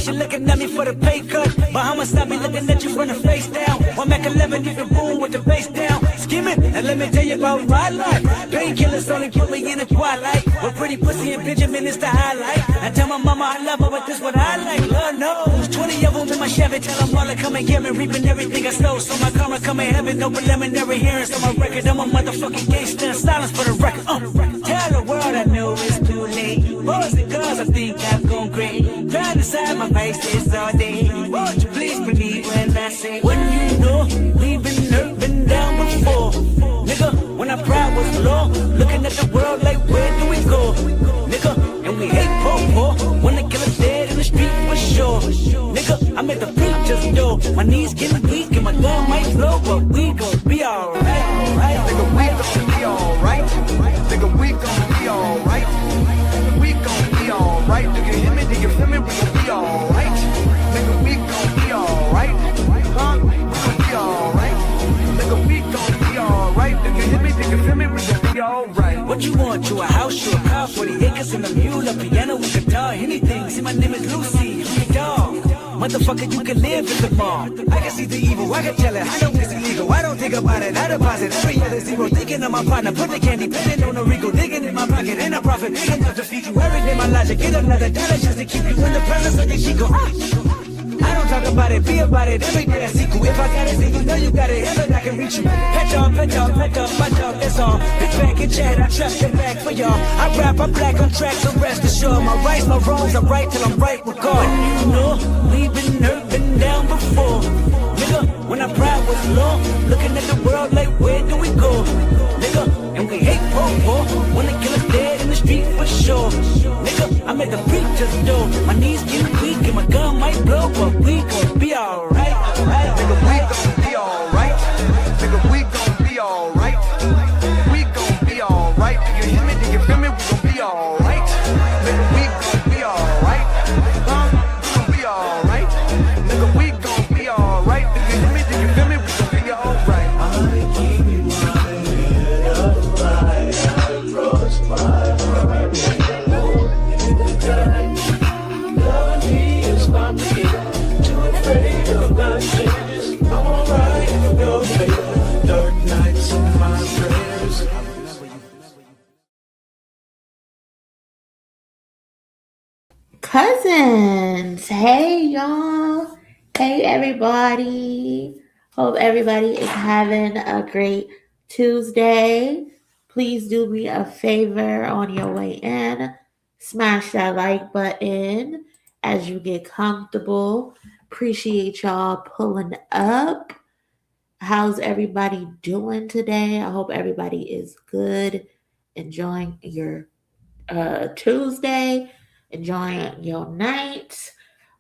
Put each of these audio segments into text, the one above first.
You're looking at me for the pay cut, but I'ma stop me looking at you from the face down. One Mac 11, you can boom with the bass down. Skimming, and let me tell you about my life. Painkillers only put me in the twilight. With pretty pussy and Benjamin is the highlight. I tell my mama I love her, but this what I like. Lord knows, 20 of them in my Chevy. Tell them all to come and get me, reaping everything I stole. So my karma come in heaven, no preliminary hearings on my record. I'm a motherfucking gangster, silence for the record. Tell the world I know it's too late. Boys and girls, I think I've gone great. Trying to decide my face this all day. Won't you please believe when I say, when you know we've been hurt, been down before. Nigga, when our pride was low, looking at the world like where do we go? Nigga, and we hate poor. When the killer's dead in the street for sure. Nigga, I'm at the preacher's door. My knees getting weak and my gun might blow, but we gon' be alright. Nigga, we gon' be alright. Nigga, we gon' be alright. We gon' be alright. Do you hear me? Do you feel me? We gon' be alright. Nigga, we gon' be alright. Huh? We gon' be alright. Nigga, we gon' be alright. Do you hear me? Do you feel me? We gon' be alright. What you want? You a house, you a car, 40 acres and a mule, a piano with guitar, anything. See, my name is Lucy, you a dog. Motherfucker, you can live in the mall. I can see the evil, I can tell it. I know it's illegal. I don't think about it. I deposit every other zero. Thinking of my partner, put the candy, penning on the Rico, digging in my pocket, and I profit big enough to feed you every day. My logic, get another dollar just to keep you in the presence of the Chico. I don't talk about it, be about it. Every day I see you. If I got it, then you know you got it. Ever I can reach you. Pet up, my dog, that's all. Bitch back and chat, I trust it back for y'all. I rap, I'm black on track, so rest assured. My rights, my wrongs, I'm right till I'm right with God. When you know we've been hurt, been down before. Nigga, when our pride was low, looking at the world like where do we go? Nigga, and we hate poor. When the killer's dead in the street for sure. Nigga, I'm at the preacher's door. My knees get weak and my gun might blow, but we gon' be alright. Nigga, we gon' be alright. Nigga, we gon' be alright. We gon' be alright. Do you hear me? Do you feel me? We gon' be alright. Nigga, we gon' be alright. Huh? We gon' be alright. Nigga, we gon' be alright. Do you hear me? Do you feel me? We gon' be alright. I keep my head up high. I cross my heart. In the time, love me is my me. Too afraid of my changes. I'm alright in your favor. Dark nights in my prayers. Cousins, hey y'all, hey everybody. Hope everybody is having a great Tuesday. Please do me a favor on your way in. Smash that like button as you get comfortable. Appreciate y'all pulling up. How's everybody doing today? I hope everybody is good, enjoying your Tuesday, enjoying your night.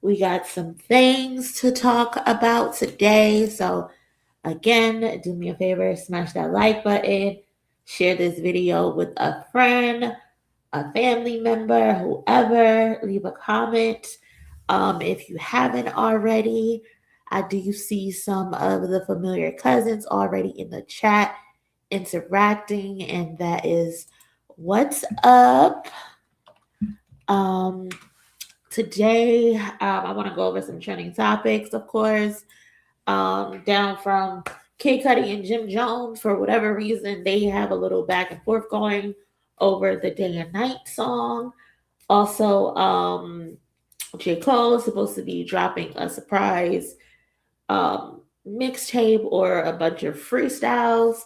We got some things to talk about today. So again, do me a favor, smash that like button, share this video with a friend, a family member, whoever, leave a comment. If you haven't already, I do see some of the familiar cousins already in the chat interacting, and that is what's up. Today, I want to go over some trending topics, of course, down from Kid Cudi and Jim Jones. For whatever reason, they have a little back and forth going over the Day and Night song. Also, J. Cole is supposed to be dropping a surprise mixtape or a bunch of freestyles.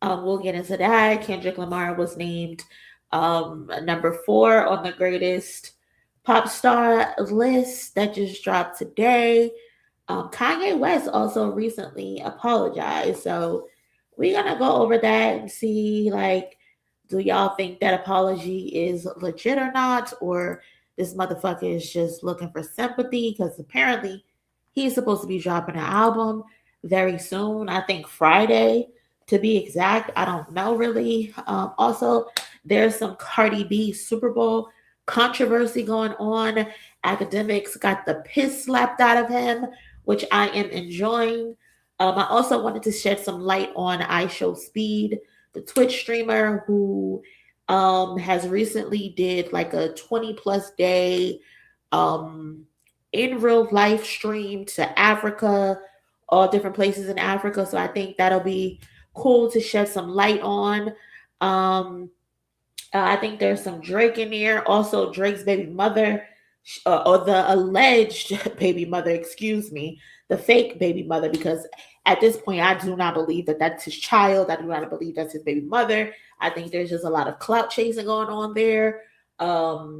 We'll get into that. Kendrick Lamar was named number 4 on the greatest pop star list that just dropped today. Kanye West also recently apologized. So we're gonna go over that and see, like, do y'all think that apology is legit or not, or this motherfucker is just looking for sympathy? Because apparently he's supposed to be dropping an album very soon. I think Friday, to be exact. I don't know really. Also, there's some Cardi B Super Bowl controversy going on. Akademiks got the piss slapped out of him, which I am enjoying. I also wanted to shed some light on IShowSpeed, the Twitch streamer who has recently did like a 20 plus day um, in real life stream to Africa, all different places in Africa. So I think that'll be cool to shed some light on. Um, I think there's some Drake in there. Also, Drake's baby mother, or the alleged baby mother, excuse me, the fake baby mother, because at this point, I do not believe that that's his child. I do not believe that's his baby mother. I think there's just a lot of clout chasing going on there. But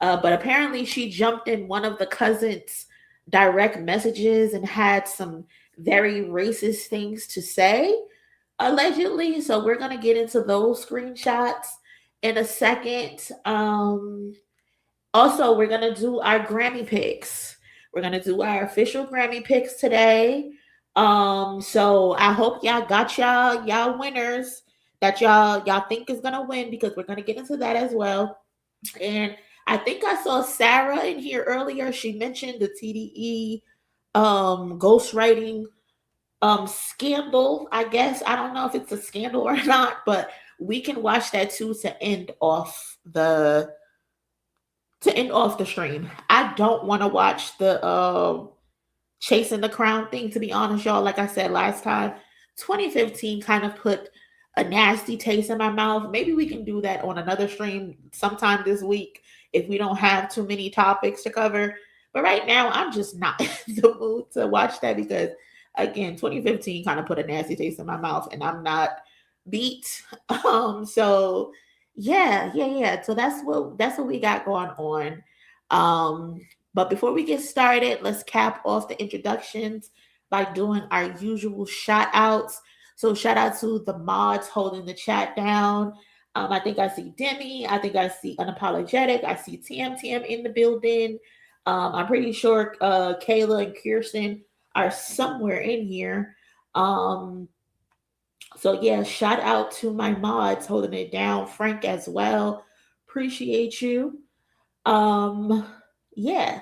apparently, she jumped in one of the cousins' direct messages and had some very racist things to say, allegedly. So we're gonna get into those screenshots in a second. Also, we're gonna do our Grammy picks. We're gonna do our official Grammy picks today. So I hope y'all got y'all winners that y'all think is gonna win, because we're gonna get into that as well. And I think I saw Sarah in here earlier. She mentioned the TDE ghostwriting scandal. I guess I don't know if it's a scandal or not, but we can watch that too to end off the stream. I don't want to watch the chasing the crown thing, to be honest, y'all. Like I said last time, 2015 kind of put a nasty taste in my mouth. Maybe we can do that on another stream sometime this week if we don't have too many topics to cover. But right now, I'm just not in the mood to watch that, because again, 2015 kind of put a nasty taste in my mouth, and I'm not beat. So yeah. So that's what we got going on. But before we get started, let's cap off the introductions by doing our usual shout outs. So shout out to the mods holding the chat down. I think I see Demi. I think I see Unapologetic. I see TM in the building. I'm pretty sure Kayla and Kirsten are somewhere in here. So yeah, shout out to my mods holding it down. Frank as well. Appreciate you. Yeah.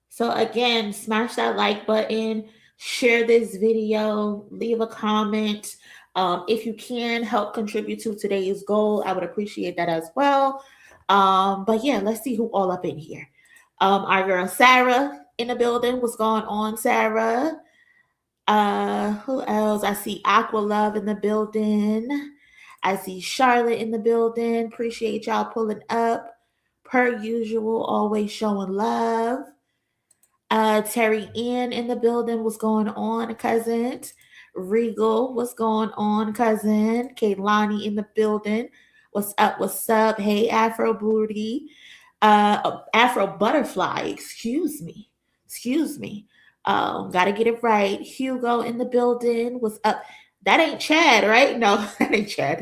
So again, smash that like button, share this video, leave a comment. If you can help contribute to today's goal, I would appreciate that as well. But yeah, let's see who all up in here. Our girl Sarah in the building. What's going on, Sarah? Who else? I see Aqua Love in the building. I see Charlotte in the building. Appreciate y'all pulling up. Per usual, always showing love. Terry Ann in the building. What's going on, cousin? Regal, what's going on, cousin? Kaylani in the building. What's up? What's up? Hey, Afro Booty. Afro Butterfly, excuse me. Gotta get it right. Hugo in the building. What's up? That ain't Chad, right? No, that ain't Chad.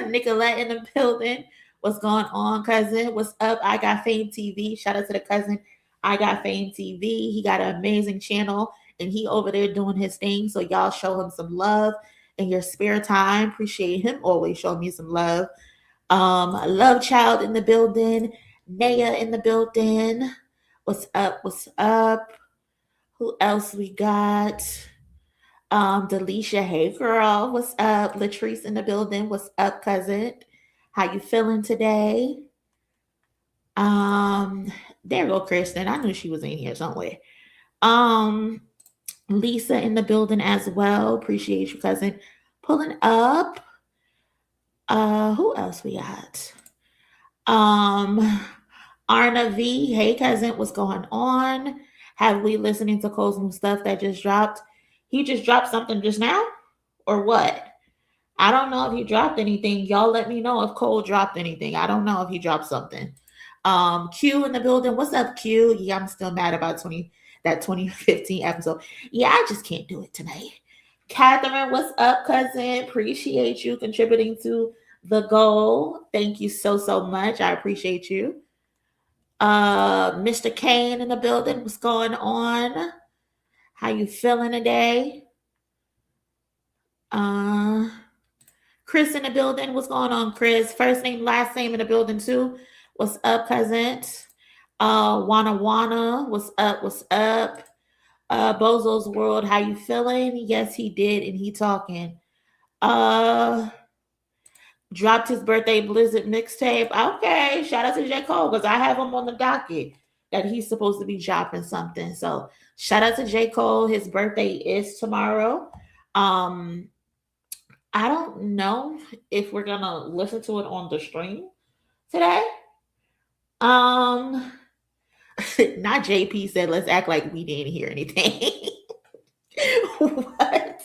Nicolette in the building. What's going on, cousin? What's up? I Got Fame TV. Shout out to the cousin. I Got Fame TV. He got an amazing channel, and he over there doing his thing. So y'all show him some love in your spare time. Appreciate him always showing me some love. Love Child in the building. Naya in the building. What's up? Who else we got? Delisha, hey girl. What's up? Latrice in the building. What's up, cousin? How you feeling today? There go Kristen. I knew she was in here somewhere. Lisa in the building as well. Appreciate you, cousin. Pulling up. Who else we got? Arna V. Hey, cousin. What's going on? Have we listening to Cole's new stuff that just dropped? He just dropped something just now? Or what? I don't know if he dropped anything. Y'all let me know if Cole dropped anything. I don't know if he dropped something. Q in the building. What's up, Q? Yeah, I'm still mad about that 2015 episode. Yeah, I just can't do it tonight. Catherine, what's up, cousin? Appreciate you contributing to the goal. Thank you so much. I appreciate you. Mr. Kane in the building. What's going on? How you feeling today? Chris in the building. What's going on, Chris? First name, last name in the building too. What's up, cousin? Wana. What's up? What's up? Bozo's World. How you feeling? Yes, he did, and he talking. Dropped his birthday Blizzard mixtape. Okay, shout out to J. Cole because I have him on the docket that he's supposed to be dropping something. So shout out to J. Cole. His birthday is tomorrow. I don't know if we're gonna listen to it on the stream today. Not JP said let's act like we didn't hear anything. What?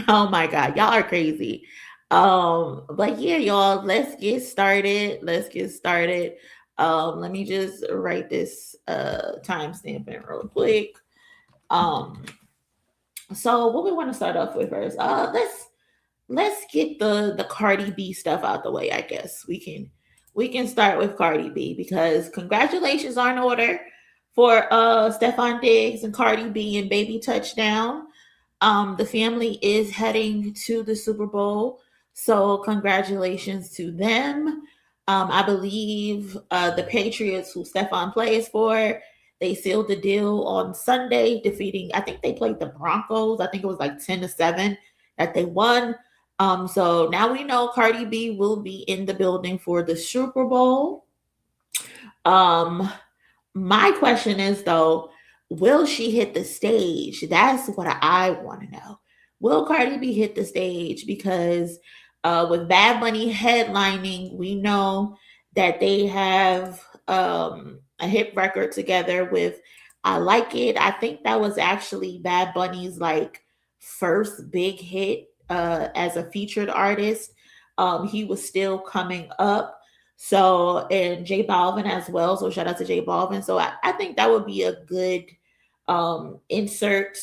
Oh my god, y'all are crazy. But yeah, y'all, let's get started. Let me just write this timestamp in real quick. So what we want to start off with first, let's get the Cardi B stuff out the way. I guess we can start with Cardi B because congratulations are in order for Stefon Diggs and Cardi B and Baby Touchdown. The family is heading to the Super Bowl, so congratulations to them. I believe the Patriots, who Stefon plays for, they sealed the deal on Sunday, defeating, I think they played the Broncos. I think it was like 10-7 that they won. So now we know Cardi B will be in the building for the Super Bowl. My question is, though, will she hit the stage? That's what I want to know. Will Cardi B hit the stage? Because with Bad Bunny headlining, we know that they have a hit record together with I Like It. I think that was actually Bad Bunny's like first big hit as a featured artist. He was still coming up. So, and J Balvin as well. So shout out to J Balvin. So I think that would be a good insert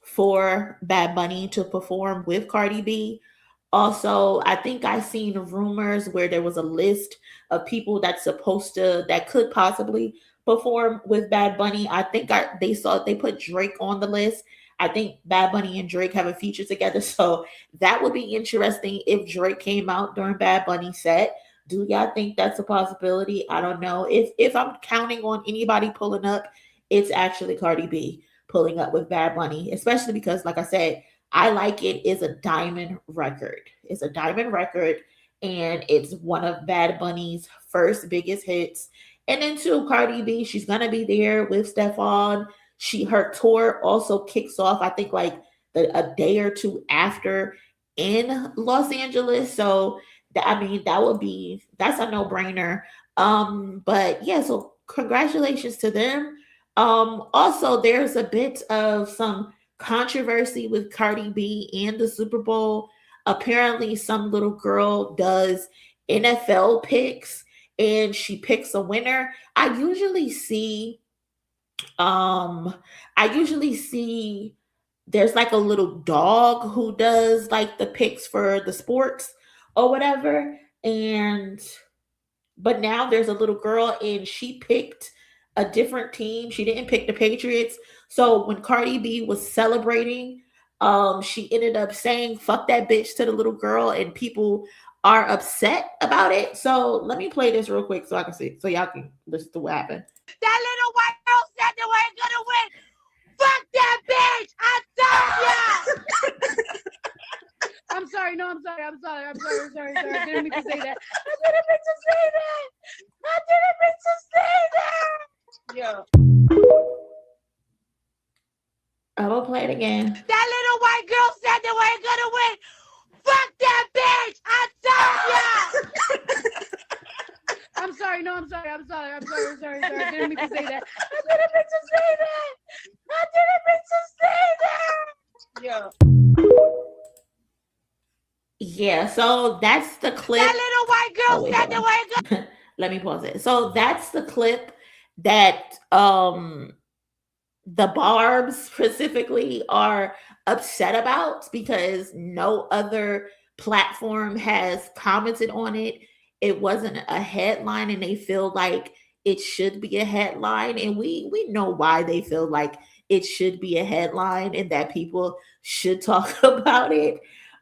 for Bad Bunny to perform with Cardi B. Also, I think I seen rumors where there was a list of people that could possibly perform with Bad Bunny. I think they put Drake on the list. I think Bad Bunny and Drake have a feature together, so that would be interesting if Drake came out during Bad Bunny's set. Do y'all think that's a possibility? I don't know. If I'm counting on anybody pulling up, it's actually Cardi B pulling up with Bad Bunny, especially because, like I said, I Like It is a diamond record. It's a diamond record, and it's one of Bad Bunny's first biggest hits. And then too, Cardi B, she's gonna be there with Stefon. Her tour also kicks off, I think, like a day or two after in Los Angeles. So that's a no-brainer. But yeah, so congratulations to them. Also, there's a bit of some controversy with Cardi B and the Super Bowl. Apparently, some little girl does NFL picks and she picks a winner. I usually see there's like a little dog who does like the picks for the sports or whatever. But now there's a little girl and she picked a different team. She didn't pick the Patriots. So when Cardi B was celebrating, she ended up saying "fuck that bitch" to the little girl, and people are upset about it. So let me play this real quick so I can see, so y'all can listen to what happened. That little white girl said they weren't gonna win. Fuck that bitch! I told ya! I'm sorry. No, I'm sorry. Sorry. I didn't mean to say that. Yeah. I will play it again. That little white girl said they weren't gonna win. Fuck that bitch! I told ya! I'm sorry. No, I'm sorry. Sorry. I didn't mean to say that. Yeah. Yeah, so that's the clip. That little white girl said they weren't gonna. Let me pause it. So that's the clip that the Barbs specifically are upset about because no other platform has commented on it. It wasn't a headline and they feel like it should be a headline, and we know why they feel like it should be a headline and that people should talk about it.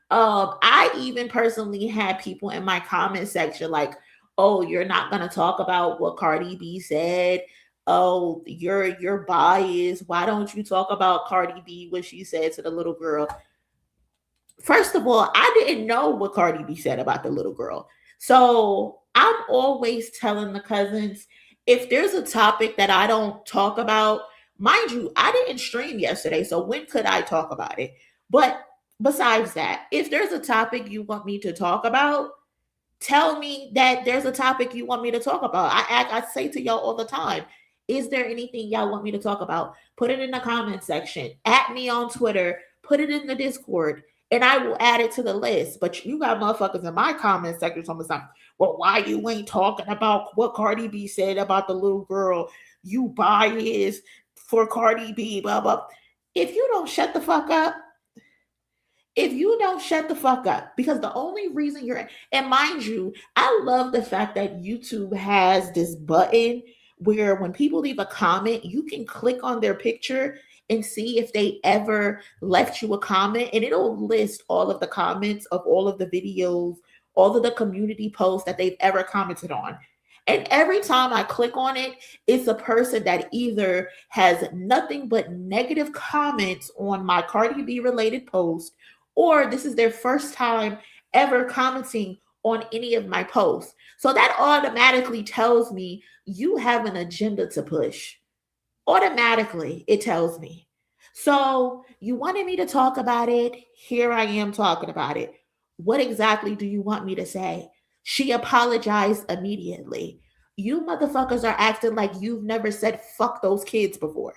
I even personally had people in my comment section like, "Oh, you're not going to talk about what Cardi B said. Oh, you're biased. Why don't you talk about Cardi B, what she said to the little girl?" First of all, I didn't know what Cardi B said about the little girl. So I'm always telling the cousins, if there's a topic that I don't talk about, mind you, I didn't stream yesterday. So when could I talk about it? But besides that, if there's a topic you want me to talk about, tell me that there's a topic you want me to talk about. I say to y'all all the time, is there anything y'all want me to talk about? Put it in the comment section. At me on Twitter. Put it in the Discord. And I will add it to the list. But you got motherfuckers in my comment section telling me something. Well, why you ain't talking about what Cardi B said about the little girl? You biased for Cardi B, blah, blah. If you don't shut the fuck up, because the only reason and mind you, I love the fact that YouTube has this button where when people leave a comment, you can click on their picture and see if they ever left you a comment, and it'll list all of the comments of all of the videos, all of the community posts that they've ever commented on. And every time I click on it, it's a person that either has nothing but negative comments on my Cardi B related post, or this is their first time ever commenting on any of my posts. So that automatically tells me you have an agenda to push. Automatically, it tells me. So you wanted me to talk about it. Here I am talking about it. What exactly do you want me to say? She apologized immediately. You motherfuckers are acting like you've never said fuck those kids before.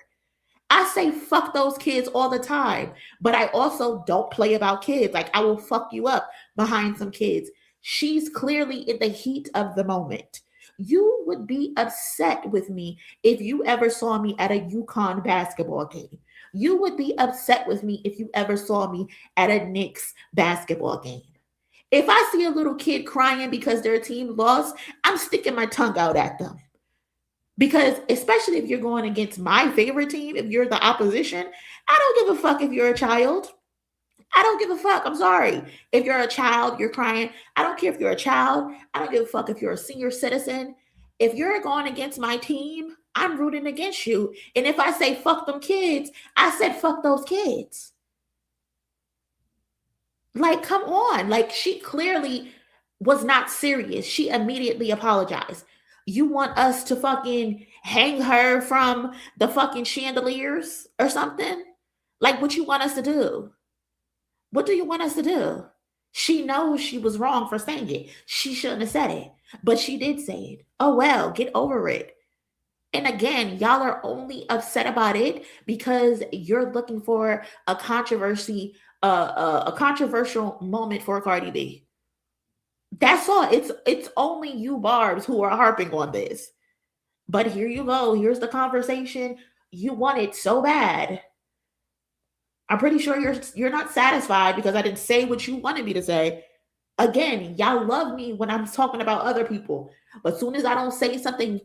I say fuck those kids all the time, but I also don't play about kids. Like, I will fuck you up behind some kids. She's clearly in the heat of the moment. You would be upset with me if you ever saw me at a UConn basketball game. You would be upset with me if you ever saw me at a Knicks basketball game. If I see a little kid crying because their team lost, I'm sticking my tongue out at them. Because especially if you're going against my favorite team, if you're the opposition, I don't give a fuck if you're a child. I don't give a fuck. I'm sorry. If you're a child, you're crying. I don't care if you're a child. I don't give a fuck if you're a senior citizen. If you're going against my team, I'm rooting against you. And if I say fuck them kids, I said fuck those kids. Like, come on. Like, she clearly was not serious. She immediately apologized. You want us to fucking hang her from the fucking chandeliers or something? Like, what you want us to do? What do you want us to do? She knows she was wrong for saying it. She shouldn't have said it, but she did say it. Oh, well, get over it. And again, y'all are only upset about it because you're looking for a controversial moment for Cardi B. That's all. It's only you Barbs who are harping on this. But here you go. Here's the conversation you wanted so bad. I'm pretty sure you're not satisfied because I didn't say what you wanted me to say. Again, y'all love me when I'm talking about other people. But as soon as I don't say something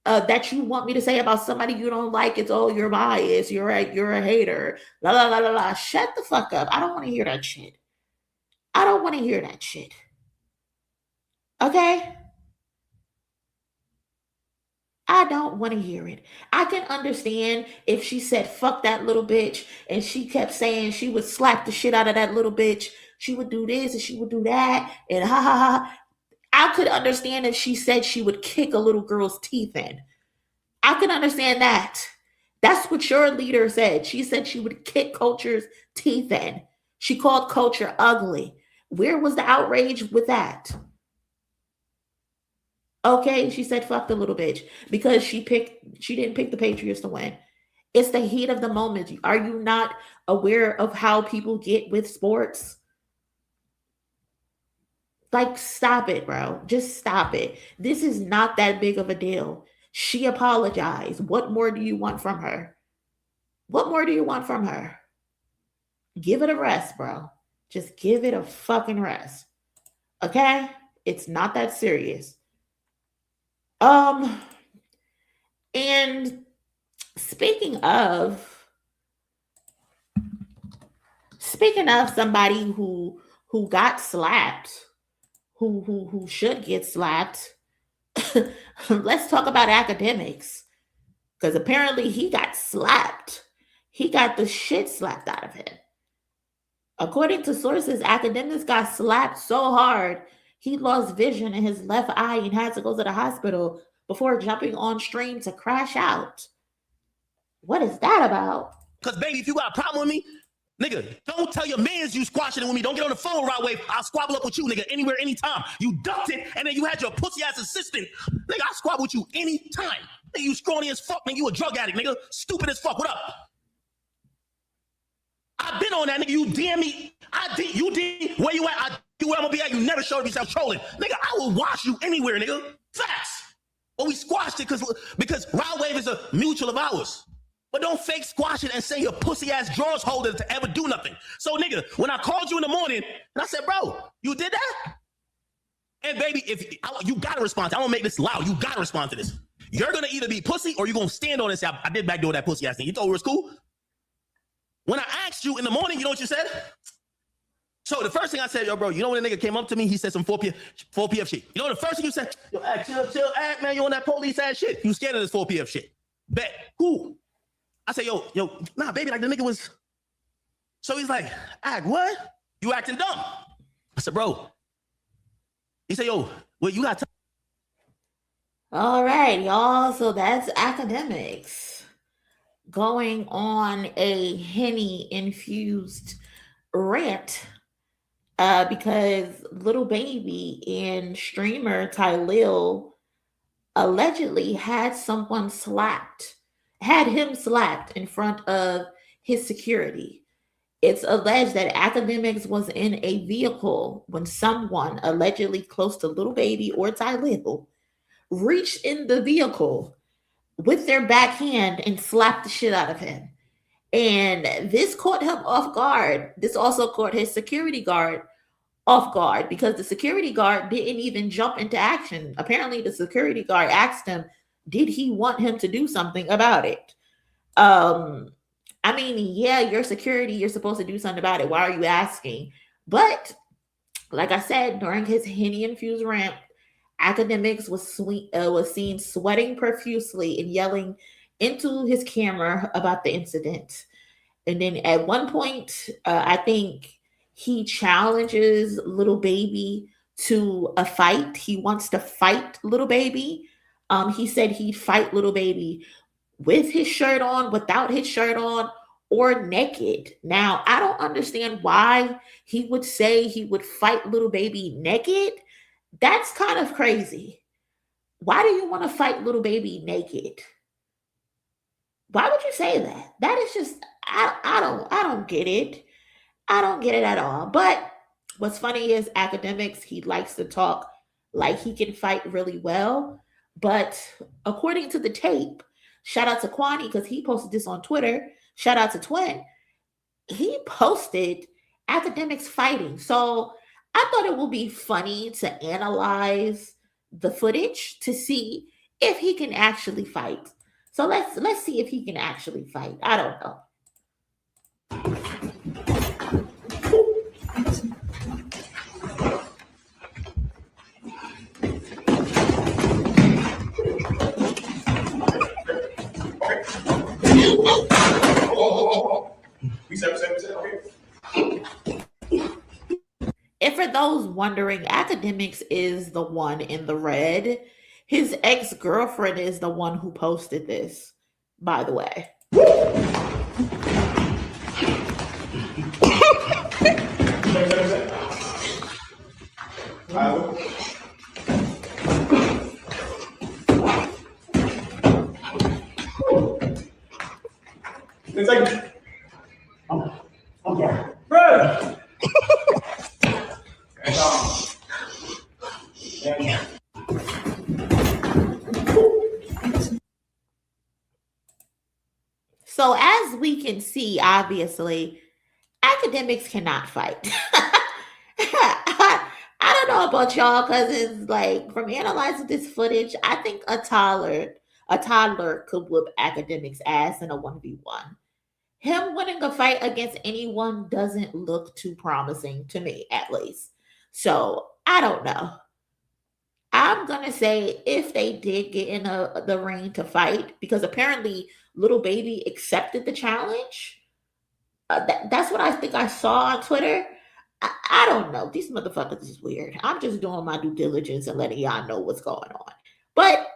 that you want me to say about somebody you don't like, it's, oh, you're biased, you're a hater, la la la la la. Shut the fuck up. I don't want to hear that shit. I don't want to hear that shit. Okay? I don't want to hear it. I can understand if she said fuck that little bitch and she kept saying she would slap the shit out of that little bitch. She would do this and she would do that and ha ha ha. I could understand if she said she would kick a little girl's teeth in. I can understand that. That's what your leader said. She said she would kick Culture's teeth in. She called Culture ugly. Where was the outrage with that? Okay, she said fuck the little bitch because she didn't pick the Patriots to win. It's the heat of the moment. Are you not aware of how people get with sports? Like, stop it, bro. Just stop it. This is not that big of a deal. She apologized. What more do you want from her? What more do you want from her? Give it a rest, bro. Just give it a fucking rest. Okay? It's not that serious. And speaking of somebody who got slapped, who should get slapped, let's talk about Akademiks. Because apparently he got slapped. He got the shit slapped out of him. According to sources, Akademiks got slapped so hard, he lost vision in his left eye and had to go to the hospital before jumping on stream to crash out. What is that about? Because, baby, if you got a problem with me, nigga, don't tell your mans you squashing it with me. Don't get on the phone right away. I'll squabble up with you, nigga, anywhere, anytime. You ducked it, and then you had your pussy-ass assistant. Nigga, I'll squabble with you anytime. Nigga, you scrawny as fuck, nigga. You a drug addict, nigga. Stupid as fuck. What up? I've been on that, nigga. You DM me. You DM where you at. I do where I'm gonna be at. You never showed yourself trolling. Nigga, I will wash you anywhere, nigga. Facts. But we squashed it because Rod Wave is a mutual of ours. But don't fake squash it and say your pussy-ass drawers holder to ever do nothing. So, nigga, when I called you in the morning, and I said, bro, you did that? And, baby, you got to respond. I don't make this loud. You got to respond to this. You're going to either be pussy or you're going to stand on it and say, I did backdoor that pussy-ass thing. You told her it's cool? When I asked you in the morning, you know what you said? So the first thing I said, yo, bro, you know when a nigga came up to me, he said some 4 PF shit. You know the first thing you said? Yo, chill, act, man, you on that police-ass shit. You scared of this 4 PF shit. Bet. Cool. I said, yo, nah, baby, like the nigga was. So he's like, Ag, what? You acting dumb. I said, bro. He said, yo, well, you got to. All right, y'all. So that's Akademiks going on a Henny-infused rant because Lil Baby and streamer Tylil allegedly had him slapped in front of his security. It's alleged that Akademiks was in a vehicle when someone allegedly close to Lil Baby or Tylil reached in the vehicle with their backhand and slapped the shit out of him. And this caught him off guard. This also caught his security guard off guard because the security guard didn't even jump into action. Apparently, the security guard asked him, did he want him to do something about it? I mean, yeah, your security, you're supposed to do something about it. Why are you asking? But like I said, during his Henny-infused rant, Akademiks was seen sweating profusely and yelling into his camera about the incident. And then at one point, I think he challenges Lil Baby to a fight. He wants to fight Lil Baby. He said he'd fight Lil Baby with his shirt on, without his shirt on, or naked. Now, I don't understand why he would say he would fight Lil Baby naked. That's kind of crazy. Why do you want to fight Lil Baby naked? Why would you say that? That is just, I don't get it. I don't get it at all. But what's funny is Akademiks, he likes to talk like he can fight really well. But according to the tape, shout out to Kwani because he posted this on Twitter. Shout out to Twin. He posted Akademiks fighting. So I thought it would be funny to analyze the footage to see if he can actually fight. So let's see if he can actually fight. I don't know. And for those wondering, Akademiks is the one in the red. His ex-girlfriend is the one who posted this, by the way. It's like, I'm sorry. Bro! So as we can see, obviously, Akademiks cannot fight. I don't know about y'all, cousins. Like, from analyzing this footage, I think a toddler could whoop Akademiks' ass in a 1v1. Him winning a fight against anyone doesn't look too promising to me, at least. So I don't know. I'm gonna say if they did get in the ring to fight, because apparently Little Baby accepted the challenge. That's what I think I saw on Twitter. I don't know. These motherfuckers is weird. I'm just doing my due diligence and letting y'all know what's going on. But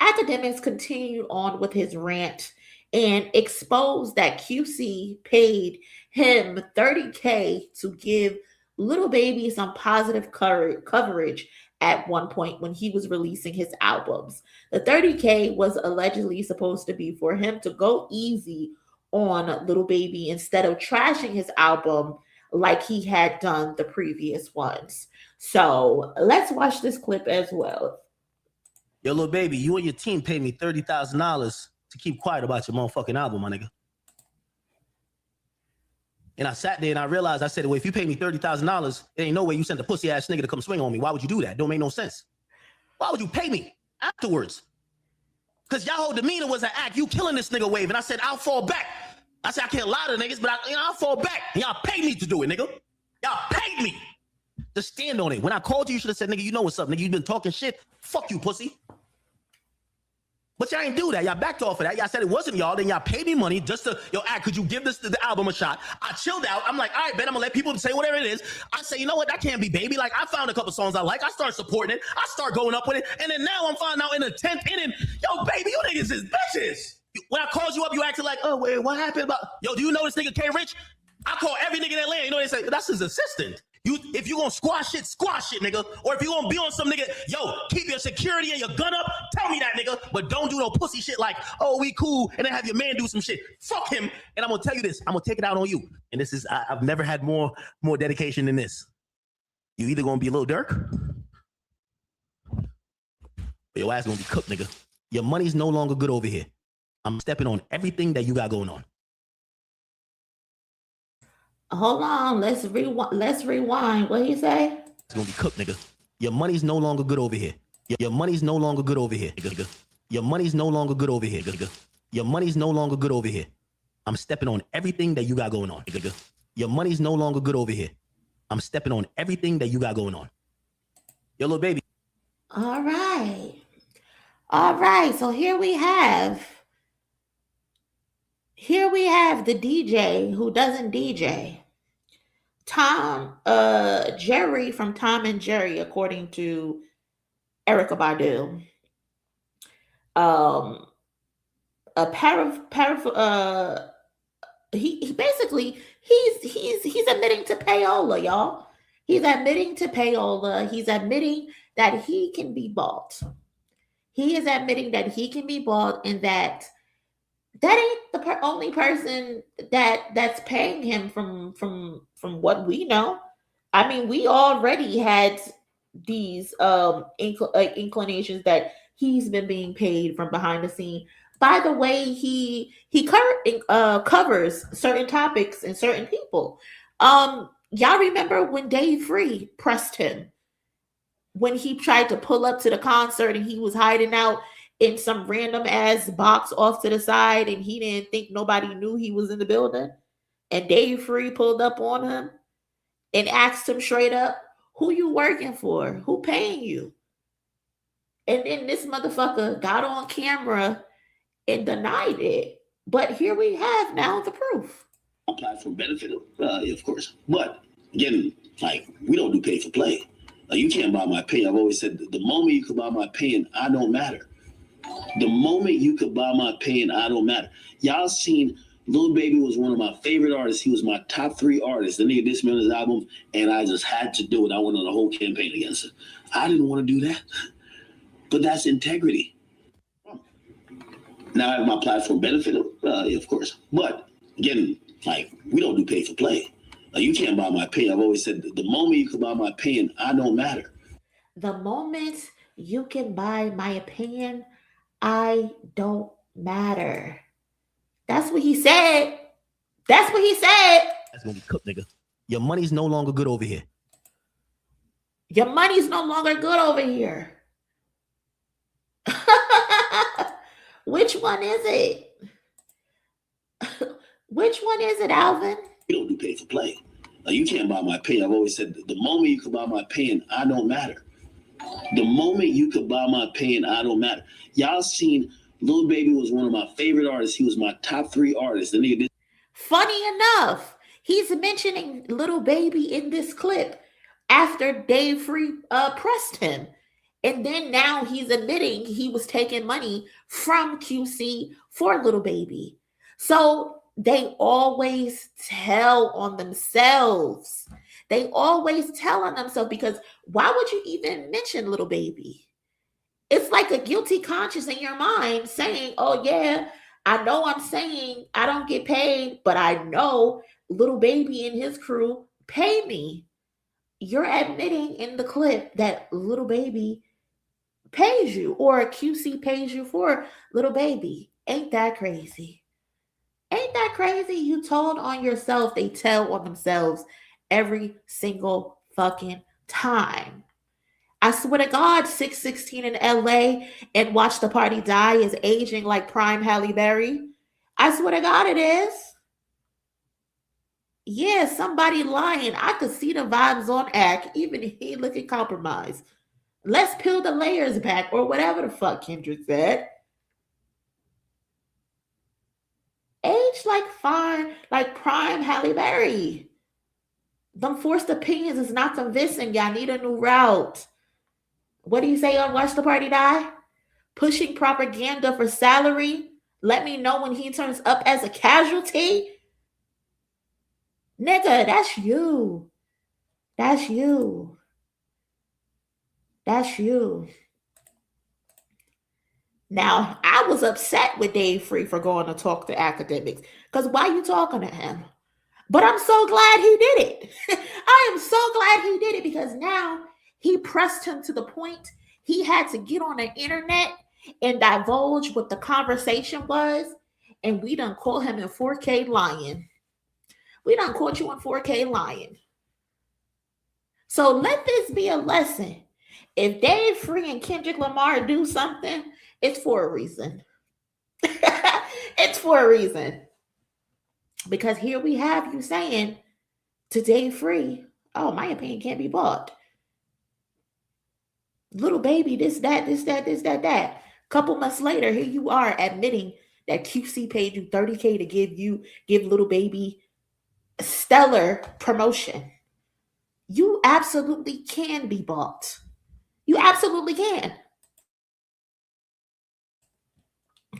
Akademiks continued on with his rant and exposed that QC paid him $30K to give Little Baby some positive coverage at one point when he was releasing his albums. The $30K was allegedly supposed to be for him to go easy on Little Baby instead of trashing his album like he had done the previous ones. So let's watch this clip as well. Yo, Little Baby, you and your team paid me $30,000 to keep quiet about your motherfucking album, my nigga. And I sat there and I realized, I said, well, if you pay me $30,000, there ain't no way you sent a pussy ass nigga to come swing on me. Why would you do that? Don't make no sense. Why would you pay me afterwards? Because y'all whole demeanor was an act. You killing this nigga wave. And I said, I'll fall back. I said, I can't lie to niggas, but I'll fall back. And y'all paid me to do it, nigga. Y'all paid me. Just stand on it. When I called you, you should have said, nigga, you know what's up, nigga. You been talking shit. Fuck you, pussy. But y'all ain't do that. Y'all backed off of that. Y'all said it wasn't y'all. Then y'all paid me money just to, could you give the album a shot? I chilled out. I'm like, all right, bet I'm going to let people say whatever it is. I say, you know what? That can't be Baby. Like, I found a couple songs I like. I start supporting it. I start going up with it. And then now I'm finding out in the 10th inning, yo, Baby, you niggas is bitches. When I called you up, you acted like, oh, wait, what happened about, yo, do you know this nigga K Rich? I call every nigga that land. You know what they say? That's his assistant. If you gonna squash it, nigga. Or if you gonna be on some nigga, yo, keep your security and your gun up, tell me that, nigga. But don't do no pussy shit like, oh, we cool, and then have your man do some shit. Fuck him. And I'm gonna tell you this, I'm gonna take it out on you. And this is, I've never had more dedication than this. You either gonna be a Lil Durk, or your ass gonna be cooked, nigga. Your money's no longer good over here. I'm stepping on everything that you got going on. Hold on, let's rewind. What he say? It's gonna be cooked, nigga. Your money's no longer good over here. Your money's no longer good over here, nigga. Your money's no longer good over here, nigga. Your money's no longer good over here. I'm stepping on everything that you got going on, nigga. Your money's no longer good over here. I'm stepping on everything that you got going on. Yo, Little Baby. All right. So here we have the DJ who doesn't DJ. Jerry from Tom and Jerry, according to Erykah Badu. He basically he's admitting to payola, y'all. He's admitting to payola. He's admitting that he can be bought. He is admitting that he can be bought, and that ain't the only person that's paying him from what we know. I mean, we already had these inclinations that he's been being paid from behind the scene. By the way, he covers certain topics and certain people. Y'all remember when Dave Free pressed him when he tried to pull up to the concert and he was hiding out in some random ass box off to the side, and he didn't think nobody knew he was in the building. And Dave Free pulled up on him and asked him straight up, who you working for? Who paying you? And then this motherfucker got on camera and denied it. But here we have now the proof. Apply for benefit, of course. But again, like, we don't do pay for play. You can't buy my pain. I've always said the moment you can buy my pain, I don't matter. The moment you could buy my pain, I don't matter. Y'all seen Lil Baby was one of my favorite artists. He was my top 3 artists. The nigga dissed me on his album, and I just had to do it. I went on a whole campaign against it. I didn't want to do that. But that's integrity. Now I have my platform benefit, of course. But again, like, we don't do pay for play. You can't buy my pain. I've always said the moment you can buy my opinion, I don't matter. The moment you can buy my opinion, I don't matter. That's what he said. That's what he said. That's gonna be cooked, nigga. Your money's no longer good over here. Your money's no longer good over here. Which one is it? Which one is it, Alvin? We don't do pay for play. You can't buy my pain. I've always said the moment you can buy my pain, I don't matter. The moment you could buy my pain, I don't matter. Y'all seen Lil Baby was one of my favorite artists. He was my top 3 artists. The nigga did. Funny enough, he's mentioning Lil Baby in this clip after Dave Free pressed him. And then now he's admitting he was taking money from QC for Lil Baby. So they always tell on themselves. They always tell on themselves, because why would you even mention Lil Baby? It's like a guilty conscience in your mind saying, oh yeah, I know I'm saying I don't get paid, but I know Lil Baby and his crew pay me. You're admitting in the clip that Lil Baby pays you, or QC pays you for Lil Baby. Ain't that crazy? Ain't that crazy? You told on yourself. They tell on themselves every single fucking time. I swear to God, 616 in LA and Watch the Party Die is aging like prime Halle Berry. I swear to God it is. Yeah, somebody lying. I could see the vibes on act, even if he looking compromised. Let's peel the layers back, or whatever the fuck Kendrick said. Age like fine, like prime Halle Berry. Them forced opinions is not convincing. Y'all need a new route. What do you say on Watch the Party Die? Pushing propaganda for salary. Let me know when he turns up as a casualty. Nigga, that's you. That's you. That's you. Now, I was upset with Dave Free for going to talk to Akademiks, because why you talking to him? But I'm so glad he did it. I am so glad he did it, because now he pressed him to the point he had to get on the internet and divulge what the conversation was, and we done caught him in 4K lying. We done caught you in 4K lying. So let this be a lesson. If Dave Free and Kendrick Lamar do something, it's for a reason. It's for a reason. Because here we have you saying to Dave Free, oh, my opinion can't be bought. Lil Baby, this, that. Couple months later, here you are admitting that QC paid you $30K to give Lil Baby stellar promotion. You absolutely can be bought. You absolutely can.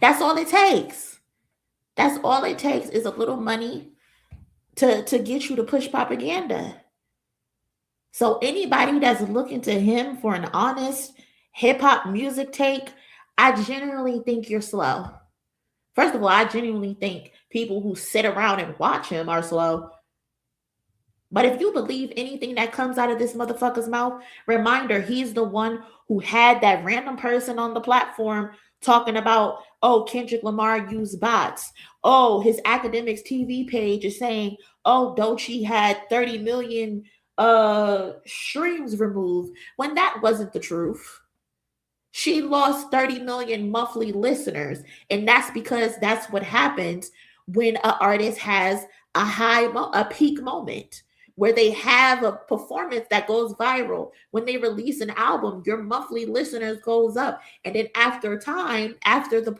That's all it takes. That's all it takes is a little money to get you to push propaganda. So anybody that's looking to him for an honest hip-hop music take, I genuinely think you're slow. First of all, I genuinely think people who sit around and watch him are slow. But if you believe anything that comes out of this motherfucker's mouth, reminder, he's the one who had that random person on the platform talking about, oh, Kendrick Lamar used bots. Oh, his Akademiks TV page is saying, oh, Doechii had 30 million streams removed, when that wasn't the truth. She lost 30 million monthly listeners, and that's because that's what happens when an artist has a peak moment, where they have a performance that goes viral. When they release an album, your monthly listeners goes up. And then after time, after the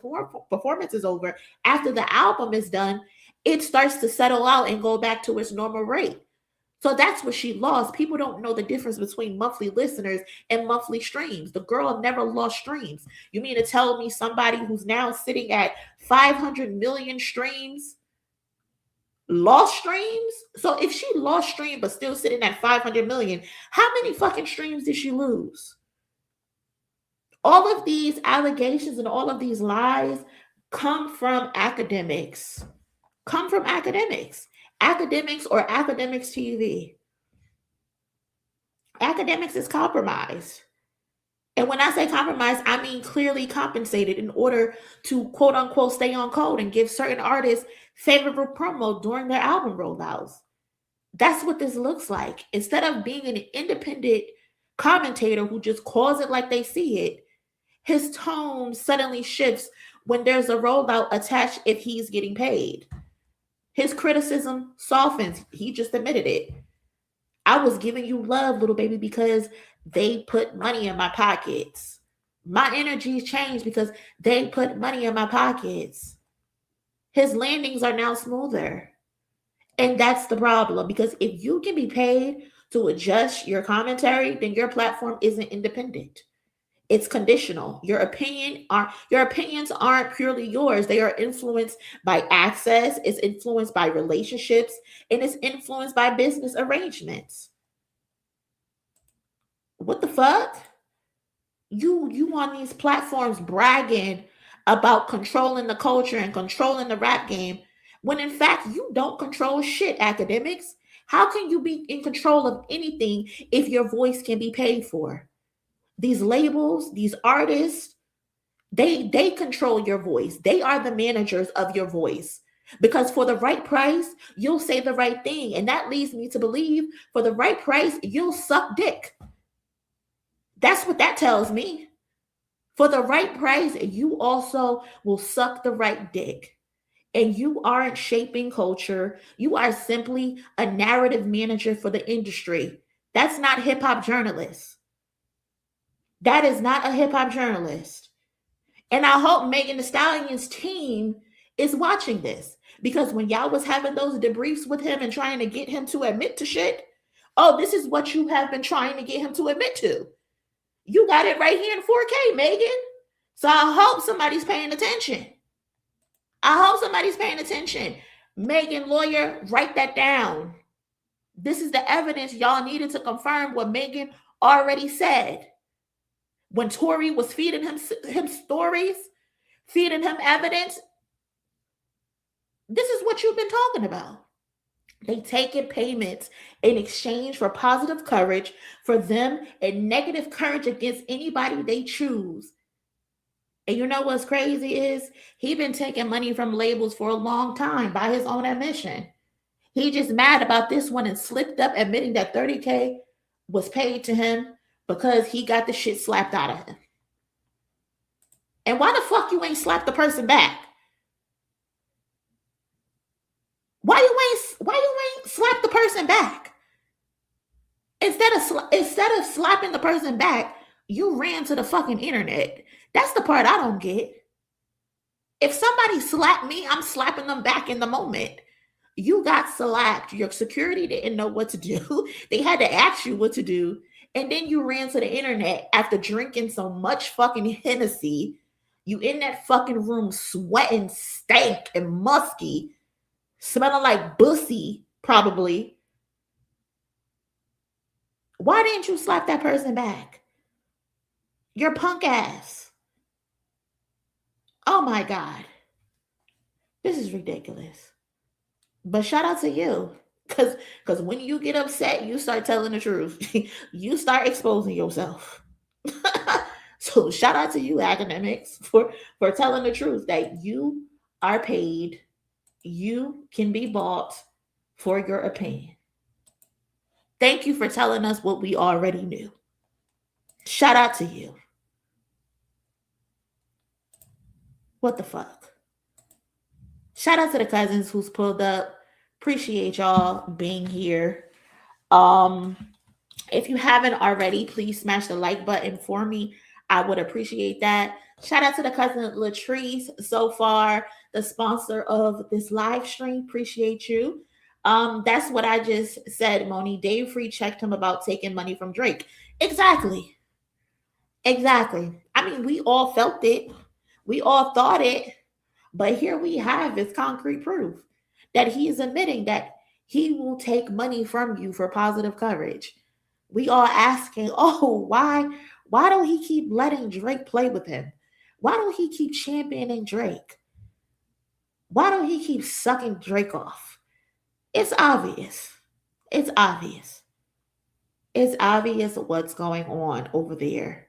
performance is over, after the album is done, it starts to settle out and go back to its normal rate. So that's what she lost. People don't know the difference between monthly listeners and monthly streams. The girl never lost streams. You mean to tell me somebody who's now sitting at 500 million streams lost streams? So if she lost stream but still sitting at 500 million, how many fucking streams did she lose? All of these allegations and all of these lies come from Akademiks. Come from Akademiks. Akademiks or Akademiks TV. Akademiks is compromised. And when I say compromised, I mean clearly compensated in order to quote unquote stay on code and give certain artists favorable promo during their album rollouts. That's what this looks like. Instead of being an independent commentator who just calls it like they see it, his tone suddenly shifts when there's a rollout attached if he's getting paid. His criticism softens. He just admitted it. I was giving you love, little baby, because they put money in my pockets. My energies changed because they put money in my pockets. His landings are now smoother. And that's the problem, because if you can be paid to adjust your commentary, then your platform isn't independent. It's conditional. Your opinions aren't purely yours. They are influenced by access, it's influenced by relationships, and it's influenced by business arrangements. What the fuck? You on these platforms bragging about controlling the culture and controlling the rap game, when in fact you don't control shit, Akademiks. How can you be in control of anything if your voice can be paid for? These labels, these artists, they control your voice. They are the managers of your voice. Because for the right price, you'll say the right thing. And that leads me to believe for the right price, you'll suck dick. That's what that tells me. For the right price, you also will suck the right dick. And you aren't shaping culture. You are simply a narrative manager for the industry. That's not hip-hop journalists. That is not a hip-hop journalist. And I hope Megan Thee Stallion's team is watching this. Because when y'all was having those debriefs with him and trying to get him to admit to shit, oh, this is what you have been trying to get him to admit to. You got it right here in 4K, Megan. So I hope somebody's paying attention. I hope somebody's paying attention. Megan, lawyer, write that down. This is the evidence y'all needed to confirm what Megan already said. When Tory was feeding him stories, feeding him evidence, this is what you've been talking about. They taking payments in exchange for positive coverage for them and negative coverage against anybody they choose. And you know what's crazy is he been taking money from labels for a long time by his own admission. He just mad about this one and slipped up admitting that $30K was paid to him because he got the shit slapped out of him. And why the fuck you ain't slapped the person back? Why you ain't slap the person back? Instead of slapping the person back, you ran to the fucking internet. That's the part I don't get. If somebody slapped me, I'm slapping them back in the moment. You got slapped. Your security didn't know what to do. They had to ask you what to do. And then you ran to the internet after drinking so much fucking Hennessy. You in that fucking room sweating, stank and musky, smelling like bussy, probably. Why didn't you slap that person back? Your punk ass. Oh my God. This is ridiculous. But shout out to you. Because when you get upset, you start telling the truth. You start exposing yourself. So shout out to you, Akademiks, for telling the truth that you are paid. You can be bought for your opinion. Thank you for telling us what we already knew. Shout out to you. What the fuck? Shout out to the cousins who's pulled up. Appreciate y'all being here. If you haven't already, please smash the like button for me. I would appreciate that. Shout out to the cousin Latrice so far, the sponsor of this live stream. Appreciate you. That's what I just said, Monie. Dave Free checked him about taking money from Drake. Exactly. I mean, we all felt it. We all thought it. But here we have is concrete proof that he is admitting that he will take money from you for positive coverage. We all asking, oh, why don't he keep letting Drake play with him? Why don't he keep championing Drake? Why don't he keep sucking Drake off? It's obvious. It's obvious what's going on over there.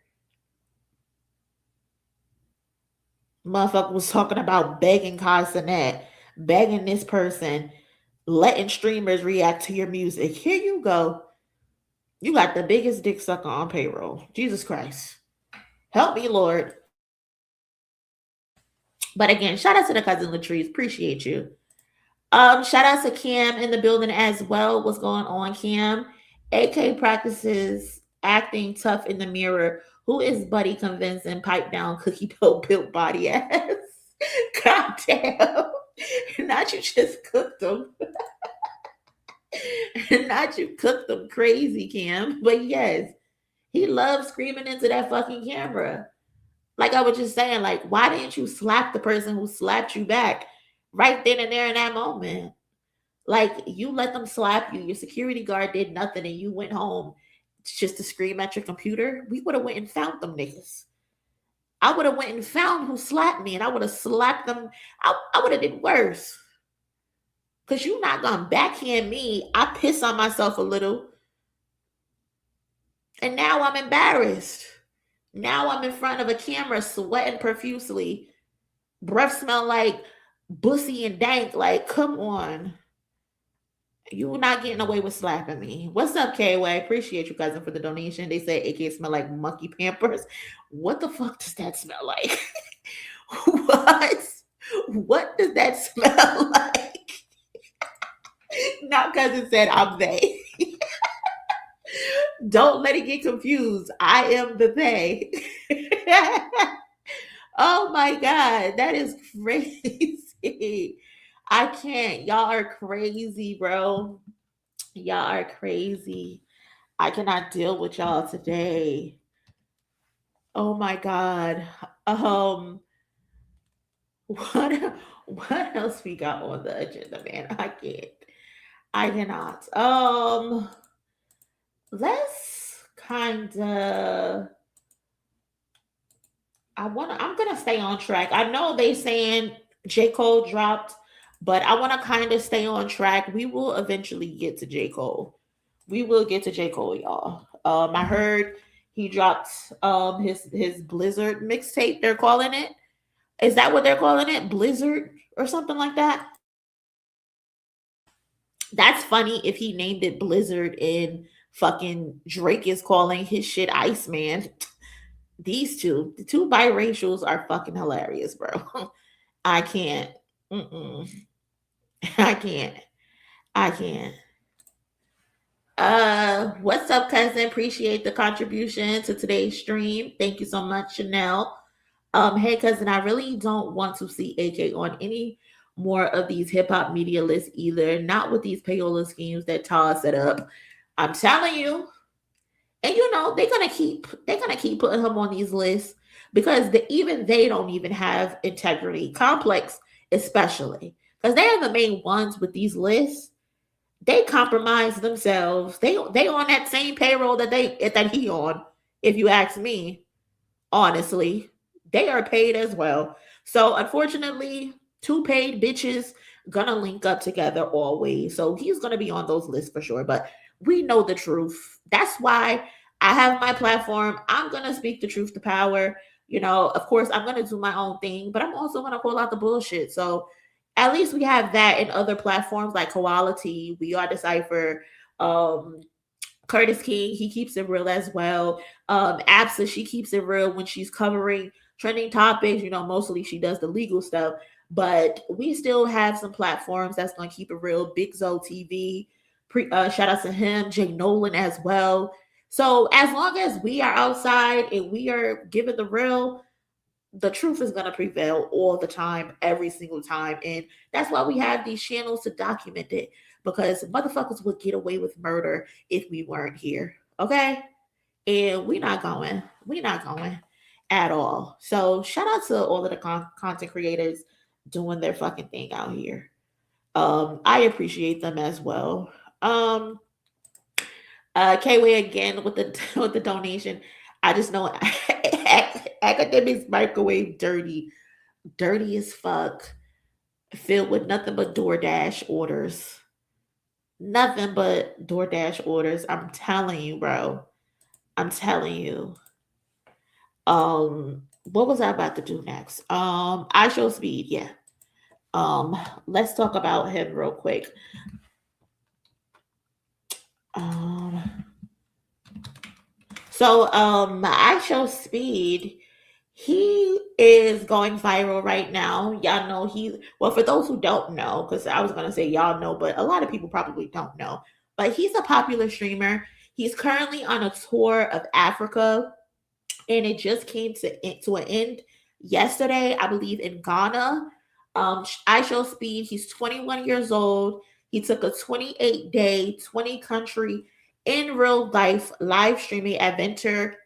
Motherfucker was talking about begging Kai Cenat. begging this person, letting streamers react to your music. Here you go. You got the biggest dick sucker on payroll. Jesus Christ. Help me, Lord. But again, shout out to the cousin Latrice. Appreciate you. Shout out to Cam in the building as well. What's going on, Cam? AK practices acting tough in the mirror. Who is Buddy convincing pipe down cookie dough built body ass? God damn. Not you just cooked them. Not you cooked them crazy, Cam. But yes, he loves screaming into that fucking camera. Like I was just saying, like, why didn't you slap the person who slapped you back right then and there in that moment? Like, you let them slap you. Your security guard did nothing and you went home just to scream at your computer. We would have went and found them niggas. I would have went and found who slapped me and I would have slapped them. I would have did worse. Because you're not going to backhand me. I piss on myself a little. And now I'm embarrassed. Now I'm in front of a camera sweating profusely. Breath smell like bussy and dank. Like, come on. You're not getting away with slapping me. What's up, KY? Appreciate you, cousin, for the donation. They say AK smell like monkey pampers. What the fuck does that smell like? What? What does that smell like? Now, cousin said I'm they. Don't let it get confused. I am the they. Oh my God, that is crazy. I can't. Y'all are crazy, bro. Y'all are crazy. I cannot deal with y'all today. Oh my God. What else we got on the agenda, man? I can't. I cannot. Let's kind of. I'm gonna stay on track. I know they saying J. Cole dropped, but I want to kind of stay on track. We will eventually get to J. Cole. We will get to J. Cole, y'all. I heard he dropped his Blizzard mixtape, they're calling it. Is that what they're calling it? Blizzard or something like that? That's funny if he named it Blizzard and fucking Drake is calling his shit Iceman. These two, the two biracials are fucking hilarious, bro. I can't. I can't. What's up, cousin? Appreciate the contribution to today's stream. Thank you so much, Chanel. Hey, cousin, I really don't want to see AK on any more of these hip hop media lists either. Not with these payola schemes that Todd set up. I'm telling you. And you know, they're gonna keep putting him on these lists because even they don't even have integrity. Complex, especially, because they're the main ones with these lists. They compromise themselves. They on that same payroll that he on. If you ask me, honestly, they are paid as well. So unfortunately, two paid bitches gonna link up together always. So he's gonna be on those lists for sure. But we know the truth. That's why I have my platform. I'm going to speak the truth to power. You know, of course, I'm going to do my own thing, but I'm also going to call out the bullshit. So at least we have that in other platforms like Koality, We Are Decipher, Curtis King, he keeps it real as well. Absa, she keeps it real when she's covering trending topics. You know, mostly she does the legal stuff, but we still have some platforms that's going to keep it real. Big Zo TV, shout out to him, Jay Nolan as well. So as long as we are outside and we are giving the real, the truth is going to prevail all the time, every single time. And that's why we have these channels to document it, because motherfuckers would get away with murder if we weren't here. Okay? And we're not going at all. So shout out to all of the content creators doing their fucking thing out here. I appreciate them as well. K-Way again with the donation. I just know Akademiks microwave dirty as fuck, filled with nothing but DoorDash orders. Nothing but DoorDash orders. I'm telling you, bro. I'm telling you. What was I about to do next? IShowSpeed, yeah. Let's talk about him real quick. IShowSpeed, he is going viral right now. Y'all know for those who don't know, because I was going to say y'all know, but a lot of people probably don't know, but he's a popular streamer. He's currently on a tour of Africa, and it just came to an end yesterday, I believe, in Ghana. IShowSpeed, he's 21 years old. He took a 28-day, 20-country in real life live streaming adventure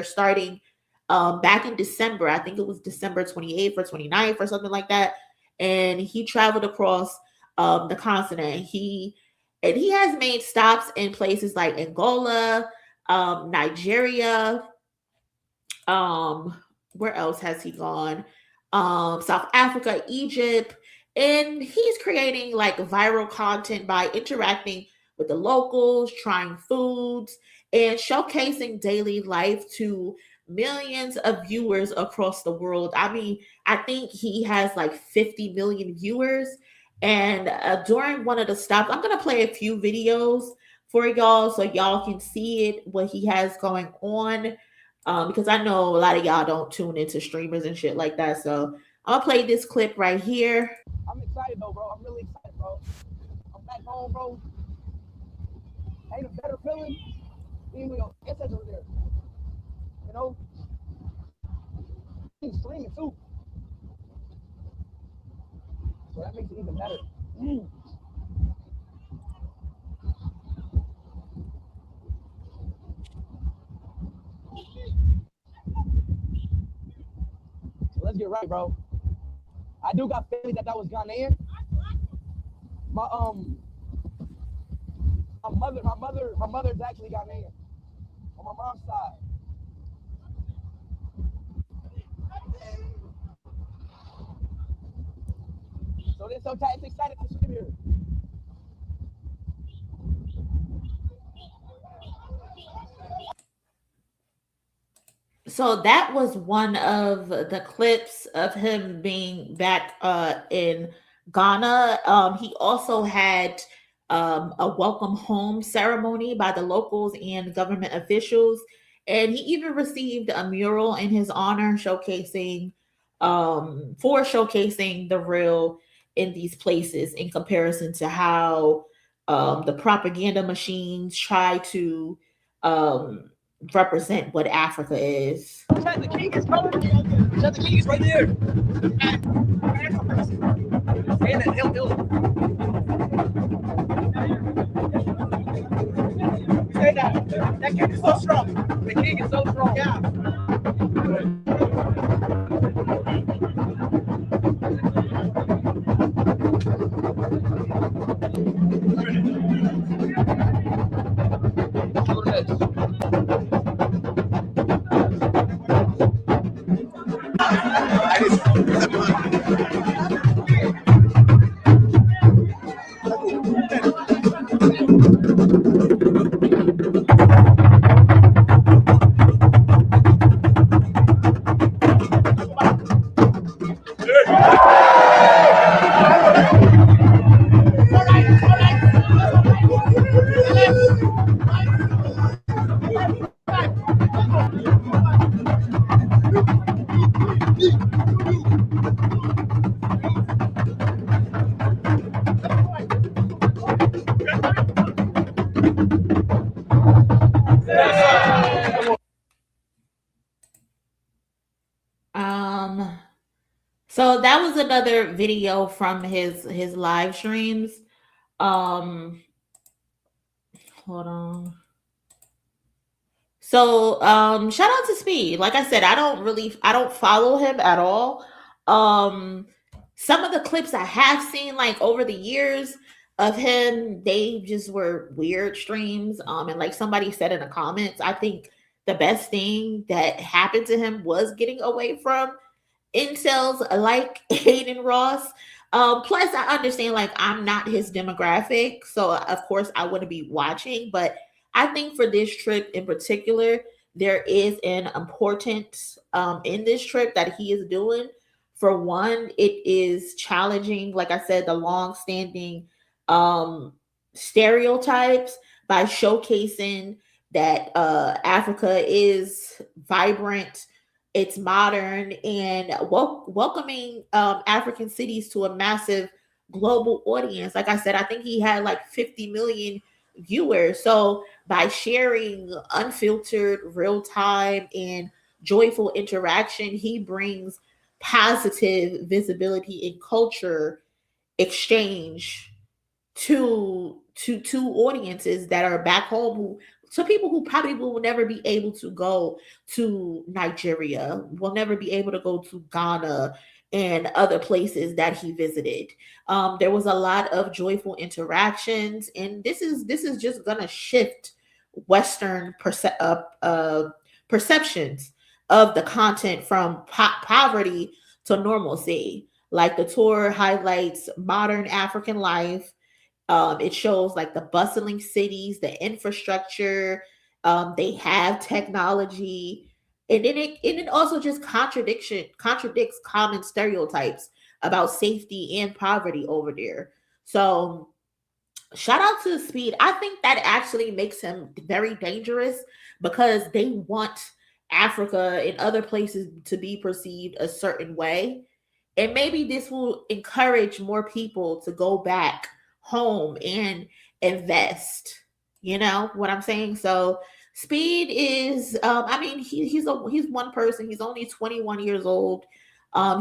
starting back in December. I think it was December 28th or 29th or something like that. And he traveled across the continent. He has made stops in places like Angola, Nigeria. Where else has he gone? South Africa, Egypt. And he's creating like viral content by interacting with the locals, trying foods, and showcasing daily life to millions of viewers across the world. I mean, I think he has like 50 million viewers. And during one of the stops, I'm going to play a few videos for y'all so y'all can see it, what he has going on. Because I know a lot of y'all don't tune into streamers and shit like that. So I'll play this clip right here. I'm excited though, bro. I'm really excited, bro. I'm back home, bro. Ain't a better feeling being with your ancestors over there. You know? He's streaming too. So that makes it even better. So let's get right, bro. I do got family that was Ghanaian. My mother's actually Ghanaian on my mom's side. So it's excited to stream here. So that was one of the clips of him being back in Ghana. He also had a welcome home ceremony by the locals and government officials. And he even received a mural in his honor showcasing the real in these places in comparison to how the propaganda machines try to represent what Africa is. The king is coming. The king is right there. And that he'll say that king is so strong. The king is so strong. Yeah. So that was another video from his live streams. Hold on. So shout out to Speed. Like I said, I don't follow him at all. Some of the clips I have seen like over the years of him, they just were weird streams. And like somebody said in the comments, I think the best thing that happened to him was getting away from incels like Hayden Ross. Plus I understand like I'm not his demographic, so of course I wouldn't be watching, but I think for this trip in particular, there is an importance in this trip that he is doing For one, it is challenging, like I said, the long-standing stereotypes by showcasing that Africa is vibrant, it's modern, and welcoming African cities to a massive global audience. Like I said, I think he had like 50 million viewers. So by sharing unfiltered, real time, and joyful interaction, he brings positive visibility and culture exchange to audiences that are back home, who to people who probably will never be able to go to Nigeria, will never be able to go to Ghana and other places that he visited. There was a lot of joyful interactions, and this is just gonna shift Western perceptions of the content from poverty to normalcy. Like the tour highlights modern African life. It shows like the bustling cities, the infrastructure. They have technology, and then it also just contradicts common stereotypes about safety and poverty over there. So shout out to Speed. I think that actually makes him very dangerous because they want Africa and other places to be perceived a certain way. And maybe this will encourage more people to go back home and invest. You know what I'm saying? So Speed is I mean he's one person. He's only 21 years old.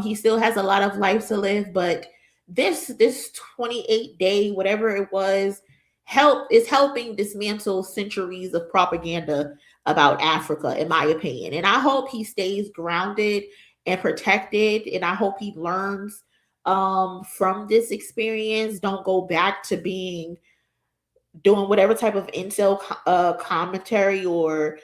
He still has a lot of life to live, but this 28-day whatever it was is helping dismantle centuries of propaganda about Africa, in my opinion. And I hope he stays grounded and protected, and I hope he learns from this experience. Don't go back to doing whatever type of incel commentary or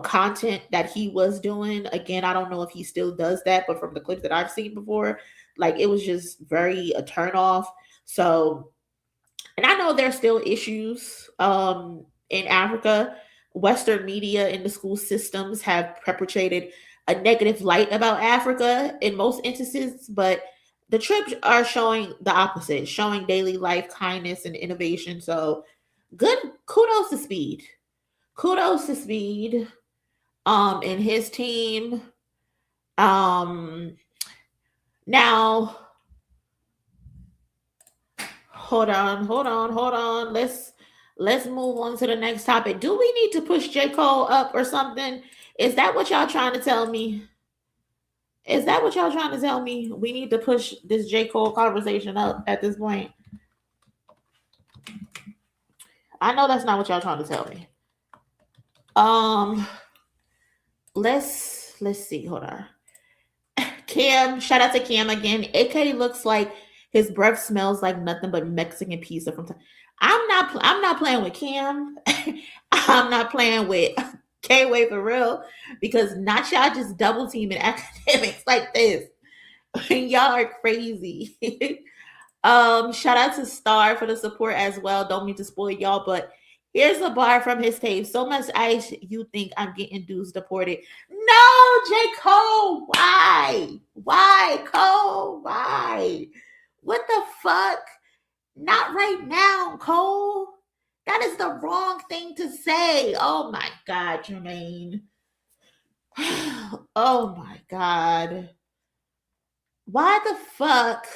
content that he was doing. Again, I don't know if he still does that, but from the clips that I've seen before, like it was just very a turn off. So, and I know there's still issues in Africa. Western media and the school systems have perpetrated a negative light about Africa in most instances, but the trips are showing the opposite, showing daily life kindness and innovation. So good, kudos to Speed. Kudos to Speed and his team. Now hold on. Let's move on to the next topic. Do we need to push J. Cole up or something? Is that what y'all trying to tell me? Is that what y'all trying to tell me? We need to push this J. Cole conversation up at this point. I know that's not what y'all trying to tell me. Let's see. Hold on. Cam, shout out to Cam again. AK looks like his breath smells like nothing but Mexican pizza from time. I'm not playing with Cam. I'm not playing with K-Way for real, because not y'all just double teaming academics like this. Y'all are crazy. Shout out to Star for the support as well. Don't mean to spoil y'all, but here's a bar from his tape. So much ice, you think I'm getting dudes deported. No, J. Cole, why? Why, Cole? Why? What the fuck? Not right now, Cole. That is the wrong thing to say. Oh my God, Jermaine. Oh my God. Why the fuck?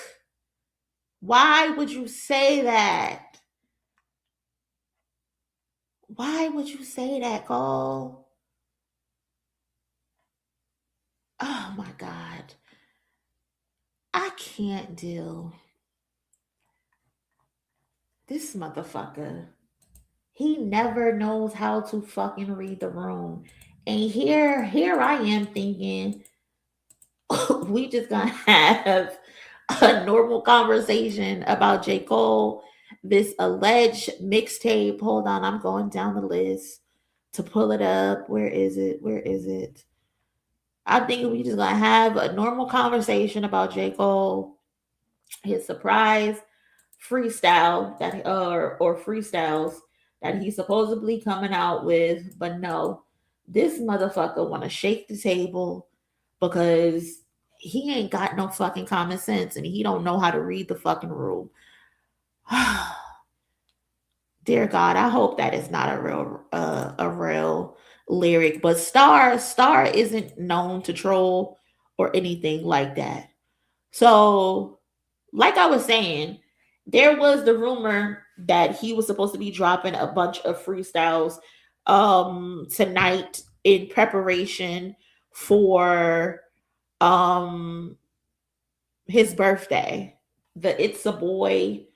Why would you say that? Why would you say that, Cole? Oh my God. I can't deal. This motherfucker. He never knows how to fucking read the room. And here I am thinking we just gonna have a normal conversation about J. Cole, this alleged mixtape. Hold on, I'm going down the list to pull it up. Where is it? I think we just gonna have a normal conversation about J. Cole, his surprise freestyle that or freestyles that he's supposedly coming out with. But no, this motherfucker want to shake the table because he ain't got no fucking common sense and he don't know how to read the fucking room. Dear God, I hope that is not a real lyric. But Star isn't known to troll or anything like that. So, like I was saying, there was the rumor that he was supposed to be dropping a bunch of freestyles tonight in preparation for his birthday. The It's a Boy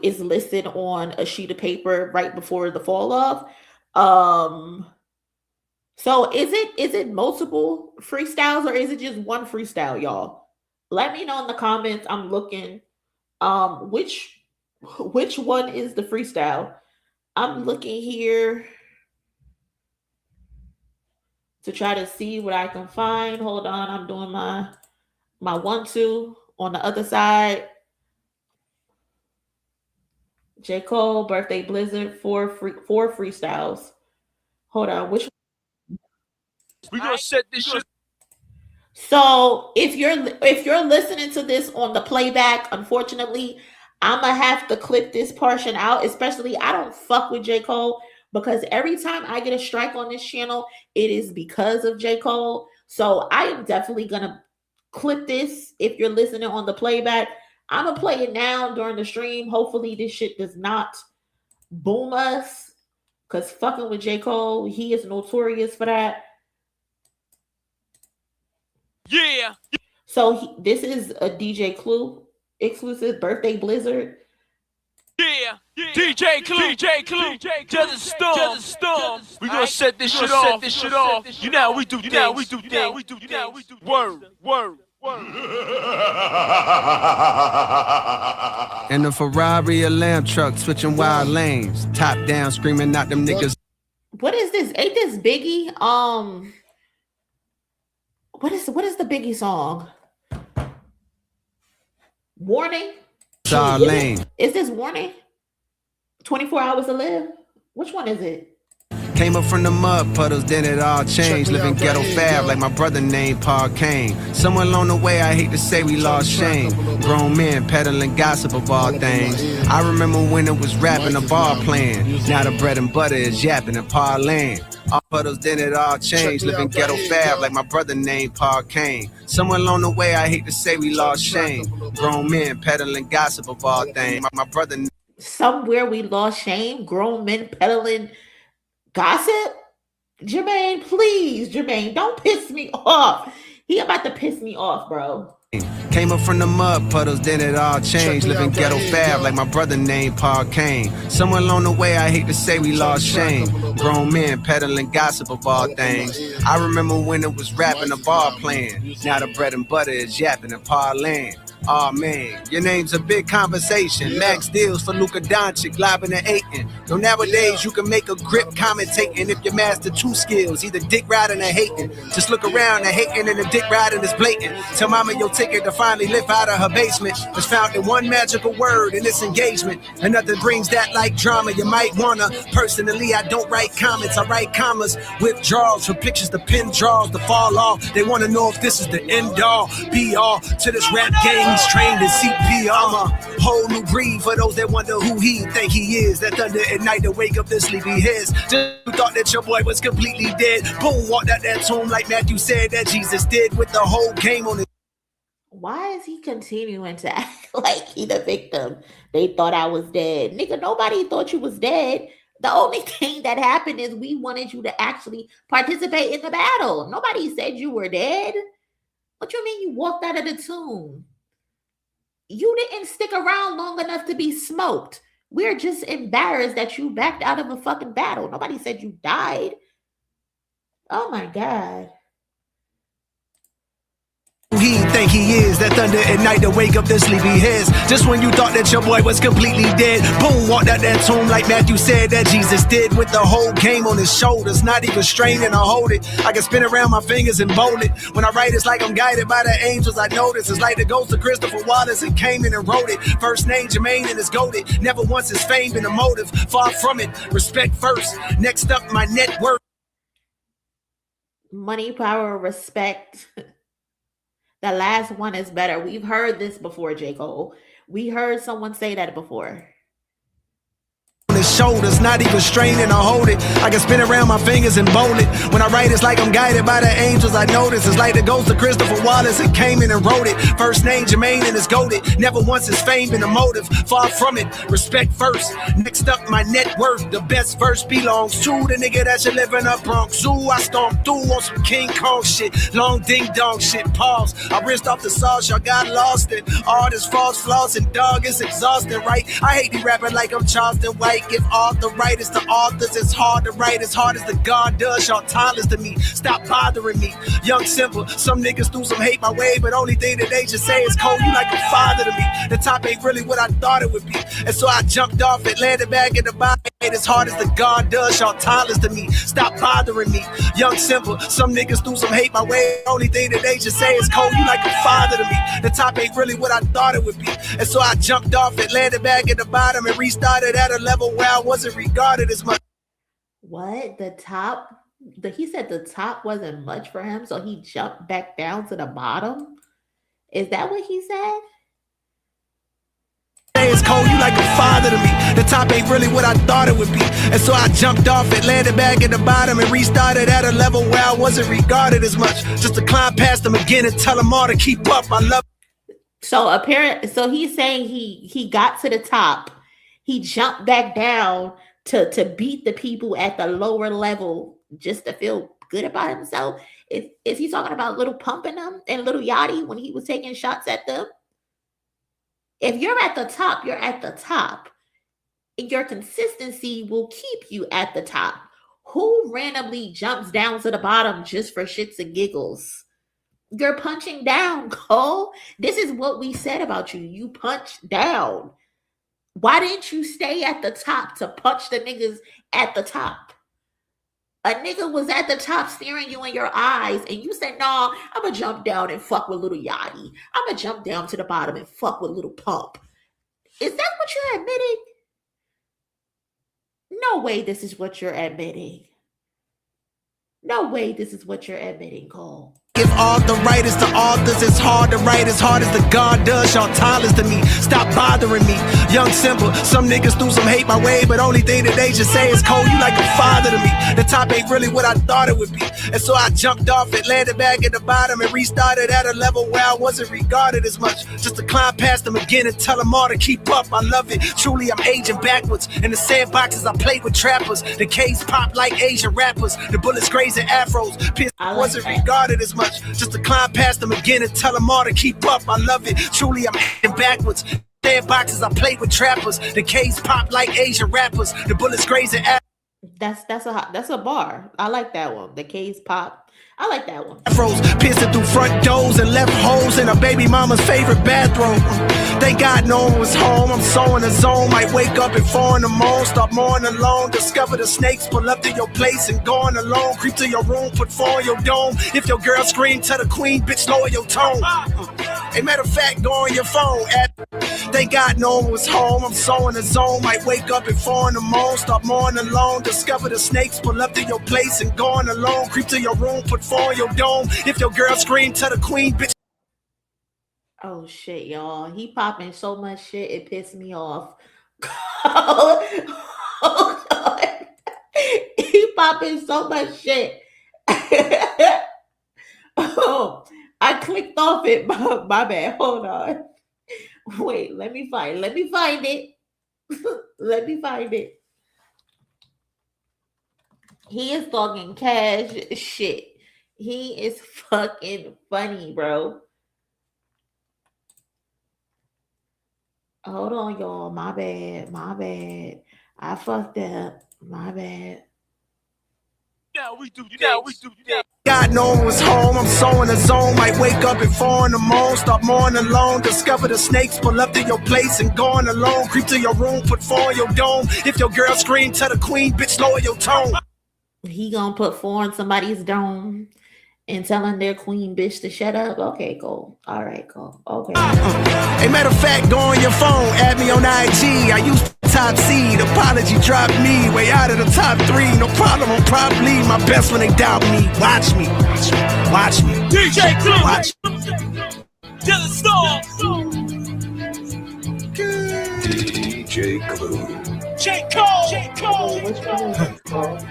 is listed on a sheet of paper right before the fall off. So is it multiple freestyles or is it just one freestyle, y'all? Let me know in the comments. I'm looking which one is the freestyle. I'm looking here to try to see what I can find. Hold on, I'm doing my 1-2 on the other side. J. Cole, Birthday Blizzard, four freestyles. Hold on, which we gonna set this shit. So if you're listening to this on the playback, unfortunately, I'm gonna have to clip this portion out. Especially, I don't fuck with J. Cole because every time I get a strike on this channel, it is because of J. Cole. So I am definitely gonna clip this. If you're listening on the playback, I'm gonna play it now during the stream. Hopefully, this shit does not boom us because fucking with J. Cole, he is notorious for that. Yeah. So this is a DJ Clue exclusive, Birthday Blizzard. Yeah. DJ Clue. Just a storm. We gonna set this shit off. You know how we do things. Word. In the Ferrari, a lamb truck, switching wild lanes, top down, screaming at them niggas. What is this? Ain't this Biggie? What is the Biggie song? Warning? Is this Warning? 24 Hours to Live? Which one is it? Came up from the mud puddles, then it all changed. Living ghetto fab like my brother named Paul Kane. Somewhere along the way, I hate to say we lost shame. Grown men peddling gossip of all things. I remember when it was rapping, a ball playing. Now the bread and butter is yapping and parlaying. All puddles, then it all changed. Living ghetto fab like my brother named Paul Kane. Somewhere along the way, I hate to say we lost shame. Grown men peddling gossip of all things. My brother. Somewhere we lost shame. Grown men peddling gossip? Jermaine, please, Jermaine, don't piss me off. He about to piss me off, bro. Came up from the mud puddles, then it all changed. Living ghetto fab like my brother named Paul Kane. Somewhere along the way, I hate to say we lost shame. Grown men peddling gossip of all things. I remember when it was rapping, a ball playing. Now the bread and butter is yapping and parlaying. Oh man, your name's a big conversation. Max deals for Luka Doncic, lobbing and hating. Though nowadays you can make a grip commentating if you master two skills, either dick riding or hating. Just look around, the hating and the dick riding is blatant. Tell mama your ticket to finally lift out of her basement was found in one magical word in this engagement. And nothing brings that like drama. You might wanna. Personally, I don't write comments, I write commas. Withdrawals for pictures, the pin draws, the fall off. They wanna know if this is the end all, be all to this rap game. He's trained in CPR. I'm a whole new breed for those that wonder who he think he is. That thunder at night to wake up the sleepy heads. Just thought that your boy was completely dead. Boom, walked out that tomb like Matthew said that Jesus did with the whole game on his. Why is he continuing to act like he the victim? They thought I was dead. Nigga, nobody thought you was dead. The only thing that happened is we wanted you to actually participate in the battle. Nobody said you were dead. What you mean you walked out of the tomb? You didn't stick around long enough to be smoked. We're just embarrassed that you backed out of a fucking battle. Nobody said you died. Oh my God. He think he is that thunder at night to wake up the sleepy heads. Just when you thought that your boy was completely dead, boom, walked out that tomb like Matthew said that Jesus did with the whole game on his shoulders. Not even straining or hold it. I can spin around my fingers and bold it. When I write, it's like I'm guided by the angels. I notice it's like the ghost of Christopher Waters and came in and wrote it. First name Jermaine and it's goated. Never once his fame been a motive. Far from it. Respect first. Next up, my net worth. Money, power, respect. The last one is better. We've heard this before, J. Cole. We heard someone say that before. His shoulders, not even straining to hold it. I can spin around my fingers and bowl it. When I write, it's like I'm guided by the angels. I notice it's like the ghost of Christopher Wallace and came in and wrote it. First name Jermaine and it's goated. Never once is fame been a motive. Far from it. Respect first. Next up, my net worth. The best verse belongs to the nigga that should live in a Bronx Zoo. I stomped through on some King Kong shit. Long ding dong shit. Pause. I rinsed off the sauce. Y'all got lost in all this false flaws and dog is exhausting, right? I hate the rapping like I'm Charleston White. Give all the writers to authors, it's hard to write as hard as the God does. Y'all timeless to me, stop bothering me. Young simple, some niggas threw some hate my way, but only thing that they should say is Cole, you like a father to me. The top ain't really what I thought it would be, and so I jumped off it, landed back in the body as hard as the God does. Y'all timeless to me, stop bothering me. Young simple, some niggas threw some hate my way, only thing that they should say is Cole, you like a father to me. The top ain't really what I thought it would be, and so I jumped off it, landed back at the bottom and restarted at a level where I wasn't regarded as much. What? The top? He said the top wasn't much for him, so he jumped back down to the bottom? Is that what he said? It's Cole, you like a father to me. The top ain't really what I thought it would be, and so I jumped off it, landed back at the bottom and restarted at a level where I wasn't regarded as much. Just to climb past them again and tell them all to keep up. I love. So he's saying he got to the top. He jumped back down to beat the people at the lower level just to feel good about himself. Is he talking about Little Pump in them and Little Yachty when he was taking shots at them? If you're at the top, you're at the top. Your consistency will keep you at the top. Who randomly jumps down to the bottom just for shits and giggles? You're punching down, Cole. This is what we said about you. You punch down. Why didn't you stay at the top to punch the niggas at the top? A nigga was at the top staring you in your eyes and you said, nah, I'm going to jump down and fuck with Little Yachty. I'm going to jump down to the bottom and fuck with Little Pump. Is that what you're admitting? No way this is what you're admitting. No way this is what you're admitting, Cole. Give all the writers to authors, it's hard to write as hard as the God does. Y'all timeless to me, stop bothering me. Young simple, some niggas threw some hate my way, but only thing that they should say is Cole, you like a father to me. The top ain't really what I thought it would be, and so I jumped off it, landed back at the bottom and restarted at a level where I wasn't regarded as much. Just to climb past them again and tell them all to keep up. I love it, truly I'm aging backwards. In the sandboxes I played with trappers, the K's pop like Asian rappers, the bullets grazing afros, Pierce wasn't regarded as much. Just to climb past them again and tell them all to keep up. I love it, truly I'm acting backwards. Sandboxes I played with trappers, the K's pop like Asian rappers, the bullets grazing That's a bar. I like that one. The K's pop. I like that one. Afros piercing through front doors and left holes in a baby mama's favorite bathroom. Thank God no one was home. I'm so in the zone. Might wake up at 4 in the morning, start mourning alone. Discover the snakes, pull up to your place and going alone. Creep to your room, put 4 on your dome. If your girl scream, tell the queen, bitch, lower your tone. Hey, matter of fact, go on your phone. Thank God no one was home. I'm so in the zone. Might wake up at 4 in the morning, start mourning alone. Discover the snakes, pull up to your place and going alone. Creep to your room, put 4 on your dome. If your girl scream, tell the queen, bitch. Oh shit, y'all. He popping so much shit, it pissed me off. Oh, God. He popping so much shit. Oh, I clicked off it. My bad. Hold on. Wait, let me find it. Let me find it. He is talking cash shit. He is fucking funny, bro. Hold on, y'all. My bad. I fucked up. My bad. Now we do. God no one was home. I'm so in the zone. Might wake up at 4 in the morning, start mourning alone. Discover the snakes, pull up to your place and going alone. Creep to your room, put 4 on your dome. If your girl scream, tell the queen, bitch, lower your tone. He gonna put 4 on somebody's dome and telling their queen bitch to shut up. Okay, cool. All right, cool. Okay. Hey, matter of fact, go on your phone, add me on IG. I used to top seed. Apology dropped me way out of the top 3. No problem, I'm probably my best when they doubt me. Watch me, watch me. DJ Clipse. Watch To the storm. DJ Clue. J. Cole. J. Cole. Which one is it called?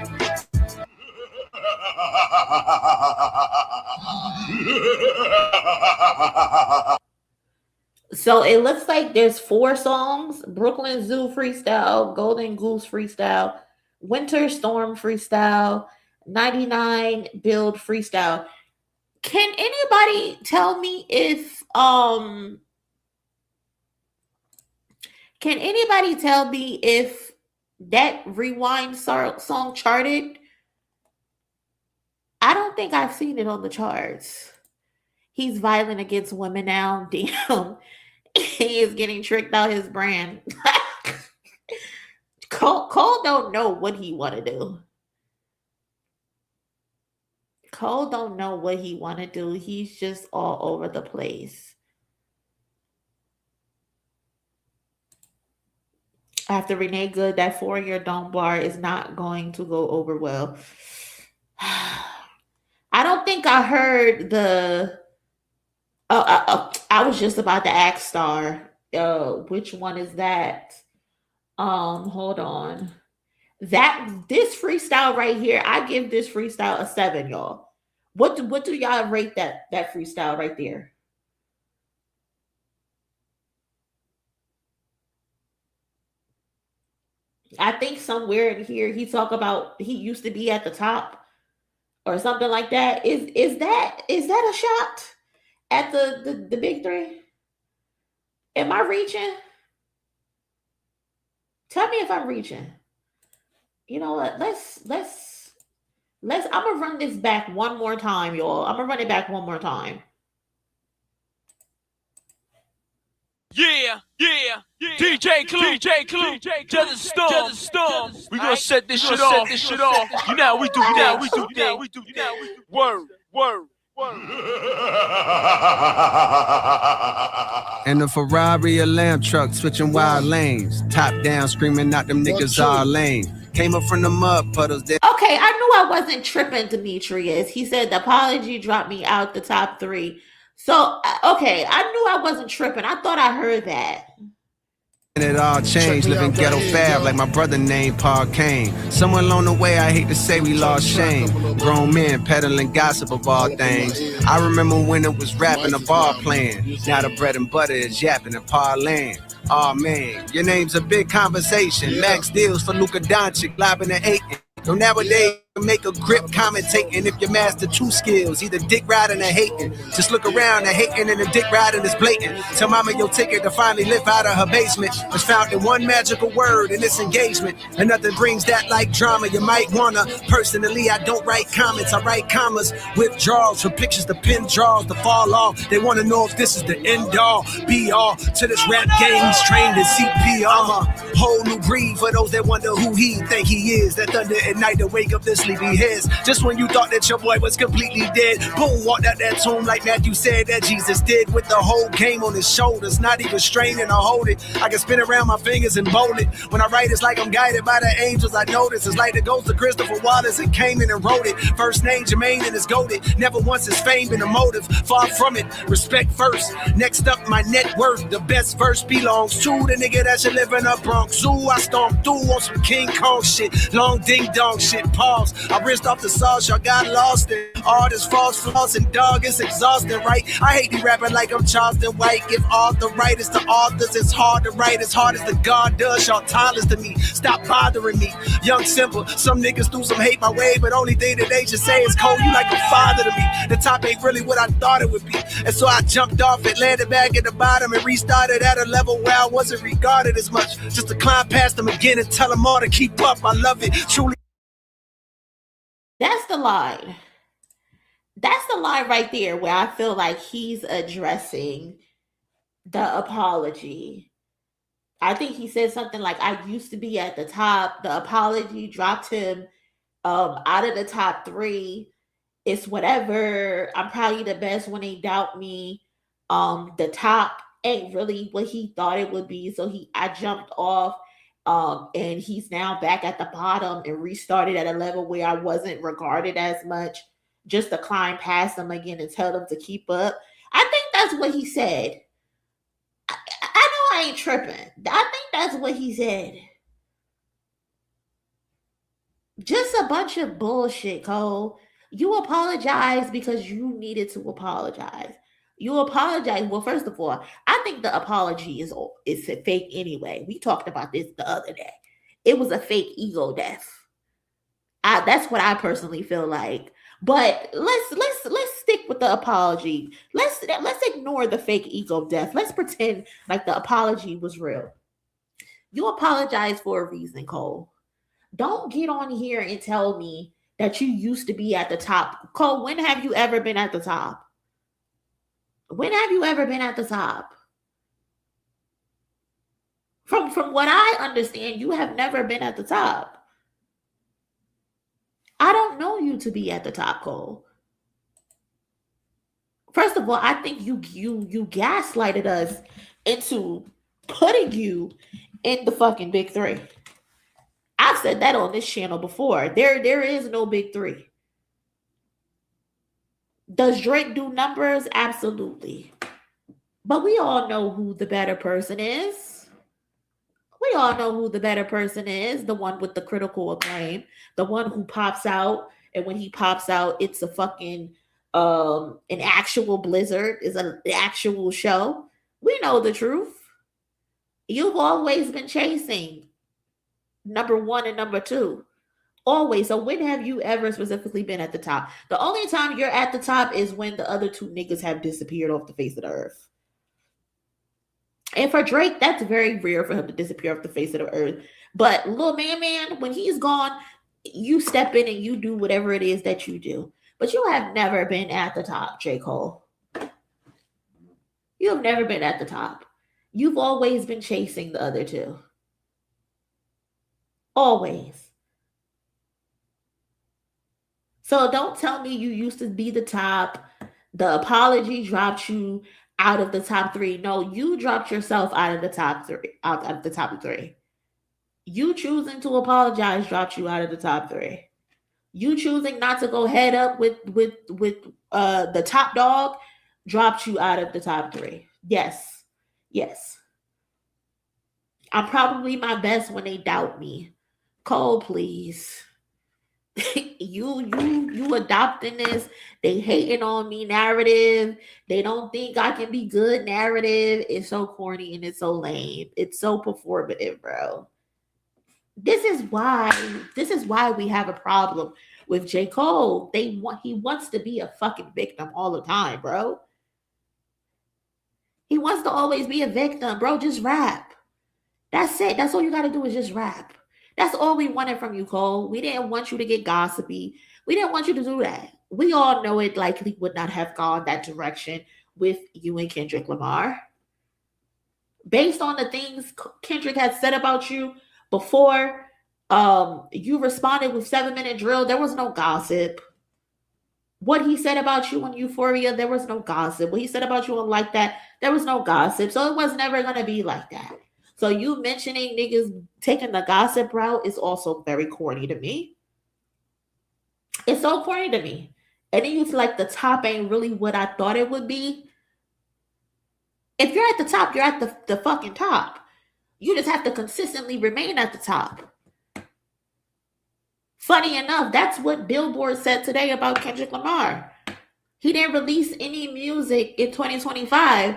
So it looks like there's 4 songs: Brooklyn Zoo freestyle, Golden Goose freestyle, Winter Storm freestyle, 99 Build freestyle. Can anybody tell me if that Rewind song charted? I don't think I've seen it on the charts. He's violent against women now. Damn. He is getting tricked out his brand. Cole don't know what he want to do. Cole don't know what he want to do. He's just all over the place. After Renee Good, that 4-year Don't bar is not going to go over well. I don't think I heard the... I was just about to ask Star, which one is that? Hold on. This freestyle right here, I give this freestyle a 7, y'all. What do y'all rate that freestyle right there? I think somewhere in here he talk about he used to be at the top or something like that. Is that a shot at the big 3? Am I reaching? Tell me if I'm reaching. You know what? Let's I'm gonna run this back one more time, y'all. I'm gonna run it back one more time. Yeah. DJ Clue. To the storm. We gonna set this shit off. You know how we do. Word. And a Ferrari, a lamb truck, switching wild lanes. Top down, screaming out them niggas all lame. Came up from the mud puddles. Okay, I knew I wasn't tripping, Demetrius. He said the apology dropped me out the top 3. So, okay, I knew I wasn't tripping. I thought I heard that. And it all changed, living ghetto fab like my brother named Paul Kane. Somewhere along the way, I hate to say we lost shame. Grown men peddling gossip of all things. I remember when it was rapping, a ball playing. Now the bread and butter is yapping and parlaying. Oh man, your name's a big conversation. Max deals for Luka Doncic, lobbing and 8. So nowadays, make a grip commentating if you master 2 skills, either dick riding or hating. Just look around, the hating and the dick riding is blatant. Tell mama your ticket to finally live out of her basement was found in one magical word in this engagement. And nothing brings that like drama. You might wanna. Personally, I don't write comments, I write commas. Withdrawals from pictures to pin draws to fall off. They wanna know if this is the end all, be all to this rap game. He's trained in CPR. I'm a whole new breed for those that wonder who he think he is. That thunder at night to wake up this sleepy heads. Just when you thought that your boy was completely dead, boom, walked out that tomb like Matthew said that Jesus did, with the whole game on his shoulders, not even straining or hold it. I can spin around my fingers and bold it. When I write, it's like I'm guided by the angels. I notice it's like the ghost of Christopher Wallace and came in and wrote it. First name Jermaine and it's goated. Never once his fame been a motive. Far from it. Respect first. Next up, my net worth. The best verse belongs to the nigga that should live in a Bronx Zoo. I stomped through on some King Kong shit. Long ding dong shit. Pause. I rinsed off the sauce, y'all got lost in all this false flaws, and dog, it's exhausting, right? I hate the rapping like I'm Charleston White. Give all the writers to authors, it's hard to write as hard as the God does. Y'all timeless to me, stop bothering me. Young simple, some niggas threw some hate my way, but only thing that they should say is Cole, you like a father to me. The top ain't really what I thought it would be, and so I jumped off it, landed back at the bottom, and restarted at a level where I wasn't regarded as much. Just to climb past them again and tell them all to keep up. I love it, truly. That's the line. That's the line right there where I feel like he's addressing the apology. I think he said something like, I used to be at the top. The apology dropped him out of the top 3. It's whatever. I'm probably the best when they doubt me. The top ain't really what he thought it would be. So I jumped off. And he's now back at the bottom and restarted at a level where I wasn't regarded as much, just to climb past them again and tell them to keep up. I think that's what he said. I know I ain't tripping. I think that's what he said. Just a bunch of bullshit, Cole. You apologize because you needed to apologize. You apologize. Well, first of all, I think the apology is fake anyway. We talked about this the other day. It was a fake ego death. That's what I personally feel like. But let's stick with the apology. Let's ignore the fake ego death. Let's pretend like the apology was real. You apologize for a reason, Cole. Don't get on here and tell me that you used to be at the top. Cole, when have you ever been at the top? When have you ever been at the top? From what I understand, you have never been at the top. I don't know you to be at the top, Cole. First of all, I think you gaslighted us into putting you in the fucking big three. I've said that on this channel before. There is no big three. Does Drake do numbers? Absolutely. But we all know who the better person is. We all know who the better person is. The one with the critical acclaim. The one who pops out. And when he pops out, it's a fucking, an actual blizzard. It's an actual show. We know the truth. You've always been chasing number one and number two. Always. So when have you ever specifically been at the top? The only time you're at the top is when the other two niggas have disappeared off the face of the earth. And for Drake, that's very rare for him to disappear off the face of the earth. But Lil Man, when he's gone, you step in and you do whatever it is that you do. But you have never been at the top, J. Cole. You have never been at the top. You've always been chasing the other two. Always. So don't tell me you used to be the top. The apology dropped you out of the top three. No, you dropped yourself out of the top three. Out of the top three. You choosing to apologize dropped you out of the top three. You choosing not to go head up with the top dog dropped you out of the top three. Yes. Yes. I'm probably my best when they doubt me. Cole, please. you adopting this they hating on me narrative. They don't think I can be good narrative. It's so corny and it's so lame. It's so performative, bro. This is why we have a problem with J. Cole. He wants to be a fucking victim all the time, bro. He wants to always be a victim, bro. Just rap. That's it. That's all you gotta do is just rap. That's all we wanted from you, Cole. We didn't want you to get gossipy. We didn't want you to do that. We all know it likely would not have gone that direction with you and Kendrick Lamar. Based on the things Kendrick had said about you before you responded with 7-minute drill, there was no gossip. What he said about you on Euphoria, there was no gossip. What he said about you on Like That, there was no gossip. So it was never going to be like that. So you mentioning niggas taking the gossip route is also very corny to me. It's so corny to me. And then you feel like the top ain't really what I thought it would be. If you're at the top, you're at the fucking top. You just have to consistently remain at the top. Funny enough, that's what Billboard said today about Kendrick Lamar. He didn't release any music in 2025,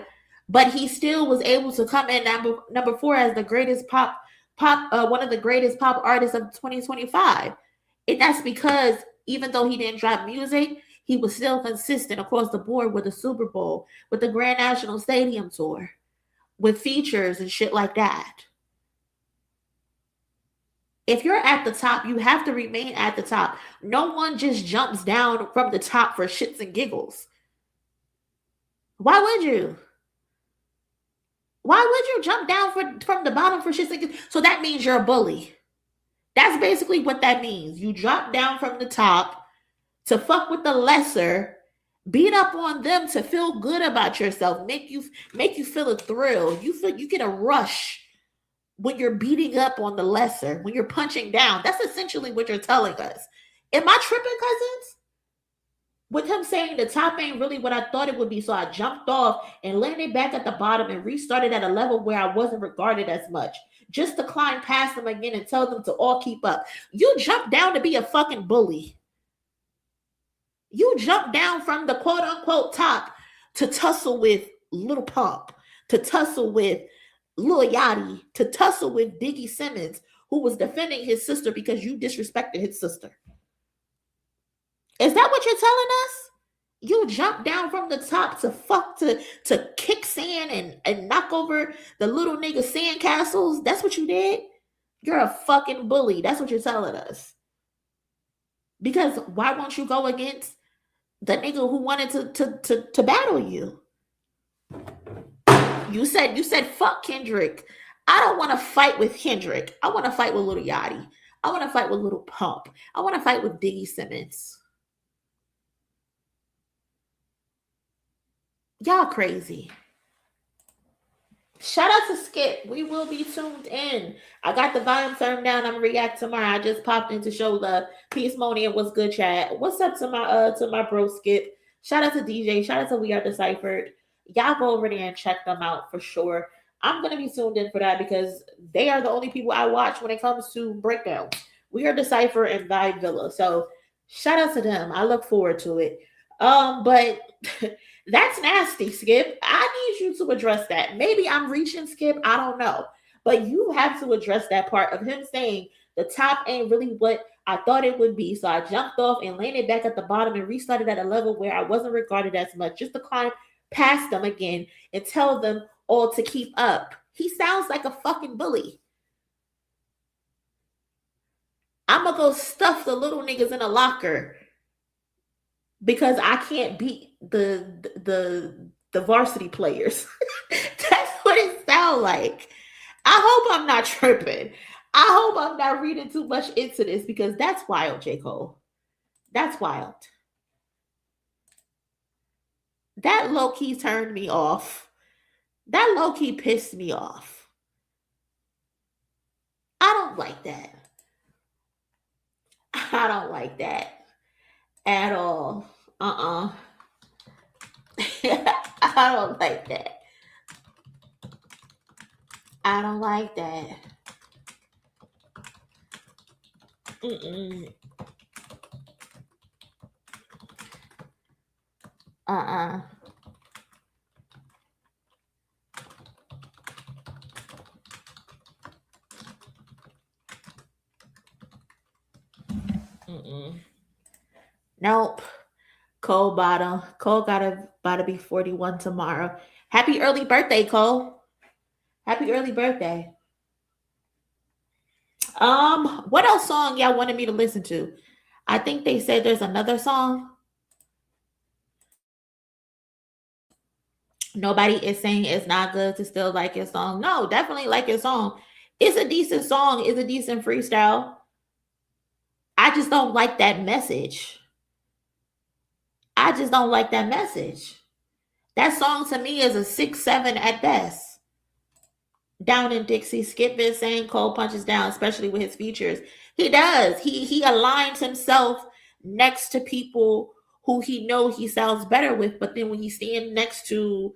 but he still was able to come in number 4 as the greatest one of the greatest pop artists of 2025. And that's because even though he didn't drop music, he was still consistent across the board with the Super Bowl, with the Grand National Stadium tour, with features and shit like that. If you're at the top, you have to remain at the top. No one just jumps down from the top for shits and giggles. Why would you? Why would you jump down from the bottom for shits and giggles? So that means you're a bully. That's basically what that means. You drop down from the top to fuck with the lesser, beat up on them to feel good about yourself, make you feel a thrill. You get a rush when you're beating up on the lesser, when you're punching down. That's essentially what you're telling us. Am I tripping, cousins? With him saying the top ain't really what I thought it would be, so I jumped off and landed back at the bottom and restarted at a level where I wasn't regarded as much, just to climb past them again and tell them to all keep up. You jumped down to be a fucking bully. You jumped down from the quote-unquote top to tussle with Lil Pump, to tussle with Lil Yachty, to tussle with Diggy Simmons, who was defending his sister because you disrespected his sister. Is that what you're telling us? You jumped down from the top to kick sand and knock over the little nigga sand castles? That's what you did? You're a fucking bully. That's what you're telling us. Because why won't you go against the nigga who wanted to battle you? You said fuck Kendrick. I don't want to fight with Kendrick. I want to fight with Lil Yachty. I want to fight with Lil Pump. I want to fight with Diggy Simmons. Y'all crazy. Shout out to Skip. We will be tuned in. I got the volume turned down. I'm react tomorrow. I just popped in to show love. Peace, Monie, and what's good, chat. What's up to my bro Skip? Shout out to DJ. Shout out to We Are Deciphered. Y'all go over there and check them out for sure. I'm gonna be tuned in for that because they are the only people I watch when it comes to breakdowns. We Are Deciphered and Vibe Villa. So shout out to them. I look forward to it. But that's nasty, Skip. I need you to address that. Maybe I'm reaching, Skip. I don't know. But you have to address that part of him saying the top ain't really what I thought it would be. So I jumped off and landed back at the bottom and restarted at a level where I wasn't regarded as much, just to climb past them again and tell them all to keep up. He sounds like a fucking bully. I'm going to go stuff the little niggas in a locker because I can't beat the varsity players. That's what it sounds like. I hope I'm not tripping. I hope I'm not reading too much into this because that's wild, J. Cole. That's wild. That low-key turned me off. That low-key pissed me off. I don't like that. I don't like that at all. I don't like that. I don't like that. Nope. Cole bottom. Cole about to be 41 tomorrow. Happy early birthday, Cole. Happy early birthday. What else song y'all wanted me to listen to? I think they said there's another song. Nobody is saying it's not good to still like his song. No, definitely like his song. It's a decent song. It's a decent freestyle. I just don't like that message. I just don't like that message. That song to me is a 6-7 at best. Down in Dixie, Skip is saying Cole punches down, especially with his features. He does. He aligns himself next to people who he knows he sounds better with. But then when you stand next to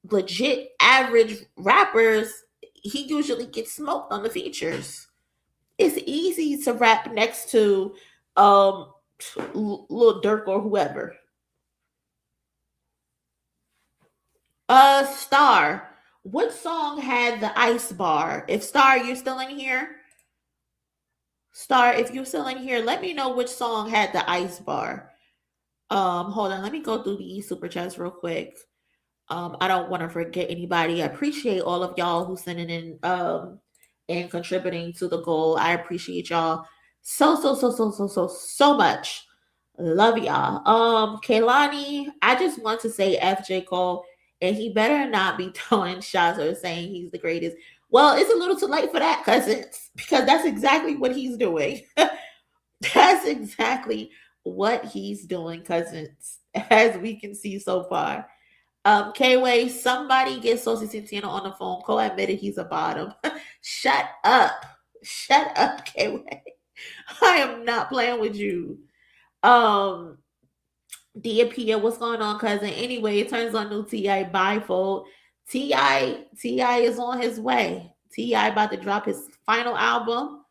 legit average rappers, he usually gets smoked on the features. It's easy to rap next to Lil Durk or whoever. Star. What song had the ice bar? If Star, you're still in here. Star, if you're still in here, let me know which song had the ice bar. Hold on, let me go through the super chats real quick. I don't want to forget anybody. I appreciate all of y'all who sending in and contributing to the goal. I appreciate y'all so much. Love y'all. Kaylani, I just want to say FJ Cole, and he better not be throwing shots or saying he's the greatest. Well, it's a little too late for that, cousins, because that's exactly what he's doing. That's exactly what he's doing, cousins, as we can see so far. K-Way, somebody get Saucy Santana on the phone. Cole admitted he's a bottom. Shut up. Shut up, K-Way. I am not playing with you. Dia, what's going on, cousin? Anyway, it turns on new T.I. bifold. T.I. is on his way. T.I. about to drop his final album,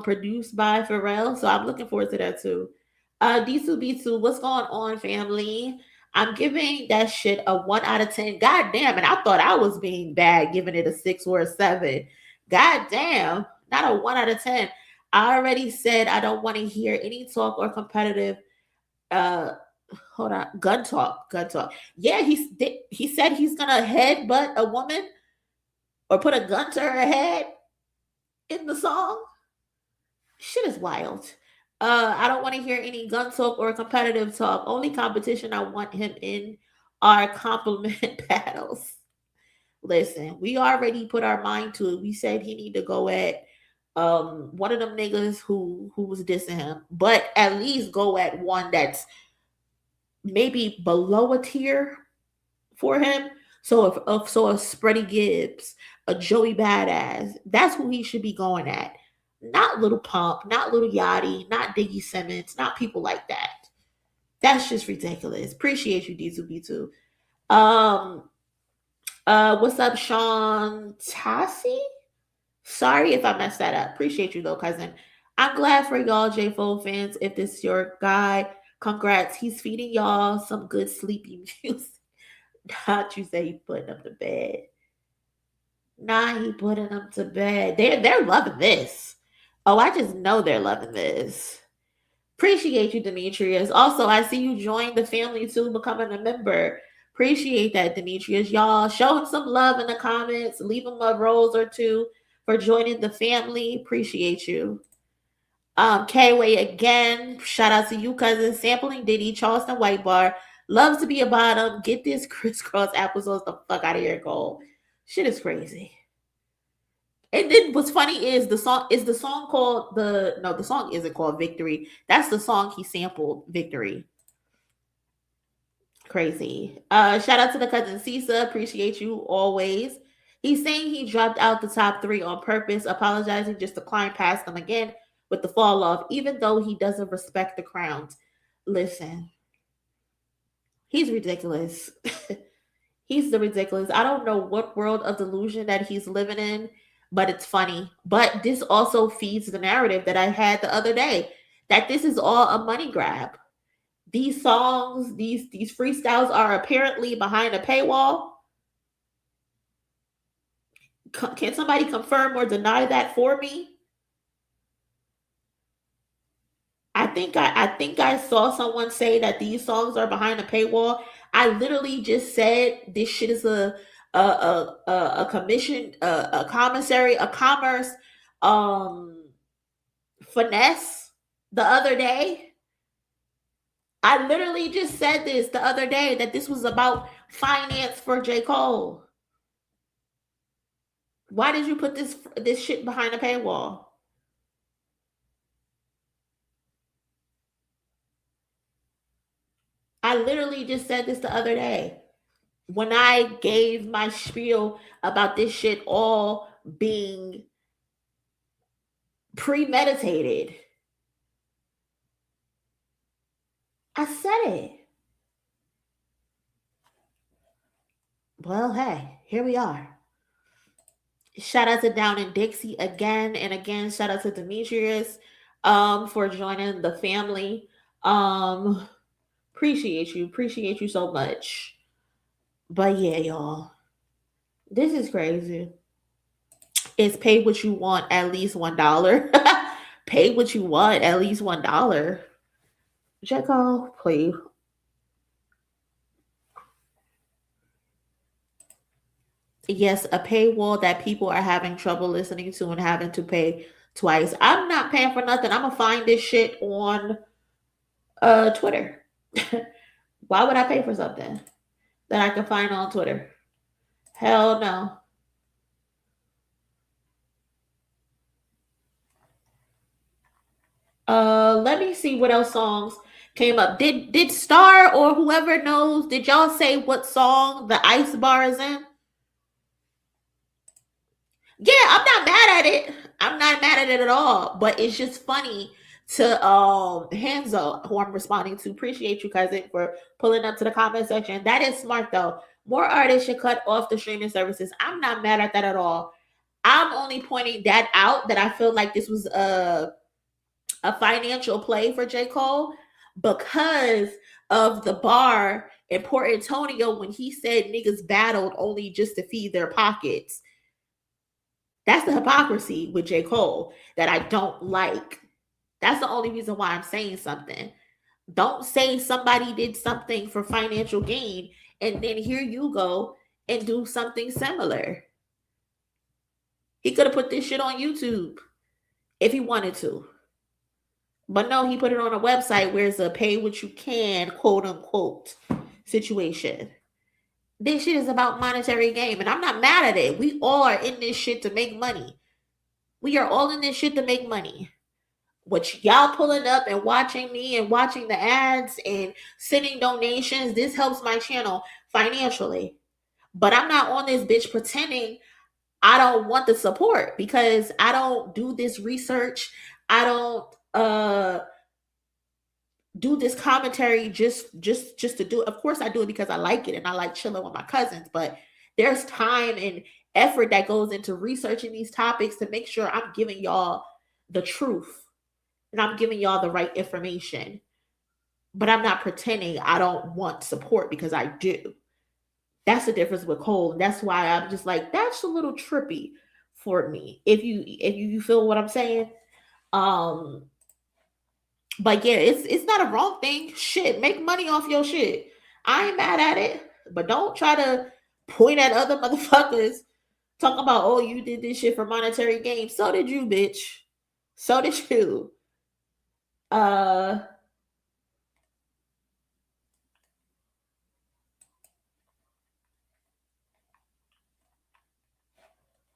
produced by Pharrell. So I'm looking forward to that too. D2B2, what's going on, family? I'm giving that shit a 1 out of 10. God damn, and I thought I was being bad, giving it a 6 or a 7. God damn, not a 1 out of 10. I already said I don't want to hear any talk or competitive hold on, gun talk. Yeah, he said he's gonna headbutt a woman or put a gun to her head in the song. Shit is wild. I don't want to hear any gun talk or competitive talk. Only competition I want him in are compliment battles. Listen, we already put our mind to it. We said he need to go at one of them niggas who was dissing him, but at least go at one that's maybe below a tier for him. So if a Freddie Gibbs, a Joey Badass, that's who he should be going at. Not Little Pump, not Little Yachty, not Diggy Simmons, not people like that. That's just ridiculous. Appreciate you, D2B2. What's up, Sean Tassie? Sorry if I messed that up. Appreciate you though, cousin. I'm glad for y'all J4 fans. If this is your guy, congrats. He's feeding y'all some good sleepy music. Not you say he putting them to bed. Nah, he putting them to bed. They're loving this. Oh, I just know they're loving this. Appreciate you, Demetrius. Also, I see you joined the family too, becoming a member. Appreciate that, Demetrius. Y'all show him some love in the comments. Leave him a rose or two for joining the family. Appreciate you. K-Way again. Shout out to you, cousin. Sampling Diddy, Charleston White Bar. Loves to be a bottom. Get this crisscross applesauce the fuck out of here, Cole. Shit is crazy. And then what's funny is the song called the song isn't called Victory. That's the song he sampled, Victory. Crazy. Shout out to the cousin Cisa. Appreciate you always. He's saying he dropped out the top 3 on purpose, apologizing just to climb past them again with the fall off, even though he doesn't respect the crowns. Listen, he's ridiculous. He's the ridiculous. I don't know what world of delusion that he's living in, but it's funny. But this also feeds the narrative that I had the other day, that this is all a money grab. These songs, these freestyles are apparently behind a paywall. Can somebody confirm or deny that for me? I think I saw someone say that these songs are behind a paywall. I literally just said this shit is a commission, a commissary, a commerce finesse the other day. I literally just said this the other day, that this was about finance for J. Cole. Why did you put this shit behind a paywall? I literally just said this the other day when I gave my spiel about this shit all being premeditated. I said it. Well, hey, here we are. Shout out to Down in Dixie again and again. Shout out to Demetrius for joining the family. Appreciate you so much. But yeah, y'all, this is crazy. It's pay what you want, at least $1. Pay what you want, at least $1. Check out, please. Yes, a paywall that people are having trouble listening to and having to pay twice. I'm not paying for nothing. I'm gonna find this shit on Twitter. Why would I pay for something that I can find on Twitter? Hell no. Let me see what else songs came up. Did Star or whoever knows, did y'all say what song the ice bar is in? Yeah, I'm not mad at it. I'm not mad at it at all. But it's just funny to Hanzo, who I'm responding to. Appreciate you, cousin, for pulling up to the comment section. That is smart though. More artists should cut off the streaming services. I'm not mad at that at all. I'm only pointing that out, that I feel like this was a financial play for J. Cole because of the bar in Port Antonio when he said niggas battled only just to feed their pockets. That's the hypocrisy with J. Cole that I don't like. That's the only reason why I'm saying something. Don't say somebody did something for financial gain and then here you go and do something similar. He could have put this shit on YouTube if he wanted to. But no, he put it on a website where it's a pay what you can, quote unquote, situation. This shit is about monetary gain, and I'm not mad at it. We all are in this shit to make money. We are all in this shit to make money. What y'all pulling up and watching me and watching the ads and sending donations, this helps my channel financially. But I'm not on this bitch pretending I don't want the support because I don't do this research. I don't do this commentary just to do it. Of course I do it because I like it and I like chilling with my cousins, but there's time and effort that goes into researching these topics to make sure I'm giving y'all the truth and I'm giving y'all the right information. But I'm not pretending I don't want support because I do. That's the difference with Cole. And that's why I'm just like, that's a little trippy for me. If you feel what I'm saying. But yeah, it's not a wrong thing. Shit, make money off your shit. I ain't mad at it. But don't try to point at other motherfuckers talking about, oh, you did this shit for monetary gain. So did you, bitch. So did you.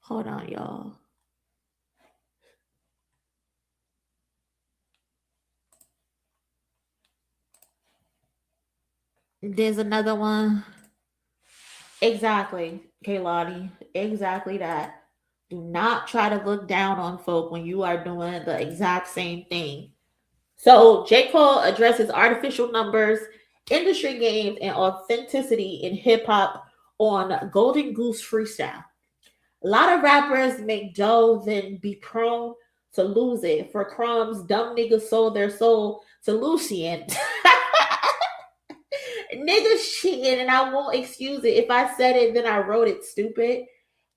Hold on, y'all. There's another one. Exactly, Kaylani. Exactly that. Do not try to look down on folk when you are doing the exact same thing. So J. Cole addresses artificial numbers, industry games, and authenticity in hip-hop on Golden Goose Freestyle. A lot of rappers make dough, then be prone to lose it. For crumbs, dumb niggas sold their soul to Lucian. Niggas cheating, and I won't excuse it. If I said it, then I wrote it, stupid.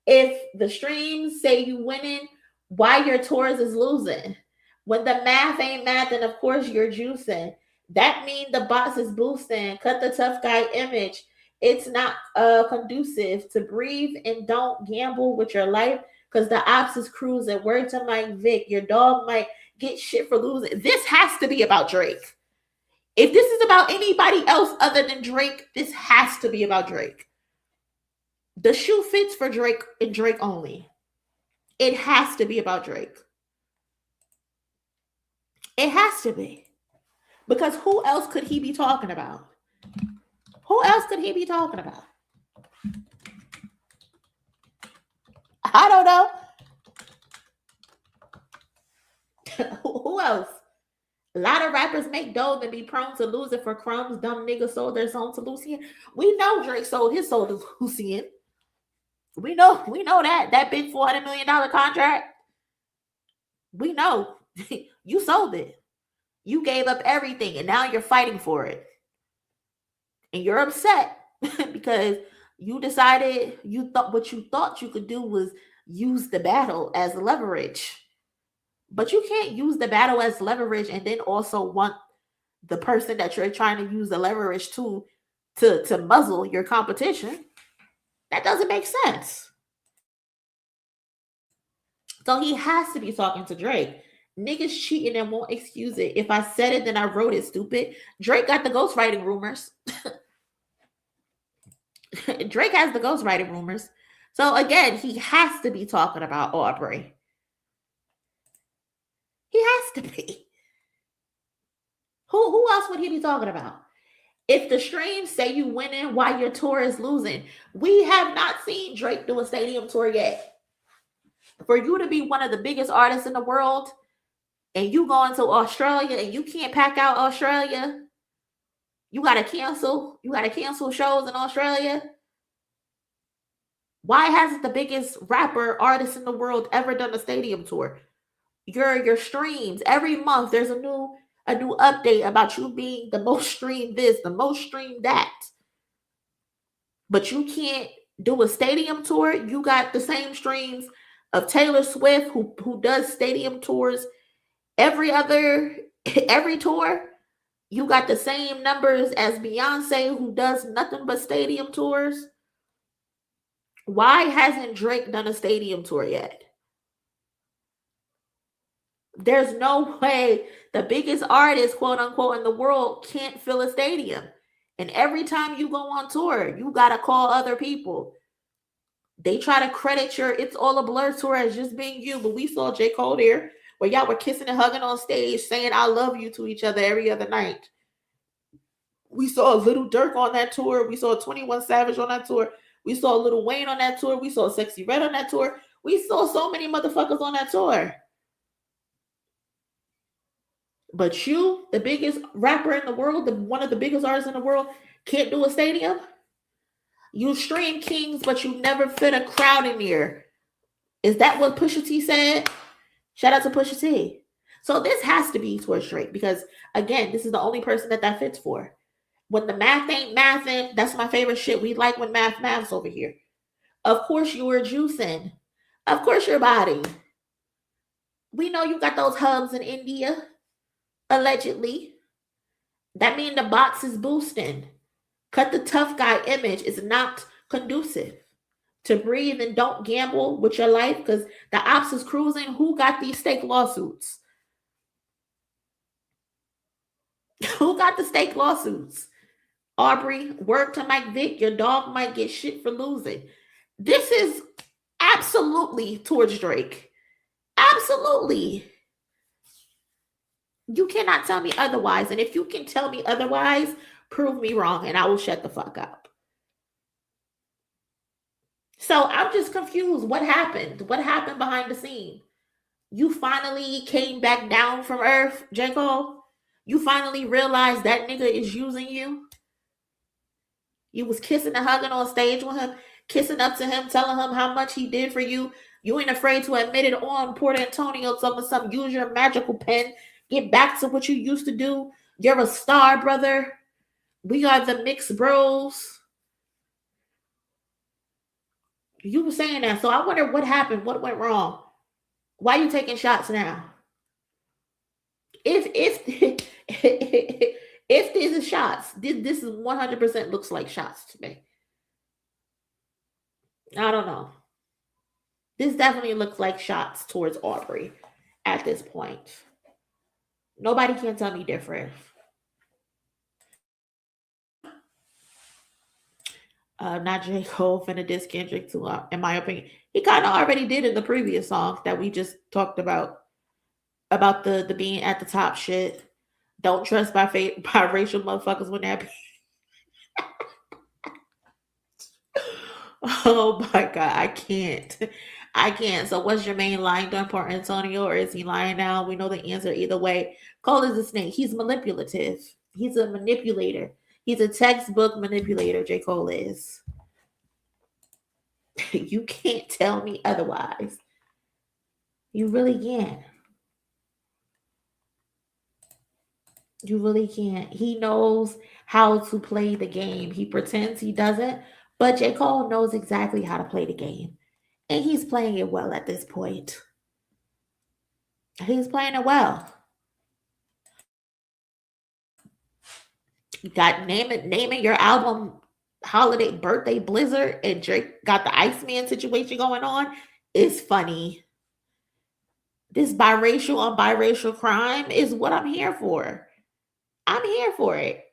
If the streams say you winning, why your tours is losing? When the math ain't math, then of course you're juicing. That mean the box is boosting. Cut the tough guy image. It's not conducive to breathe and don't gamble with your life because the ops is cruising. Word to Mike Vick, your dog might get shit for losing. This has to be about Drake. If this is about anybody else other than Drake, this has to be about Drake. The shoe fits for Drake and Drake only. It has to be about Drake. It has to be. Because who else could he be talking about? Who else could he be talking about? I don't know. Who else? A lot of rappers make dough and be prone to lose it for crumbs. Dumb niggas sold their soul to Lucian. We know Drake sold his soul to Lucian. We know that big $400 million contract. We know. You sold it. You gave up everything and now you're fighting for it. And you're upset because you decided what you thought you could do was use the battle as leverage. But you can't use the battle as leverage and then also want the person that you're trying to use the leverage to muzzle your competition. That doesn't make sense. So he has to be talking to Drake. Niggas cheating and won't excuse it. If I said it, then I wrote it, stupid. Drake got the ghostwriting rumors. Drake has the ghostwriting rumors. So again, he has to be talking about Aubrey. He has to be. Who else what he be talking about. If the streams say you winning while your tour is losing, we have not seen Drake do a stadium tour yet. For you to be one of the biggest artists in the world and you going to Australia and you can't pack out Australia, you gotta cancel shows in Australia. Why hasn't the biggest rapper artist in the world ever done a stadium tour? Your streams every month, there's a new update about you being the most streamed this, the most streamed that. But you can't do a stadium tour. You got the same streams of Taylor Swift, who does stadium tours every tour. You got the same numbers as Beyonce, who does nothing but stadium tours. Why hasn't Drake done a stadium tour yet? There's no way the biggest artist, quote unquote, in the world can't fill a stadium. And every time you go on tour, you got to call other people. They try to credit your It's All a Blur tour as just being you. But we saw J. Cole there, where y'all were kissing and hugging on stage, saying I love you to each other every other night. We saw Little Durk on that tour. We saw 21 Savage on that tour. We saw Lil Wayne on that tour. We saw Sexy Red on that tour. We saw so many motherfuckers on that tour. But you, the biggest rapper in the world, one of the biggest artists in the world, can't do a stadium? You stream kings, but you never fit a crowd in there. Is that what Pusha T said? Shout out to Pusha T. So this has to be towards Drake because, again, this is the only person that fits for. When the math ain't mathing, that's my favorite shit. We like when maths over here. Of course you were juicing. Of course you're body. We know you got those hubs in India. Allegedly. That means the box is boosting. Cut the tough guy image is not conducive to breathe, and don't gamble with your life because the ops is cruising. Who got these stake lawsuits? Who got the stake lawsuits? Aubrey, word to Mike Vick, your dog might get shit for losing. This is absolutely towards Drake. Absolutely. You cannot tell me otherwise. And if you can tell me otherwise, prove me wrong and I will shut the fuck up. So I'm just confused. What happened? What happened behind the scene? You finally came back down from earth, J. Cole? You finally realized that nigga is using you? You was kissing and hugging on stage with him, kissing up to him, telling him how much he did for you. You ain't afraid to admit it on Port Antonio, some use your magical pen. Get back to what you used to do. You're a star, brother. We are the mixed bros. You were saying that. So I wonder what happened. What went wrong? Why are you taking shots now? If these are shots, this is 100% looks like shots to me. I don't know. This definitely looks like shots towards Aubrey at this point. Nobody can tell me different. Not J. Cole finna diss Kendrick too, in my opinion. He kind of already did in the previous song that we just talked about the being at the top shit. Don't trust biracial motherfuckers when that. Oh my God, I can't. So what's your main line done, Port Antonio, or is he lying now? We know the answer either way. Cole is a snake. He's manipulative. He's a manipulator. He's a textbook manipulator, J. Cole is. You can't tell me otherwise. You really can't. You really can't. He knows how to play the game. He pretends he doesn't, but J. Cole knows exactly how to play the game. And he's playing it well at this point. He's playing it well. You got naming your album Holiday Birthday Blizzard, and Drake got the Iceman situation going on is funny. This biracial on biracial crime is what I'm here for. I'm here for it.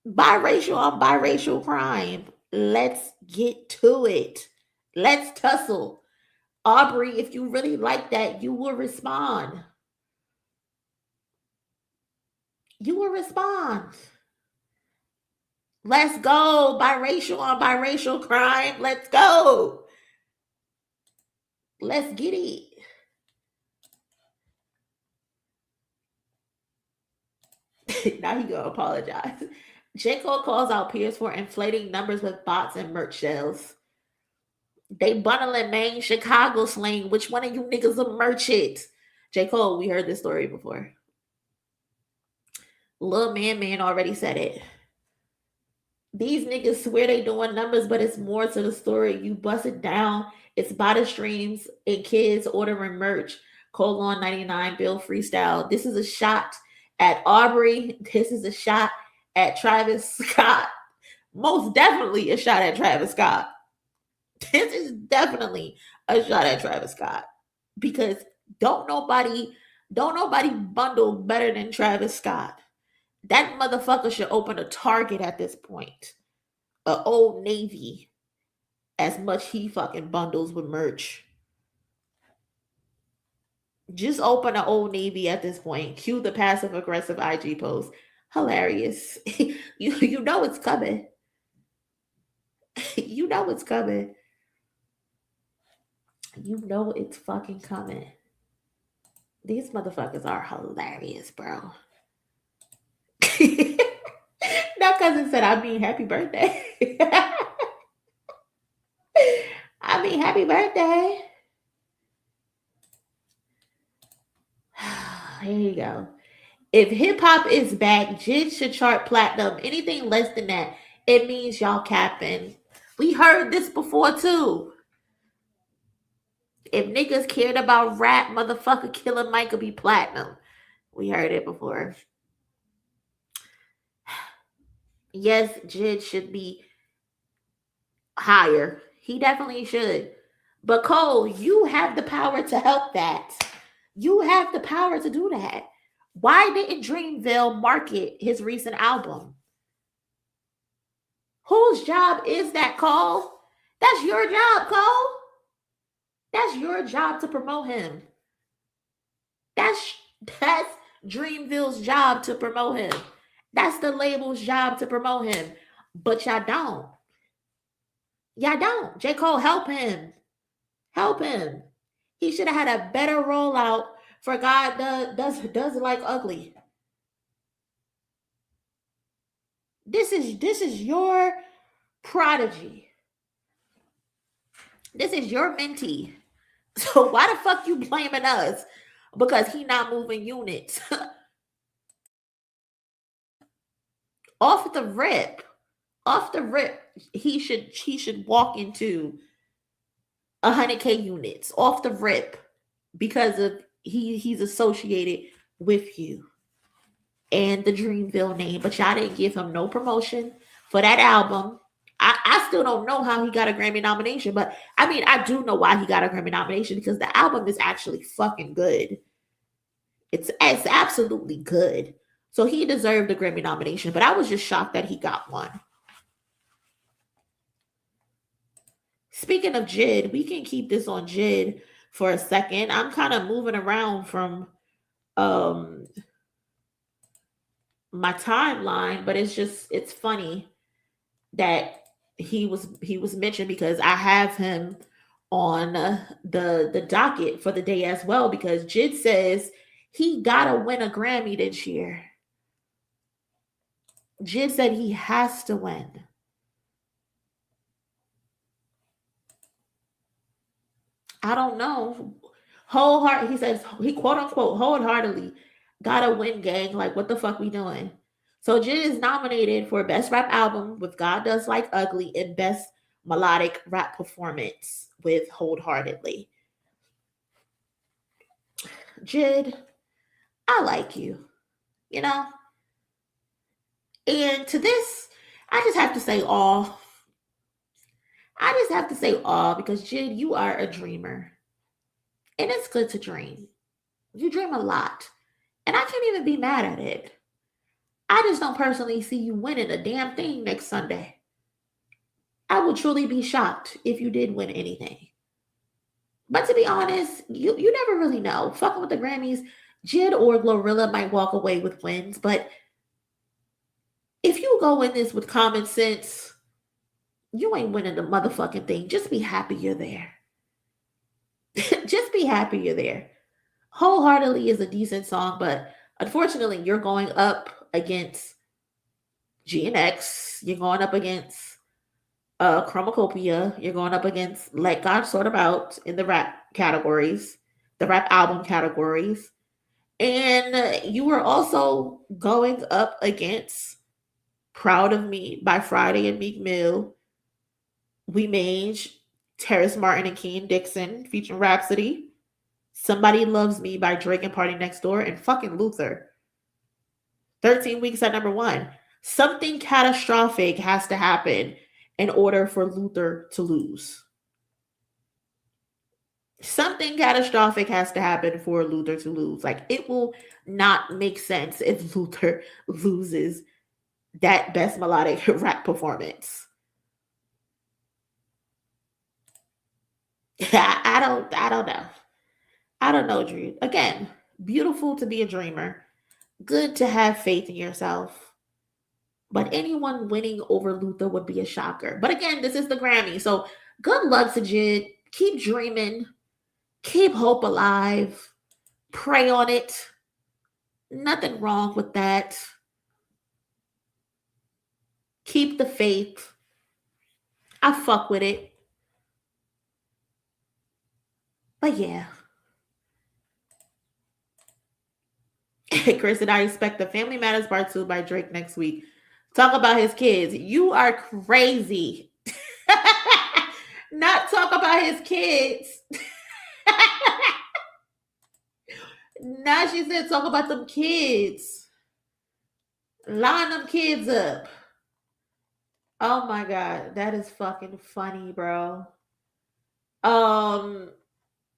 Biracial on biracial crime. Let's get to it. Let's tussle. Aubrey, if you really like that, you will respond. you will respond. Let's go. Biracial on biracial crime. Let's go. Let's get it. Now he gonna apologize. J. Cole calls out peers for inflating numbers with bots and merch sales. They bundling Maine, Chicago slang. Which one of you niggas will merch it? J. Cole, we heard this story before. Lil Man already said it. These niggas swear they doing numbers, but it's more to the story. You bust it down. It's body streams and kids ordering merch. Cole on 99, Bill freestyle. This is a shot at Aubrey. This is a shot at Travis Scott. Most definitely a shot at Travis Scott. This is definitely a shot at Travis Scott. Because don't nobody bundle better than Travis Scott. That motherfucker should open a Target at this point. A Old Navy. As much he fucking bundles with merch. Just open an Old Navy at this point. Cue the passive aggressive IG post. Hilarious. You know it's coming. You know it's coming. You know it's fucking coming. These motherfuckers are hilarious, bro. Now cousin said, I mean, happy birthday. I mean, happy birthday. Here you go. If hip hop is back, Jid should chart platinum. Anything less than that, it means y'all capping. We heard this before too. If niggas cared about rap, motherfucker Killer Mike could be platinum. We heard it before. Yes, Jid should be higher. He definitely should. But Cole, you have the power to help that. You have the power to do that. Why didn't Dreamville market his recent album? Whose job is that, Cole? That's your job, Cole. That's your job to promote him. That's Dreamville's job to promote him. That's the label's job to promote him. But y'all don't. Y'all don't. J. Cole, help him. Help him. He should have had a better rollout for God does like ugly. This is your prodigy. This is your mentee. So why the fuck you blaming us? Because he not moving units. Off the rip, he should walk into 100K units off the rip because of he's associated with you and the Dreamville name. But y'all didn't give him no promotion for that album. I still don't know how he got a Grammy nomination, but I mean, I do know why he got a Grammy nomination because the album is actually fucking good. It's absolutely good. So he deserved a Grammy nomination, but I was just shocked that he got one. Speaking of Jid, we can keep this on Jid for a second. I'm kind of moving around from my timeline, but it's funny that he was mentioned because I have him on the docket for the day as well, because Jid says he gotta win a Grammy this year. Jid said he has to win. I don't know. He says, he quote unquote wholeheartedly gotta win, gang. Like, what the fuck we doing? So Jid is nominated for Best Rap Album with God Does Like Ugly and Best Melodic Rap Performance with Wholeheartedly. Jid, I like you, you know? And to this, I just have to say all. I just have to say all because Jid, you are a dreamer. And it's good to dream. You dream a lot. And I can't even be mad at it. I just don't personally see you winning a damn thing next Sunday. I would truly be shocked if you did win anything. But to be honest, you never really know. Fucking with the Grammys, Jid or Glorilla might walk away with wins, but if you go in this with common sense, you ain't winning the motherfucking thing. Just be happy you're there. Just be happy you're there. Wholeheartedly is a decent song, but unfortunately, you're going up against GNX. You're going up against Chromacopia. You're going up against Let God Sort 'Em Out in the rap categories, the rap album categories. And you were also going up against Proud of Me by Friday and Meek Mill, We Mange, Terrace Martin and Keen Dixon featuring Rhapsody, Somebody Loves Me by Drake and Party Next Door, and fucking Luther. 13 weeks at number 1. Something catastrophic has to happen in order for Luther to lose. Something catastrophic has to happen for Luther to lose. Like, it will not make sense if Luther loses that best melodic rap performance. I don't know. I don't know, Drew. Again, beautiful to be a dreamer. Good to have faith in yourself. But anyone winning over Luther would be a shocker. But again, this is the Grammy. So good luck to Jid. Keep dreaming. Keep hope alive. Pray on it. Nothing wrong with that. Keep the faith. I fuck with it. But yeah. Chris and I expect the Family Matters Part 2 by Drake next week. Talk about his kids. You are crazy. Not talk about his kids. Now she said talk about them kids. Line them kids up. Oh my God. That is fucking funny, bro.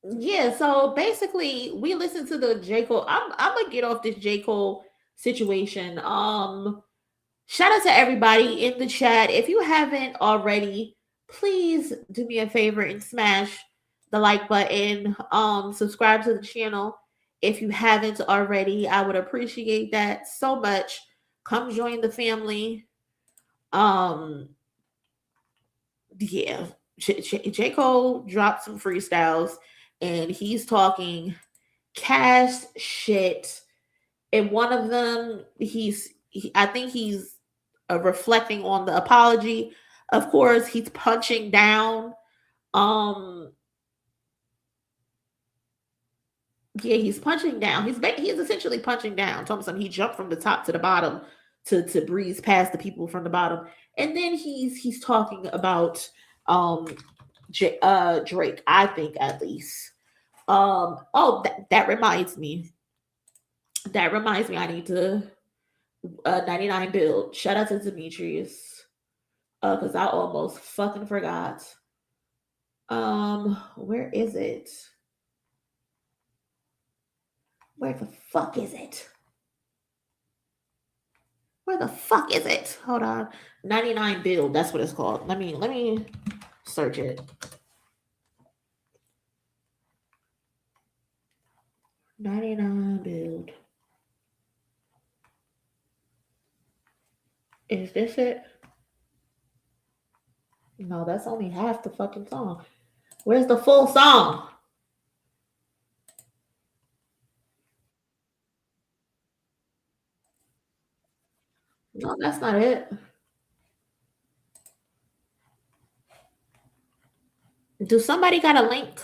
Yeah, so basically we listened to the J. Cole. I'm gonna get off this J. Cole situation. Shout out to everybody in the chat. If you haven't already, please do me a favor and smash the like button. Subscribe to the channel if you haven't already. I would appreciate that so much. Come join the family. Yeah, J. Cole dropped some freestyles and he's talking cash shit. And one of them, I think he's reflecting on the apology. Of course, he's punching down. Yeah, he's punching down. He's essentially punching down. Thompson, he jumped from the top to the bottom to breeze past the people from the bottom. And then he's talking about Drake, I think, at least. That reminds me. I need to 99 build. Shout out to Demetrius. Because I almost fucking forgot. Where is it? Where the fuck is it? Where the fuck is it? Hold on. 99 build. That's what it's called. Let me search it. $99 build. Is this it? No, that's only half the fucking song. Where's the full song? No, that's not it. Do somebody got a link?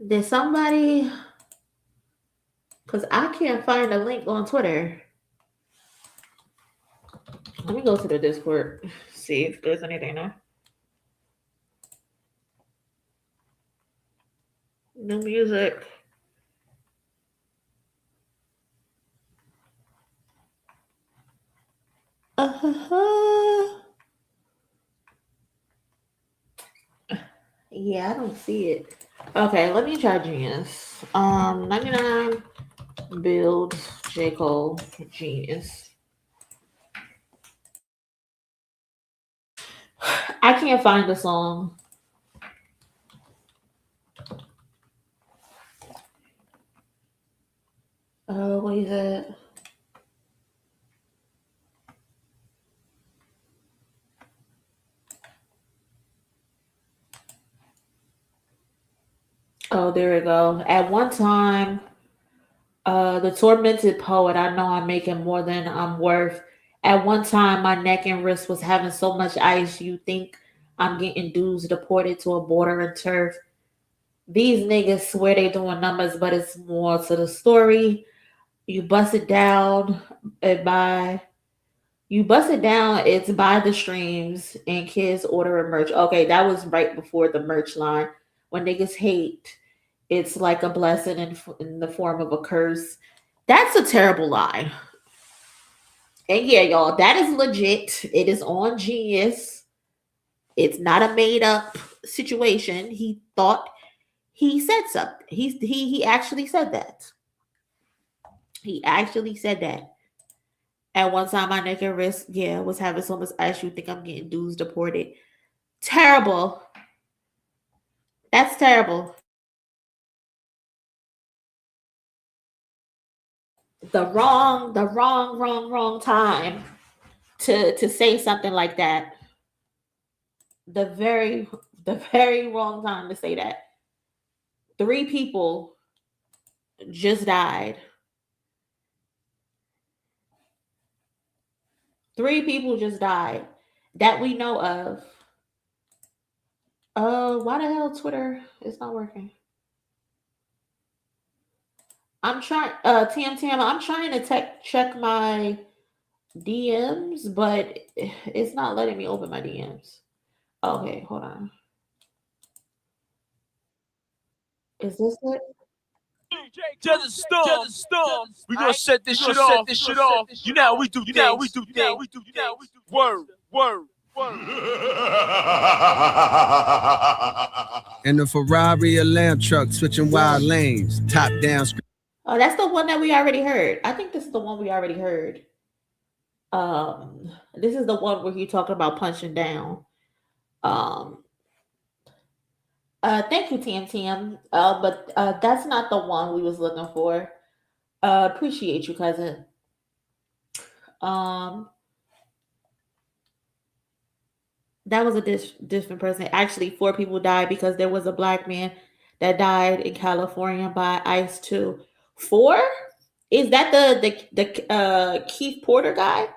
Did somebody? Because I can't find a link on Twitter. Let me go to the Discord, see if there's anything there. New music. Yeah, I don't see it. Okay, let me try Genius. 99 build J. Cole Genius. I can't find the song. What is it? Oh, there we go. At one time, the tormented poet, I know I'm making more than I'm worth. At one time, my neck and wrist was having so much ice, you think I'm getting dudes deported to a border and turf. These niggas swear they doing numbers, but it's more to the story. You bust it down it's by the streams and kids ordering merch. Okay, that was right before the merch line. When niggas hate, it's like a blessing in the form of a curse. That's a terrible lie. And yeah, y'all, that is legit. It is on Genius. It's not a made up situation. He thought he said something. He actually said that. He actually said that. At one time, my neck and wrist, was having so much ice. You think I'm getting dudes deported? Terrible. That's terrible. The wrong time to say something like that. The very wrong time to say that. 3 people just died. 3 people just died that we know of. Why the hell Twitter is not working? I'm trying, Tam, I'm trying to check my DMs, but it's not letting me open my DMs. Okay, hold on. Is this it? To the storm. We gonna set this shit off. You know how we do things. Word. In the Ferrari, a lamb truck, switching wide lanes, top down. Oh, that's the one that we already heard. I think this is the one we already heard. This is the one where he talking about punching down. Thank you, TM. But that's not the one we was looking for. Appreciate you, cousin. That was a different person. Actually, 4 people died because there was a black man that died in California by ice too. 4? Is that the Keith Porter guy?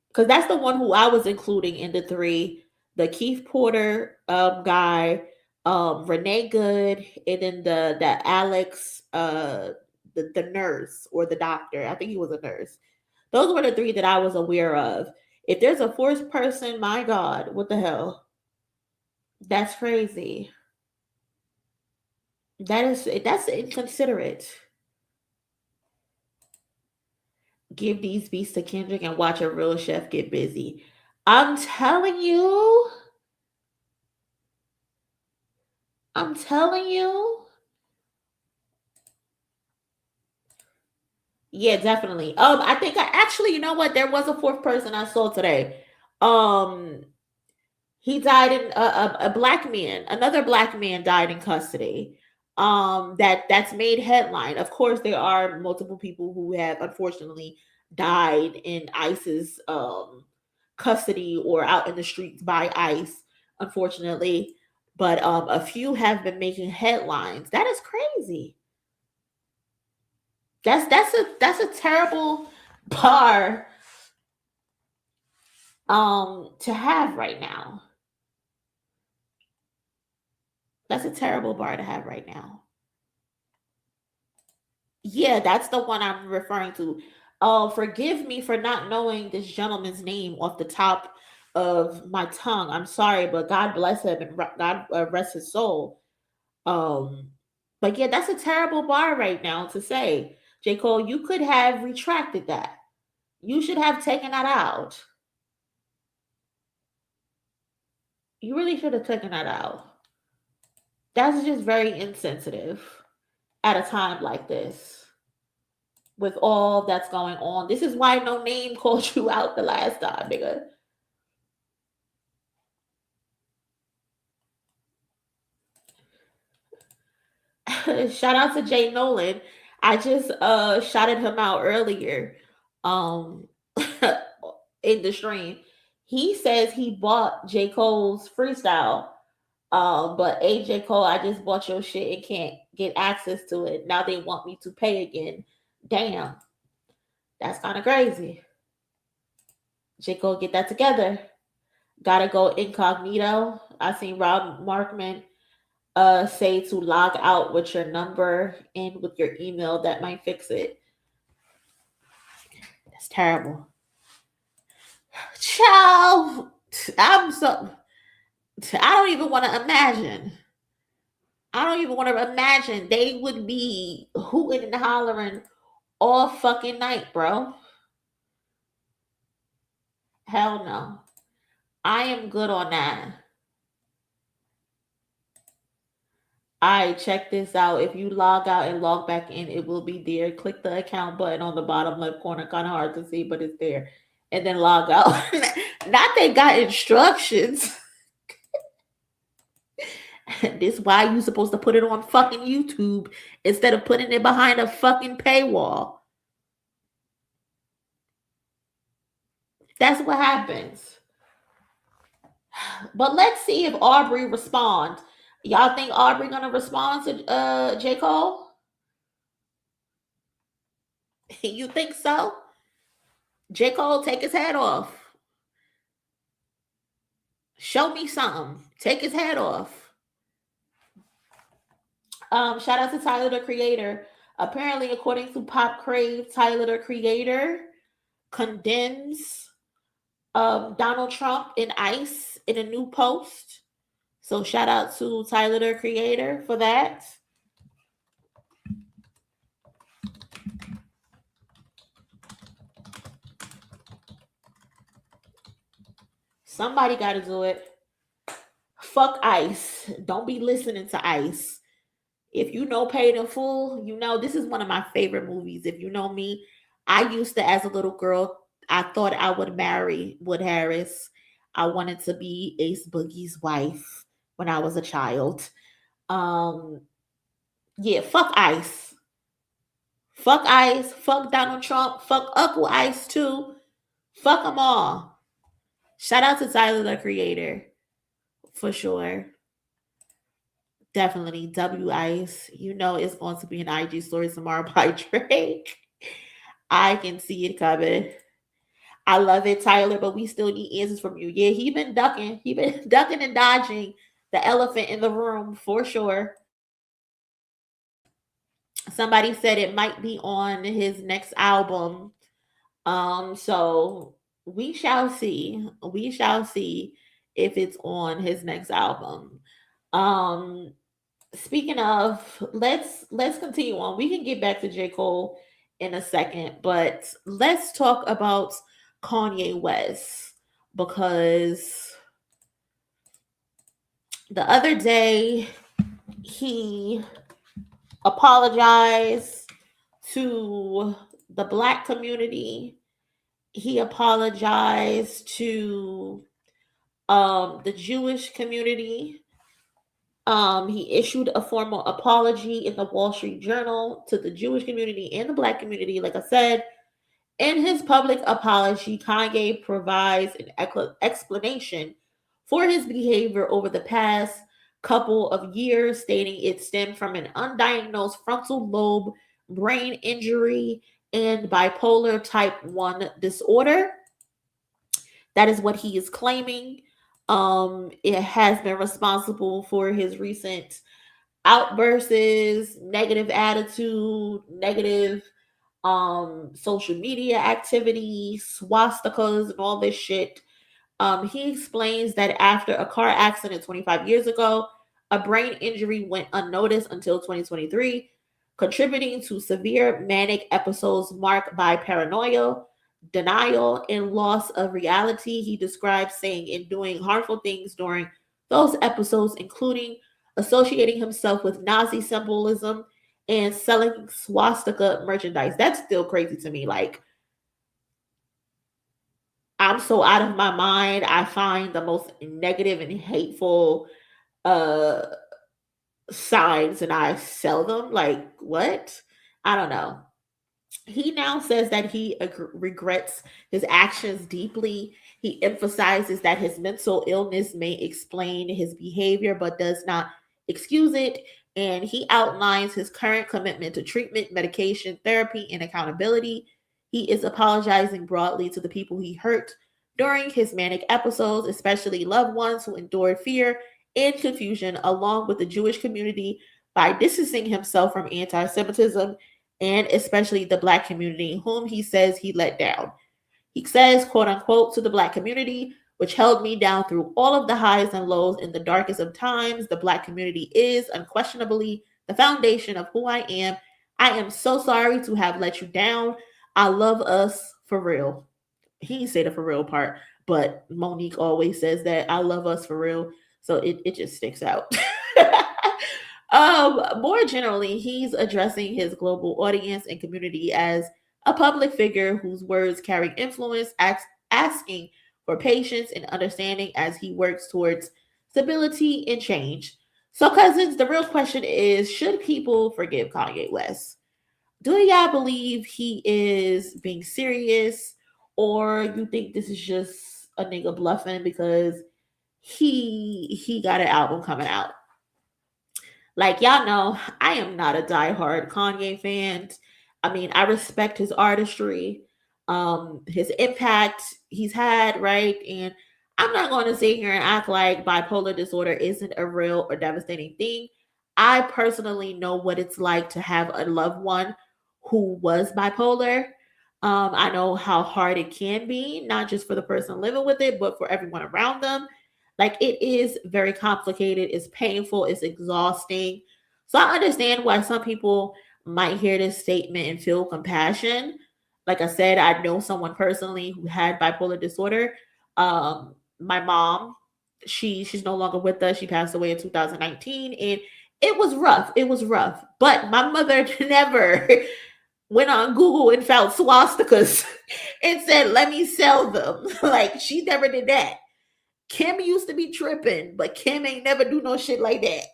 Because that's the one who I was including in the 3. The Keith Porter guy, Renee Good, and then the Alex, the nurse or the doctor. I think he was a nurse. Those were the 3 that I was aware of. If there's a 4th person, my God, what the hell? That's crazy. That's inconsiderate. Give these beats to Kendrick and watch a real chef get busy. I'm telling you. Yeah, definitely. I think you know what? There was a 4th person I saw today. He died in a black man. Another black man died in custody. That's made headline. Of course, there are multiple people who have unfortunately died in ICE's custody or out in the streets by ICE, unfortunately. But a few have been making headlines. That is crazy. That's a terrible bar to have right now. That's a terrible bar to have right now. Yeah, that's the one I'm referring to. Forgive me for not knowing this gentleman's name off the top of my tongue. I'm sorry, but God bless him and God rest his soul. But yeah, that's a terrible bar right now to say. J. Cole, you could have retracted that. You should have taken that out. You really should have taken that out. That's just very insensitive at a time like this. With all that's going on. This is why no name called you out the last time, nigga. Shout out to Jay Nolan. I just shouted him out earlier um in the stream. He says he bought J. Cole's freestyle. But AJ Cole, I just bought your shit and can't get access to it. Now they want me to pay again. Damn. That's kind of crazy. J. Cole, get that together. Gotta go incognito. I seen Rob Markman say to log out with your number and with your email. That might fix it. That's terrible. Ciao. I don't even want to imagine. I don't even want to imagine they would be hooting and hollering all fucking night, bro. Hell no. I am good on that. Alright, check this out. If you log out and log back in, it will be there. Click the account button on the bottom left corner. Kind of hard to see, but it's there. And then log out. Not they got instructions. This is why you supposed to put it on fucking YouTube instead of putting it behind a fucking paywall. That's what happens. But let's see if Aubrey responds. Y'all think Aubrey gonna respond to J. Cole? You think so? J. Cole, take his head off. Show me something. Take his head off. Shout out to Tyler the Creator. Apparently, according to Pop Crave, Tyler the Creator condemns Donald Trump and ICE in a new post. So shout out to Tyler the Creator for that. Somebody got to do it. Fuck ICE. Don't be listening to ICE. If you know Paid in Full, you know this is one of my favorite movies. If you know me, I used to, as a little girl, I thought I would marry Wood Harris. I wanted to be Ace Boogie's wife when I was a child. Yeah, fuck ICE. Fuck ICE. Fuck Donald Trump. Fuck Uncle ICE too. Fuck them all. Shout out to Tyler the Creator. For sure. Definitely. W ICE. You know it's going to be an IG story tomorrow by Drake. I can see it coming. I love it, Tyler, but we still need answers from you. Yeah, he been ducking. He been ducking and dodging the elephant in the room for sure. Somebody said it might be on his next album. So we shall see. We shall see if it's on his next album. Speaking of, let's continue on. We can get back to J. Cole in a second, but let's talk about Kanye West, because the other day he apologized to the Black community. He apologized to the Jewish community. He issued a formal apology in the Wall Street Journal to the Jewish community and the Black community. Like I said, in his public apology, Kanye provides an explanation for his behavior over the past couple of years, stating it stemmed from an undiagnosed frontal lobe brain injury and bipolar type 1 disorder. That is what he is claiming. It has been responsible for his recent outbursts, negative attitude, negative social media activity, swastikas, and all this shit. He explains that after a car accident 25 years ago, a brain injury went unnoticed until 2023, contributing to severe manic episodes marked by paranoia, denial, and loss of reality. He describes saying and doing harmful things during those episodes, including associating himself with Nazi symbolism and selling swastika merchandise. That's still crazy to me. Like, I'm so out of my mind. I find the most negative and hateful signs and I sell them. Like, what? I don't know. He now says that he regrets his actions deeply. He emphasizes that his mental illness may explain his behavior but does not excuse it. And he outlines his current commitment to treatment, medication, therapy, and accountability. He is apologizing broadly to the people he hurt during his manic episodes, especially loved ones who endured fear and confusion, along with the Jewish community, by distancing himself from anti Semitism and especially the Black community, whom he says he let down. He says, quote unquote, to the Black community, which held me down through all of the highs and lows in the darkest of times, the Black community is unquestionably the foundation of who I am. I am so sorry to have let you down. I love us for real. He didn't say the for real part, but Monique always says that I love us for real. So it just sticks out. More generally, he's addressing his global audience and community as a public figure whose words carry influence, asking for patience and understanding as he works towards stability and change. So, cousins, the real question is, should people forgive Kanye West? Do y'all believe he is being serious, or you think this is just a nigga bluffing because he got an album coming out? Like, y'all know, I am not a diehard Kanye fan. I mean, I respect his artistry, his impact he's had, right? And I'm not going to sit here and act like bipolar disorder isn't a real or devastating thing. I personally know what it's like to have a loved one who was bipolar. I know how hard it can be, not just for the person living with it, but for everyone around them. Like, it is very complicated, it's painful, it's exhausting. So I understand why some people might hear this statement and feel compassion. Like I said, I know someone personally who had bipolar disorder. My mom, she's no longer with us. She passed away in 2019, and it was rough. It was rough. But my mother never went on Google and found swastikas and said, "Let me sell them." Like, she never did that. Kim used to be tripping, but Kim ain't never do no shit like that.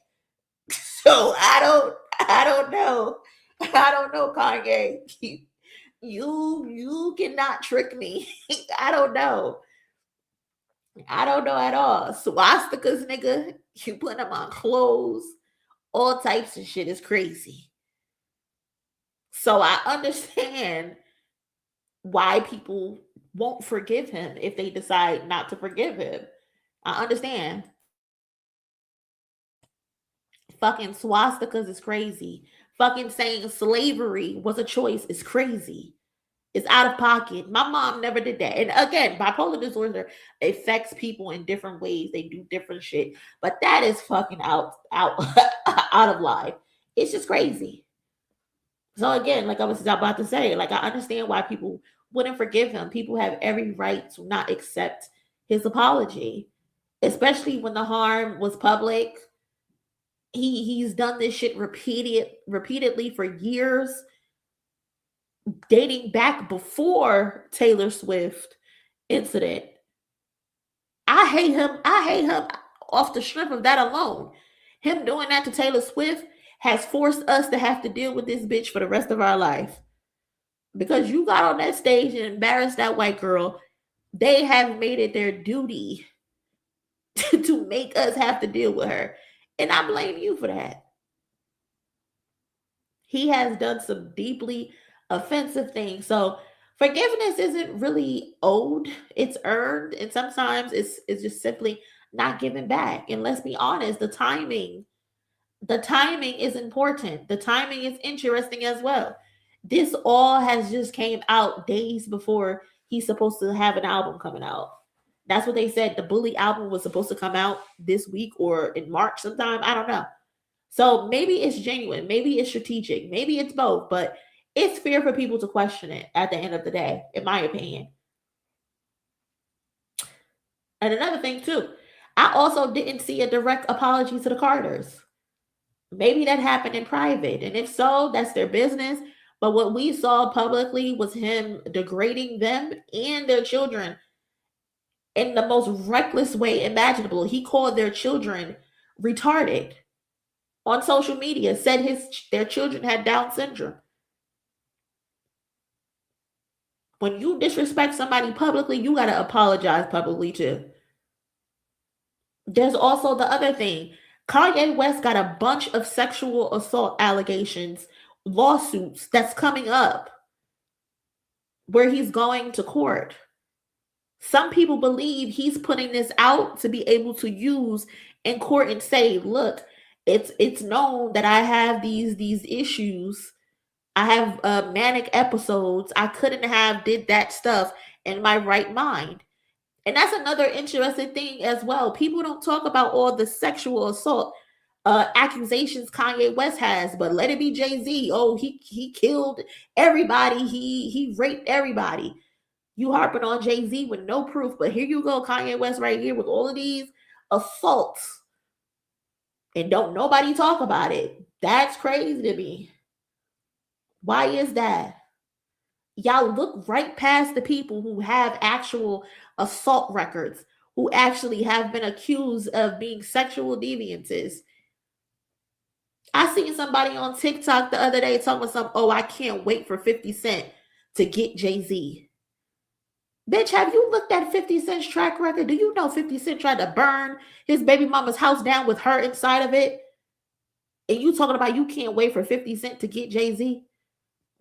So I don't know. I don't know, Kanye. You cannot trick me. I don't know. I don't know at all. Swastikas, nigga. You put them on clothes. All types of shit is crazy. So I understand why people won't forgive him if they decide not to forgive him. I understand. Fucking swastikas is crazy. Fucking saying slavery was a choice is crazy. It's out of pocket. My mom never did that. And again, bipolar disorder affects people in different ways. They do different shit. But that is fucking out of line. It's just crazy. So again, like I was about to say, like, I understand why people wouldn't forgive him. People have every right to not accept his apology, especially when the harm was public. He's done this shit repeatedly for years, dating back before Taylor Swift incident. I hate him. I hate him off the strength of that alone. Him doing that to Taylor Swift has forced us to have to deal with this bitch for the rest of our life. Because you got on that stage and embarrassed that white girl, they have made it their duty to make us have to deal with her. And I blame you for that. He has done some deeply offensive things. So forgiveness isn't really owed, it's earned. And sometimes it's just simply not given back. And let's be honest, the timing is important. The timing is interesting as well. This all has just came out days before he's supposed to have an album coming out. That's what they said. The Bully album was supposed to come out this week or in March sometime. I don't know. So maybe it's genuine. Maybe it's strategic. Maybe it's both. But it's fair for people to question it at the end of the day, in my opinion. And another thing, too, I also didn't see a direct apology to the Carters. Maybe that happened in private. And if so, that's their business. But what we saw publicly was him degrading them and their children in the most reckless way imaginable. He called their children retarded. on social media said their children had Down syndrome. When you disrespect somebody publicly, you got to apologize publicly too. There's also the other thing. Kanye West got a bunch of sexual assault allegations, lawsuits that's coming up where he's going to court. Some people believe he's putting this out to be able to use in court and say, look, it's known that I have these issues. I have manic episodes. I couldn't have did that stuff in my right mind. And that's another interesting thing as well. People don't talk about all the sexual assault accusations Kanye West has, but let it be Jay-Z. Oh, he killed everybody. He raped everybody. You harping on Jay-Z with no proof, but here you go, Kanye West right here with all of these assaults. And don't nobody talk about it. That's crazy to me. Why is that? Y'all look right past the people who have actual assault records, who actually have been accused of being sexual deviances. I seen somebody on TikTok the other day talking about oh, I can't wait for 50 Cent to get Jay-Z. Bitch, have you looked at 50 Cent's track record? Do you know 50 Cent tried to burn his baby mama's house down with her inside of it? And you talking about you can't wait for 50 Cent to get Jay-Z?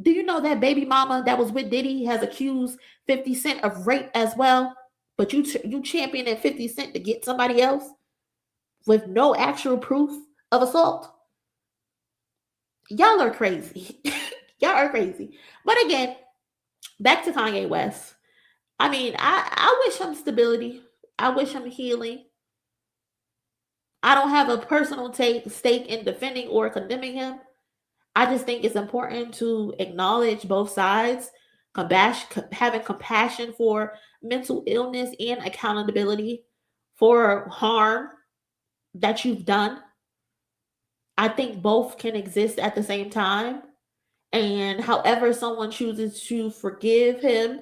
Do you know that baby mama that was with Diddy has accused 50 Cent of rape as well? But you championing 50 Cent to get somebody else with no actual proof of assault? Y'all are crazy. Y'all are crazy. But again, back to Kanye West. I mean, I wish him stability. I wish him healing. I don't have a personal stake in defending or condemning him. I just think it's important to acknowledge both sides, having compassion for mental illness and accountability for harm that you've done. I think both can exist at the same time. And however someone chooses to forgive him,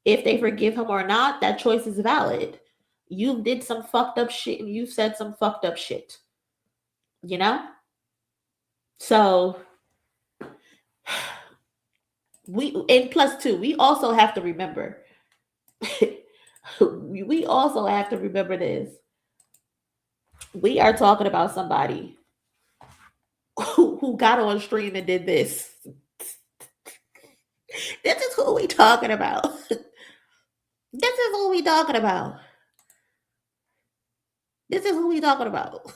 if they forgive him or not, that choice is valid. You did some fucked up shit and you said some fucked up shit. You know? So, we also have to remember, we also have to remember this. We are talking about somebody who got on stream and did this. This is who we talking about. This is who we talking about. This is who we talking about.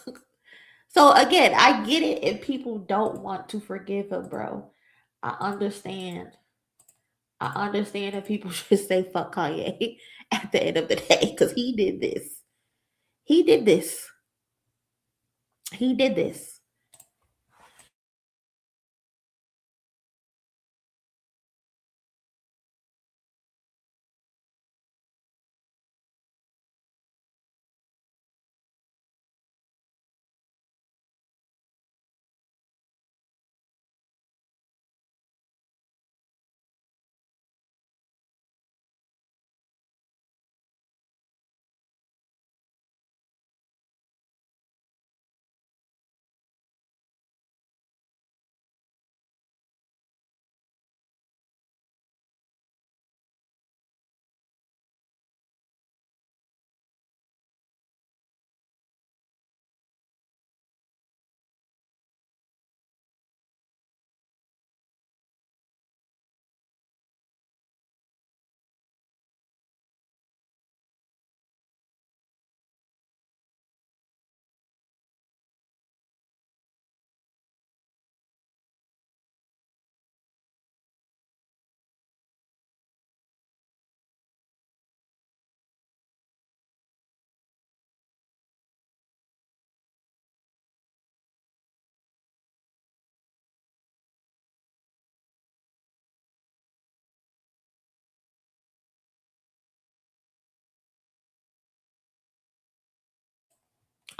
So again, I get it if people don't want to forgive him, bro. I understand. I understand if people should say fuck Kanye at the end of the day, because he did this. He did this. He did this.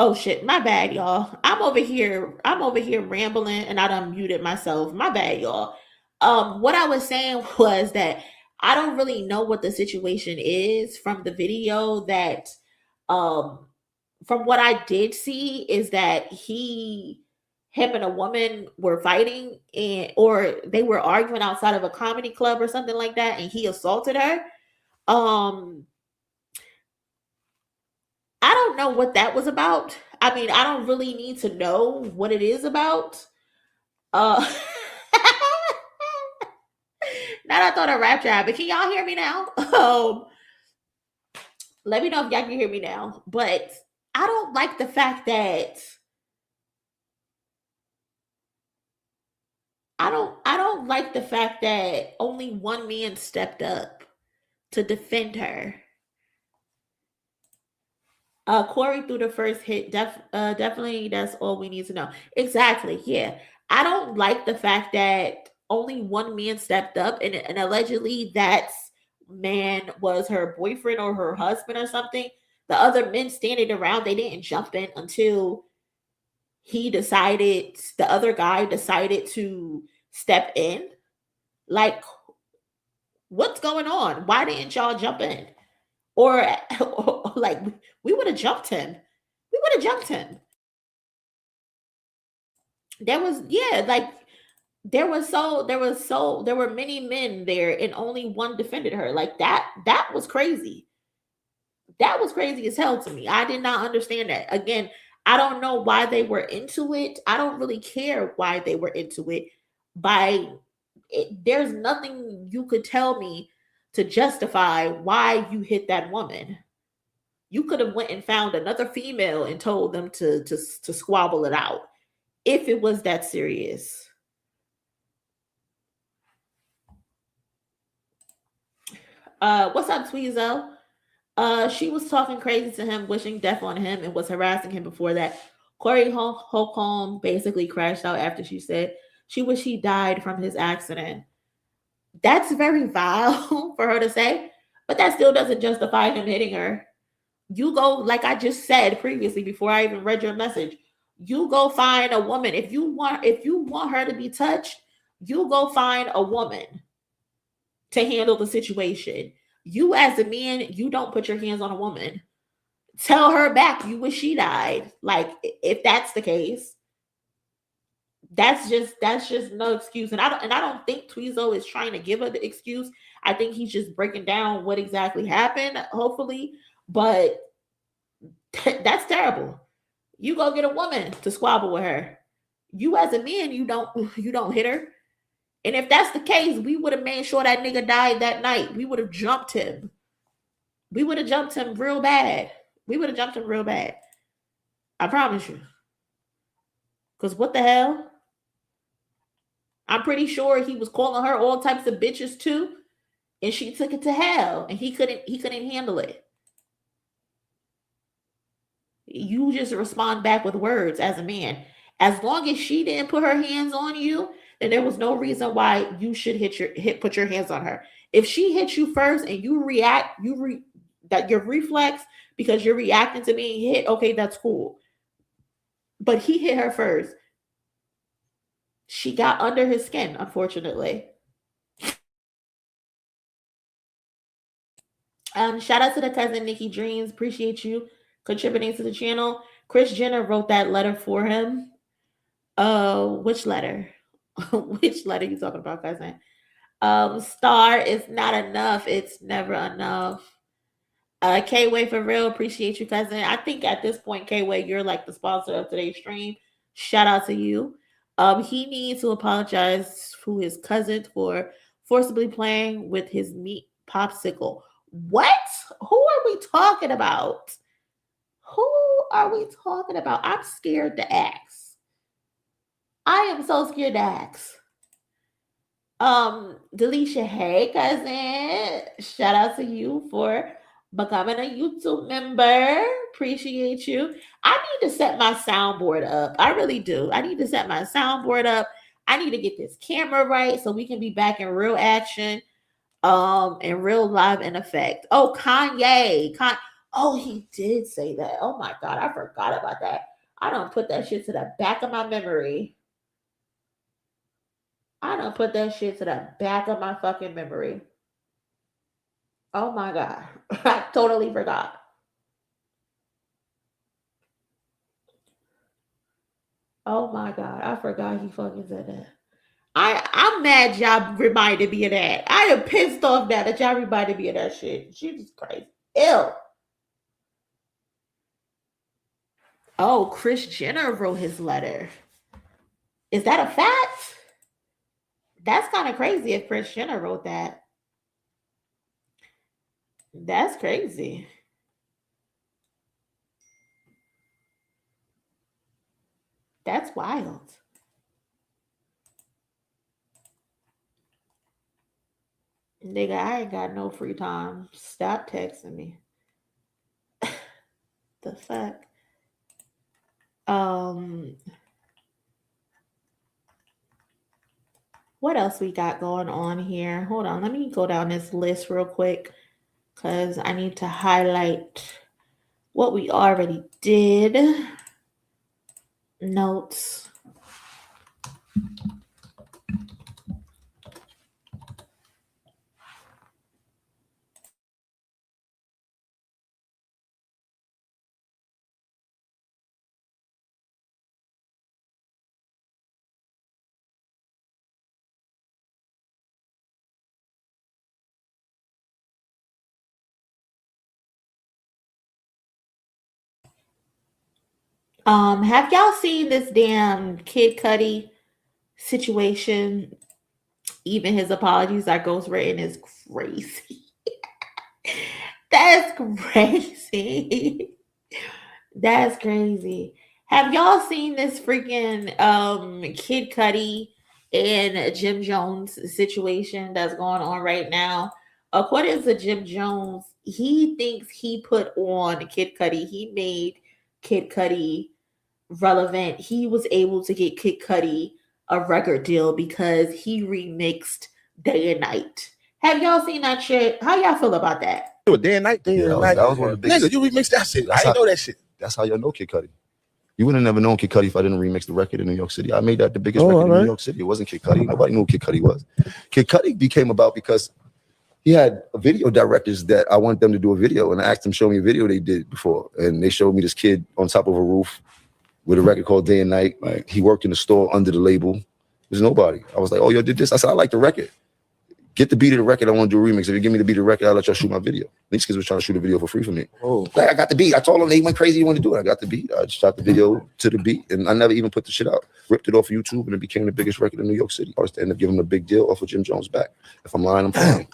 Oh shit, my bad, y'all. I'm over here rambling and I done muted myself. My bad, y'all. What I was saying was that I don't really know what the situation is from the video um from what I did see is that he him and a woman were fighting, or they were arguing outside of a comedy club or something like that, and he assaulted her. I don't know what that was about. I mean, I don't really need to know what it is about. Uh Not I thought a rap job, but can y'all hear me now? Let me know if y'all can hear me now. But I don't like the fact that I don't like the fact that only one man stepped up to defend her. Corey threw the first hit. Definitely, that's all we need to know. Exactly. Yeah, I don't like the fact that only one man stepped up, and allegedly that man was her boyfriend or her husband or something. The other men standing around, they didn't jump in until the other guy decided to step in. Like, what's going on? Why didn't y'all jump in? Or like, we would have jumped him. We would have jumped him. There was, yeah, like there were many men there and only one defended her. Like that was crazy. That was crazy as hell to me. I did not understand that. Again, I don't know why they were into it. I don't really care why they were into it. There's nothing you could tell me to justify why you hit that woman. You could have went and found another female and told them to squabble it out if it was that serious. What's up, Tweezo? She was talking crazy to him, wishing death on him, and was harassing him before that. Corey Holcomb basically crashed out after she said she wished he died from his accident. That's very vile for her to say, but that still doesn't justify him hitting her. You go, like I just said previously before I even read your message, you go find a woman. If you want her to be touched, you go find a woman to handle the situation. You as a man, you don't put your hands on a woman. Tell her back you wish she died. Like, if that's the case, that's just no excuse. And I don't think Tweezo is trying to give her the excuse. I think he's just breaking down what exactly happened, hopefully. But that's terrible. You go get a woman to squabble with her. You as a man, you don't hit her. And if that's the case, we would have made sure that nigga died that night. We would have jumped him. We would have jumped him real bad. I promise you. Because what the hell? I'm pretty sure he was calling her all types of bitches too. And she took it to hell. And he couldn't handle it. You just respond back with words as a man. As long as she didn't put her hands on you, then there was no reason why you should put your hands on her. If she hits you first and you react, that your reflex because you're reacting to being hit, okay, that's cool. But he hit her first. She got under his skin, unfortunately. Shout out to the cousin Nikki Dreams. Appreciate you contributing to the channel. Kris Jenner wrote that letter for him. Which letter? Which letter you talking about, cousin? Star is not enough. It's never enough. K-Way for real. Appreciate you, cousin. I think at this point, K-Way, you're like the sponsor of today's stream. Shout out to you. He needs to apologize to his cousin for forcibly playing with his meat popsicle. What? Who are we talking about? I'm scared to ask. I am so scared to ask. Delisha, hey, cousin. Shout out to you for becoming a YouTube member. Appreciate you. I need to set my soundboard up. I really do. I need to set my soundboard up. I need to get this camera right so we can be back in real action, and real live in effect. Oh, Kanye. Oh, he did say that. Oh my God, I forgot about that. I don't put that shit to the back of my memory. I fucking memory. Oh my God. I totally forgot. Oh my God. I forgot he fucking said that. I'm mad y'all reminded me of that. I am pissed off now that y'all reminded me of that shit. Jesus Christ. Ew. Oh, Kris Jenner wrote his letter. Is that a fact? That's kind of crazy if Kris Jenner wrote that. That's crazy. That's wild. Nigga, I ain't got no free time. Stop texting me. The fuck? What else we got going on here? Hold on, let me go down this list real quick because I need to highlight what we already did. Notes. Have y'all seen this damn Kid Cudi situation? Even his apologies are ghostwritten is crazy. That's crazy. That's crazy. Have y'all seen this freaking Kid Cudi and Jim Jones situation that's going on right now? According to Jim Jones, he thinks he put on Kid Cudi. He made Kid Cudi relevant. He was able to get Kid Cudi a record deal because he remixed Day and Night. Have y'all seen that shit? How y'all feel about that? Day and Night, Day and Night. That was one of the biggest. Nigga, you remixed that shit. I didn't know that shit. That's how y'all know Kid Cudi. You would have never known Kid Cudi if I didn't remix the record in New York City. I made that the biggest record in New York City. It wasn't Kid Cudi. Nobody knew who Kid Cudi was. Kid Cudi became about because he had video directors that I wanted them to do a video, and I asked them to show me a video they did before, and they showed me this kid on top of a roof with a record called Day and Night. Like, he worked in the store under the label. There's nobody. I was like, oh, yo, did this? I said, I like the record. Get the beat of the record. I want to do a remix. If you give me the beat of the record, I'll let y'all shoot my video. These kids was trying to shoot a video for free for me. Oh. Like, I got the beat. I told them they went crazy. You want to do it? I got the beat. I just shot the video to the beat, and I never even put the shit out. Ripped it off of YouTube, and it became the biggest record in New York City. I was to end up giving them a big deal off of Jim Jones back. If I'm lying, I'm lying.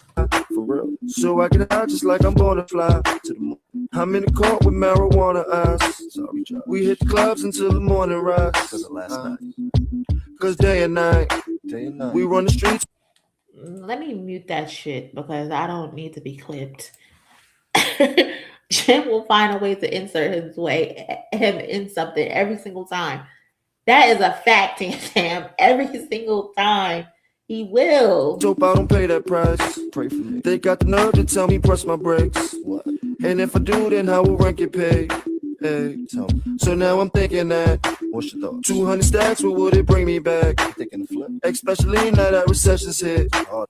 For real. So I get out just like I'm born to fly to the moon. I'm in the car with marijuana eyes. Sorry, we hit the clubs until the morning rise. Cause of last night. Cause day and night, we run the streets. Let me mute that shit because I don't need to be clipped. Jim will find a way to insert him in something every single time. That is a fact, Sam. Every single time he will. Hope I don't pay that price. Pray for me. They got the nerve to tell me press my brakes. What? And if I do, then how will rent get paid? Hey, so now I'm thinking that. What's your thought? 200 stacks, what would it bring me back? Thinking the flip. Especially now that recession's hit. All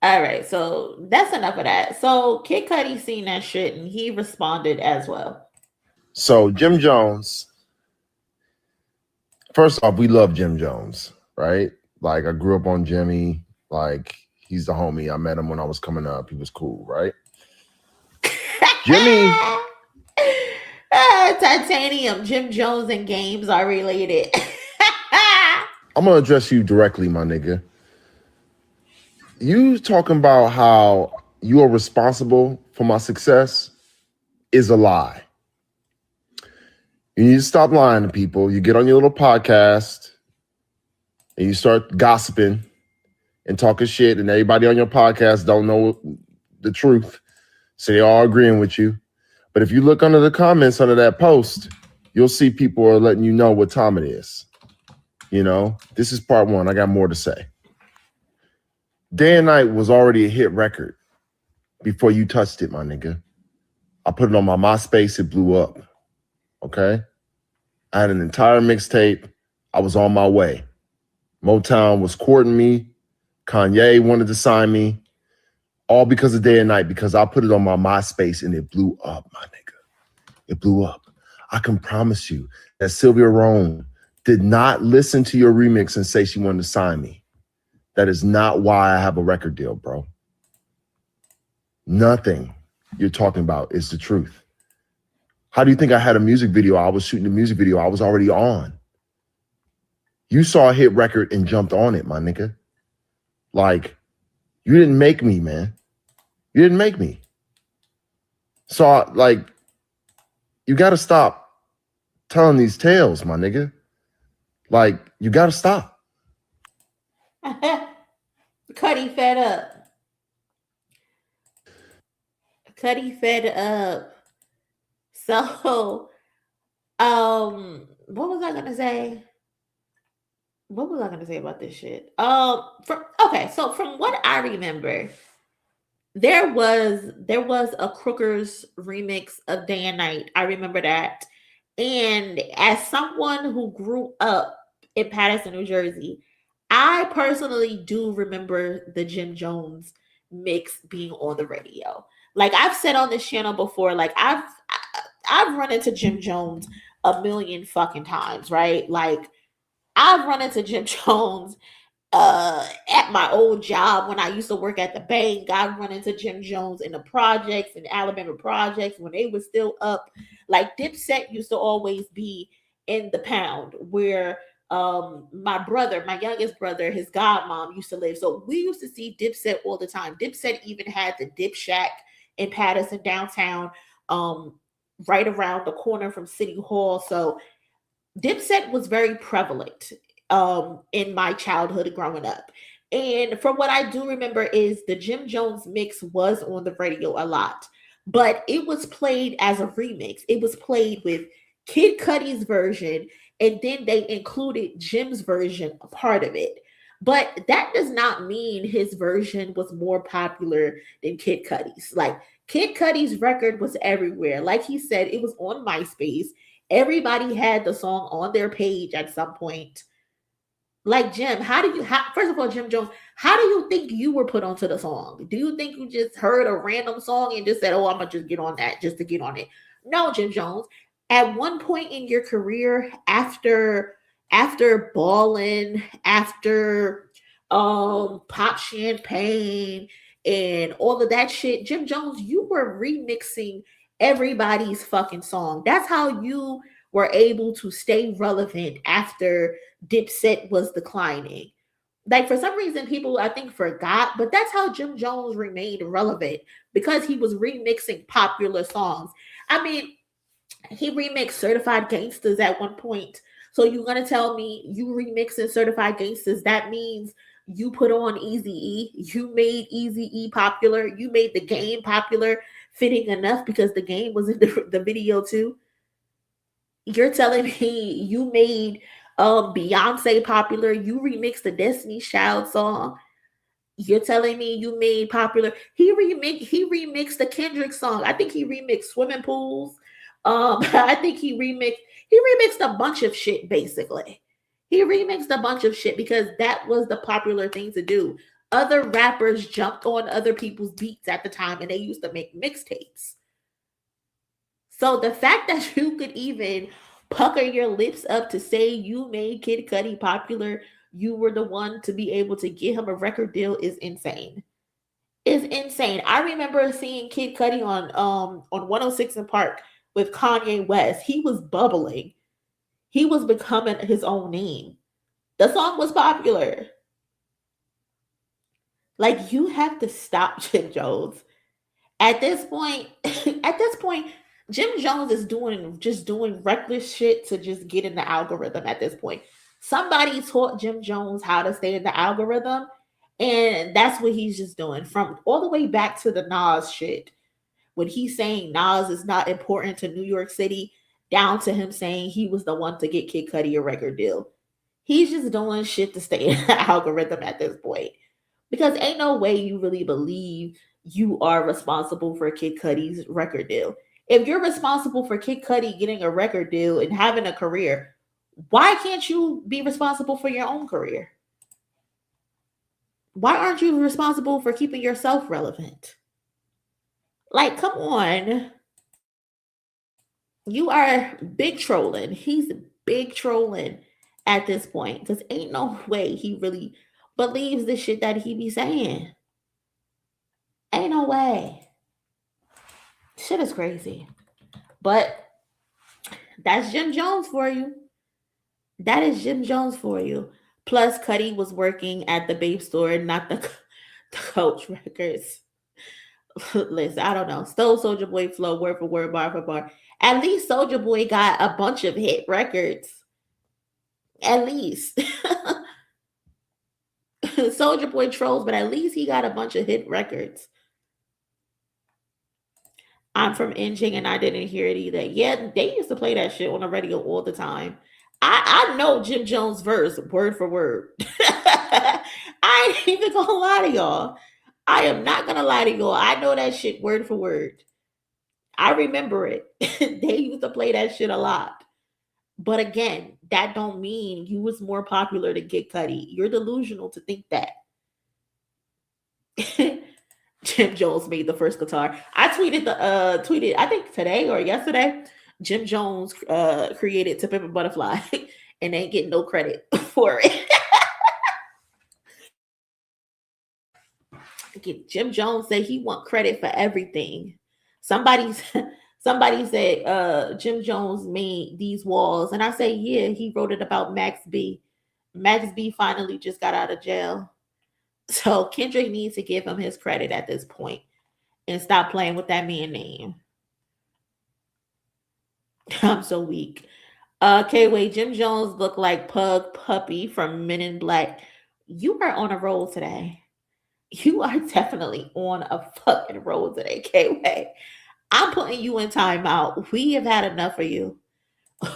right, so that's enough of that. So Kid Cudi seen that shit and he responded as well. So Jim Jones, first off, we love Jim Jones, right? Like, I grew up on Jimmy. Like, he's the homie. I met him when I was coming up. He was cool, right? Jimmy. Titanium, Jim Jones, and games are related. I'm going to address you directly, my nigga. You talking about how you are responsible for my success is a lie. You need to stop lying to people. You get on your little podcast and you start gossiping and talking shit, and everybody on your podcast don't know the truth. So they all agreeing with you. But if you look under the comments under that post, you'll see people are letting you know what time it is. You know, this is part one. I got more to say. Day and Night was already a hit record before you touched it, my nigga. I put it on my MySpace. It blew up. Okay? I had an entire mixtape. I was on my way. Motown was courting me. Kanye wanted to sign me. All because of Day and Night, because I put it on my MySpace and it blew up, my nigga. It blew up. I can promise you that Sylvia Rhone did not listen to your remix and say she wanted to sign me. That is not why I have a record deal, bro. Nothing you're talking about is the truth. How do you think I had a music video? I was shooting a music video I was already on. You saw a hit record and jumped on it, my nigga. Like, you didn't make me, man. You didn't make me. So, like, you got to stop telling these tales, my nigga. Like, you got to stop. Cudi fed up. Cudi fed up. So, what was I gonna say? What was I gonna say about this shit? So from what I remember, there was a Crookers remix of Day and Night. I remember that. And as someone who grew up in Paterson, New Jersey, I personally do remember the Jim Jones mix being on the radio. Like I've said on this channel before, like I've run into Jim Jones a million fucking times, right? Like I've run into Jim Jones at my old job when I used to work at the bank. I've run into Jim Jones in the projects, in Alabama projects when they were still up. Like Dipset used to always be in the pound where my youngest brother, his godmom used to live. So we used to see Dipset all the time. Dipset even had the Dip Shack in Paterson downtown, right around the corner from City Hall. So Dipset was very prevalent in my childhood growing up. And from what I do remember is the Jim Jones mix was on the radio a lot, but it was played as a remix. It was played with Kid Cudi's version, and then they included Jim's version, a part of it. But that does not mean his version was more popular than Kid Cudi's. Like Kid Cudi's record was everywhere. Like he said, it was on MySpace. Everybody had the song on their page at some point. Like Jim, first of all, Jim Jones, how do you think you were put onto the song? Do you think you just heard a random song and just said, oh, I'm going to just get on that just to get on it? No, Jim Jones. At one point in your career, after Ballin', after Pop Champagne and all of that shit, Jim Jones, you were remixing everybody's fucking song. That's how you were able to stay relevant after Dipset was declining. Like for some reason, people I think forgot, but that's how Jim Jones remained relevant, because he was remixing popular songs. I mean, he remixed Certified Gangsters at one point. So you're gonna tell me you remixing Certified Gangsters, that means you put on Eazy-E, you made Eazy-E popular, you made The Game popular, fitting enough because The Game was in the video too. You're telling me you made Beyonce popular, you remixed the Destiny's Child song. You're telling me you made popular. He remixed the Kendrick song. I think he remixed Swimming Pools. I think he remixed a bunch of shit, basically. He remixed a bunch of shit because that was the popular thing to do. Other rappers jumped on other people's beats at the time, and they used to make mixtapes. So the fact that you could even pucker your lips up to say you made Kid Cudi popular, you were the one to be able to get him a record deal, is insane. It's insane. I remember seeing Kid Cudi on 106 in Park with Kanye West. He was bubbling. He was becoming his own name. The song was popular. Like, you have to stop Jim Jones. At this point, Jim Jones is doing reckless shit to just get in the algorithm at this point. Somebody taught Jim Jones how to stay in the algorithm, and that's what he's just doing. From all the way back to the Nas shit, when he's saying Nas is not important to New York City, down to him saying he was the one to get Kid Cudi a record deal. He's just doing shit to stay in the algorithm at this point. Because ain't no way you really believe you are responsible for Kid Cudi's record deal. If you're responsible for Kid Cudi getting a record deal and having a career, why can't you be responsible for your own career? Why aren't you responsible for keeping yourself relevant? Like, come on. You are big trolling. He's big trolling at this point, because ain't no way he really believes the shit that he be saying. Ain't no way. Shit is crazy. But that's Jim Jones for you. That is Jim Jones for you. Plus, Cudi was working at the Babe store, not the Coach Records. Listen, I don't know. Stole Soulja Boy flow word for word, bar for bar. At least Soulja Boy got a bunch of hit records. At least. Soulja Boy trolls, but at least he got a bunch of hit records. I'm from NJ and I didn't hear it either. Yeah, they used to play that shit on the radio all the time. I know Jim Jones' verse word for word. I ain't even gonna lie to y'all. I am not gonna lie to y'all. I know that shit word for word. I remember it. They used to play that shit a lot. But again, that don't mean you was more popular than Kid Cudi. You're delusional to think that. Jim Jones made the first guitar. I tweeted, I think today or yesterday, Jim Jones created To Pimp a Butterfly and ain't getting no credit for it. Jim Jones said he want credit for everything. Somebody said Jim Jones made these walls, and I say, yeah, he wrote it about Max B. Max B finally just got out of jail. So Kendrick needs to give him his credit at this point and stop playing with that man name. I'm so weak. Wait, Jim Jones looked like Pug Puppy from Men in Black. You are on a roll today. You are definitely on a fucking roll today, K-Way. I'm putting you in timeout. We have had enough of you.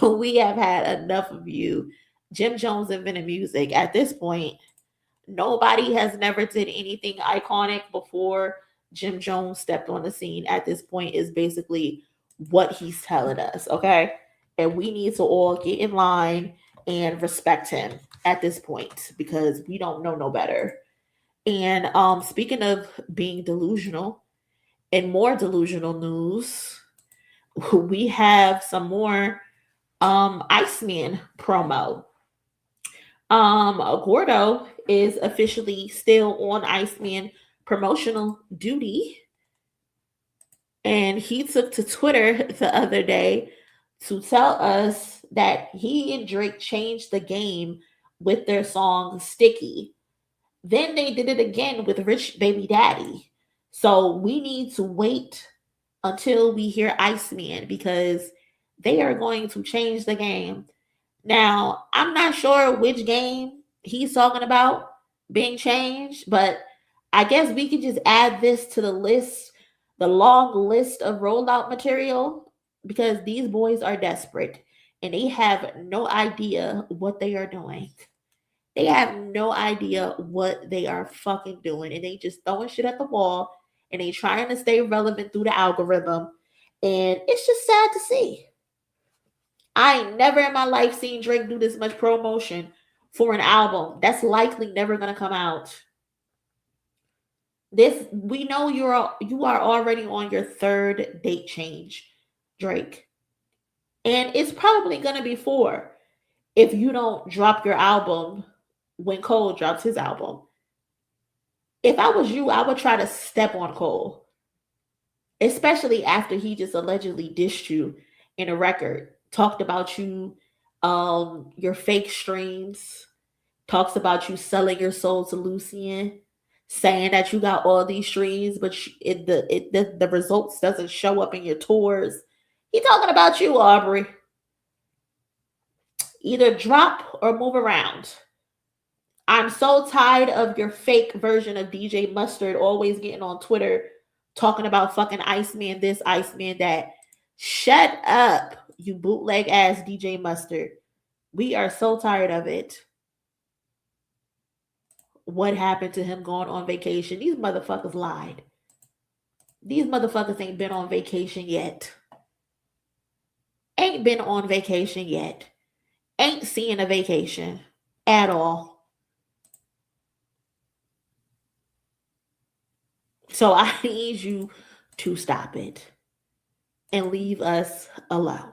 We have had enough of you. Jim Jones invented music. At this point, nobody has never did anything iconic before Jim Jones stepped on the scene. At this point is basically what he's telling us, okay? And we need to all get in line and respect him at this point because we don't know no better. And speaking of being delusional, and more delusional news, we have some more Iceman promo. Gordo is officially still on Iceman promotional duty. And he took to Twitter the other day to tell us that he and Drake changed the game with their song Sticky. Then they did it again with Rich Baby Daddy. So we need to wait until we hear Iceman because they are going to change the game. Now, I'm not sure which game he's talking about being changed, but I guess we could just add this to the list, the long list of rollout material, because these boys are desperate and they have no idea what they are doing. They have no idea what they are fucking doing, and they just throwing shit at the wall, and they trying to stay relevant through the algorithm, and it's just sad to see. I ain't never in my life seen Drake do this much promotion for an album that's likely never gonna come out. We know you are already on your third date change, Drake, and it's probably gonna be 4 if you don't drop your album when Cole drops his album. If I was you, I would try to step on Cole, especially after he just allegedly dissed you in a record, talked about you, your fake streams, talks about you selling your soul to Lucien, saying that you got all these streams, but the results doesn't show up in your tours. He talking about you, Aubrey. Either drop or move around. I'm so tired of your fake version of DJ Mustard always getting on Twitter talking about fucking Iceman this, Iceman that. Shut up, you bootleg ass DJ Mustard. We are so tired of it. What happened to him going on vacation? These motherfuckers lied. These motherfuckers ain't been on vacation yet. Ain't been on vacation yet. Ain't seeing a vacation at all. So I need you to stop it and leave us alone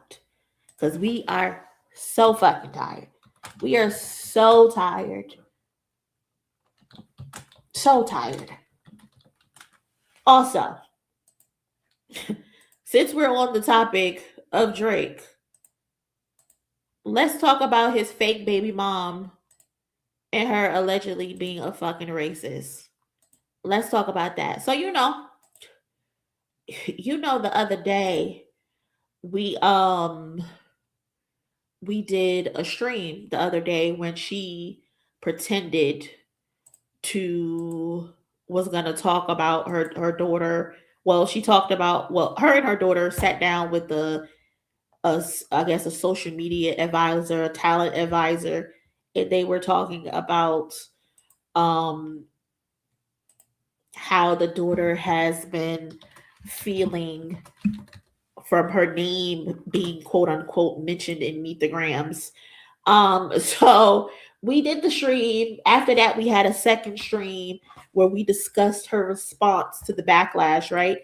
because we are so fucking tired. We are so tired. So tired. Also, since we're on the topic of Drake, let's talk about his fake baby mom and her allegedly being a fucking racist. Let's talk about that. So the other day we did a stream the other day when she pretended to was gonna talk about her daughter. Well, she talked about her and her daughter sat down with I guess a social media advisor, a talent advisor, and they were talking about how the daughter has been feeling from her name being quote unquote mentioned in Meet the Grams. So we did the stream. After that, we had a second stream where we discussed her response to the backlash, right?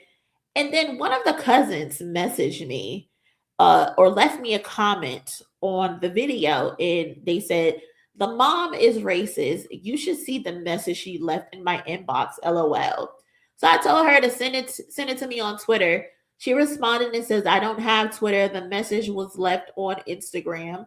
And then one of the cousins messaged me or left me a comment on the video, and they said, "The mom is racist. You should see the message she left in my inbox, LOL." So I told her to send it to me on Twitter. She responded and says, "I don't have Twitter. The message was left on Instagram."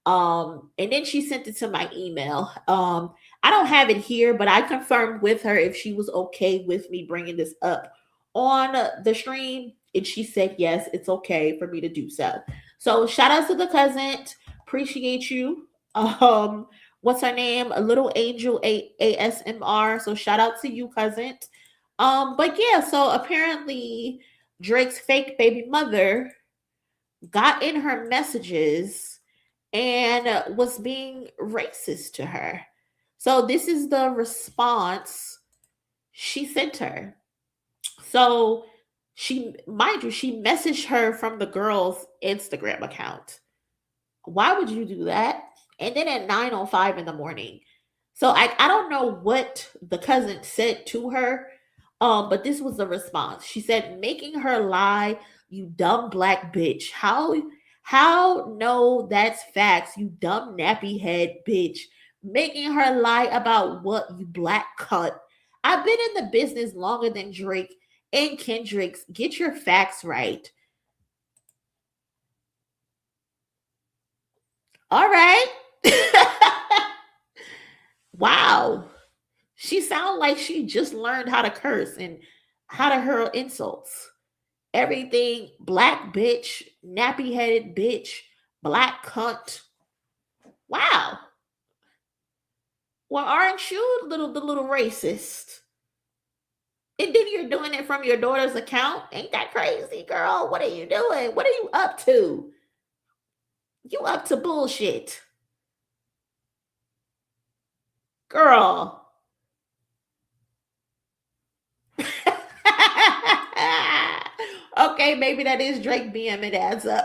And then she sent it to my email. I don't have it here, but I confirmed with her if she was okay with me bringing this up on the stream, and she said yes, it's okay for me to do so. So shout out to the cousin, appreciate you. What's her name? A Little Angel ASMR. So shout out to you, cousin. But yeah, so apparently Drake's fake baby mother got in her messages and was being racist to her. So this is the response she sent her. So she messaged her from the girl's Instagram account. Why would you do that? And then at 9:05 in the morning. So I don't know what the cousin said to her, but this was the response. She said, "Making her lie, you dumb black bitch. How no, that's facts, you dumb nappy head bitch. Making her lie about what, you black cunt. I've been in the business longer than Drake and Kendrick's. Get your facts right." All right. Wow. She sounds like she just learned how to curse and how to hurl insults. Everything black bitch, nappy headed bitch, black cunt. Wow. Well, aren't you the little racist? And then you're doing it from your daughter's account? Ain't that crazy, girl? What are you doing? What are you up to? You up to bullshit. Girl. Okay, maybe that is Drake BM. It adds up.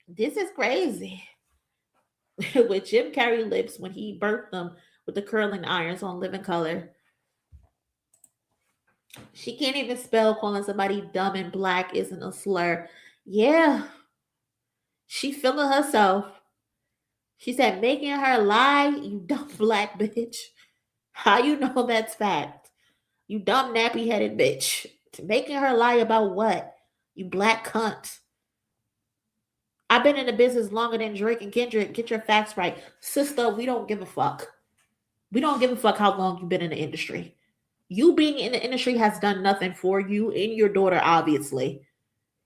This is crazy. With Jim Carrey lips when he birthed them with the curling irons on Living Color. She can't even spell. Calling somebody dumb and black isn't a slur. Yeah. She feeling herself. She said, "Making her lie, you dumb black bitch. How you know that's fact? You dumb nappy headed bitch. Making her lie about what? You black cunt. I've been in the business longer than Drake and Kendrick. Get your facts right. Sister, we don't give a fuck. We don't give a fuck how long you've been in the industry. You being in the industry has done nothing for you and your daughter, obviously.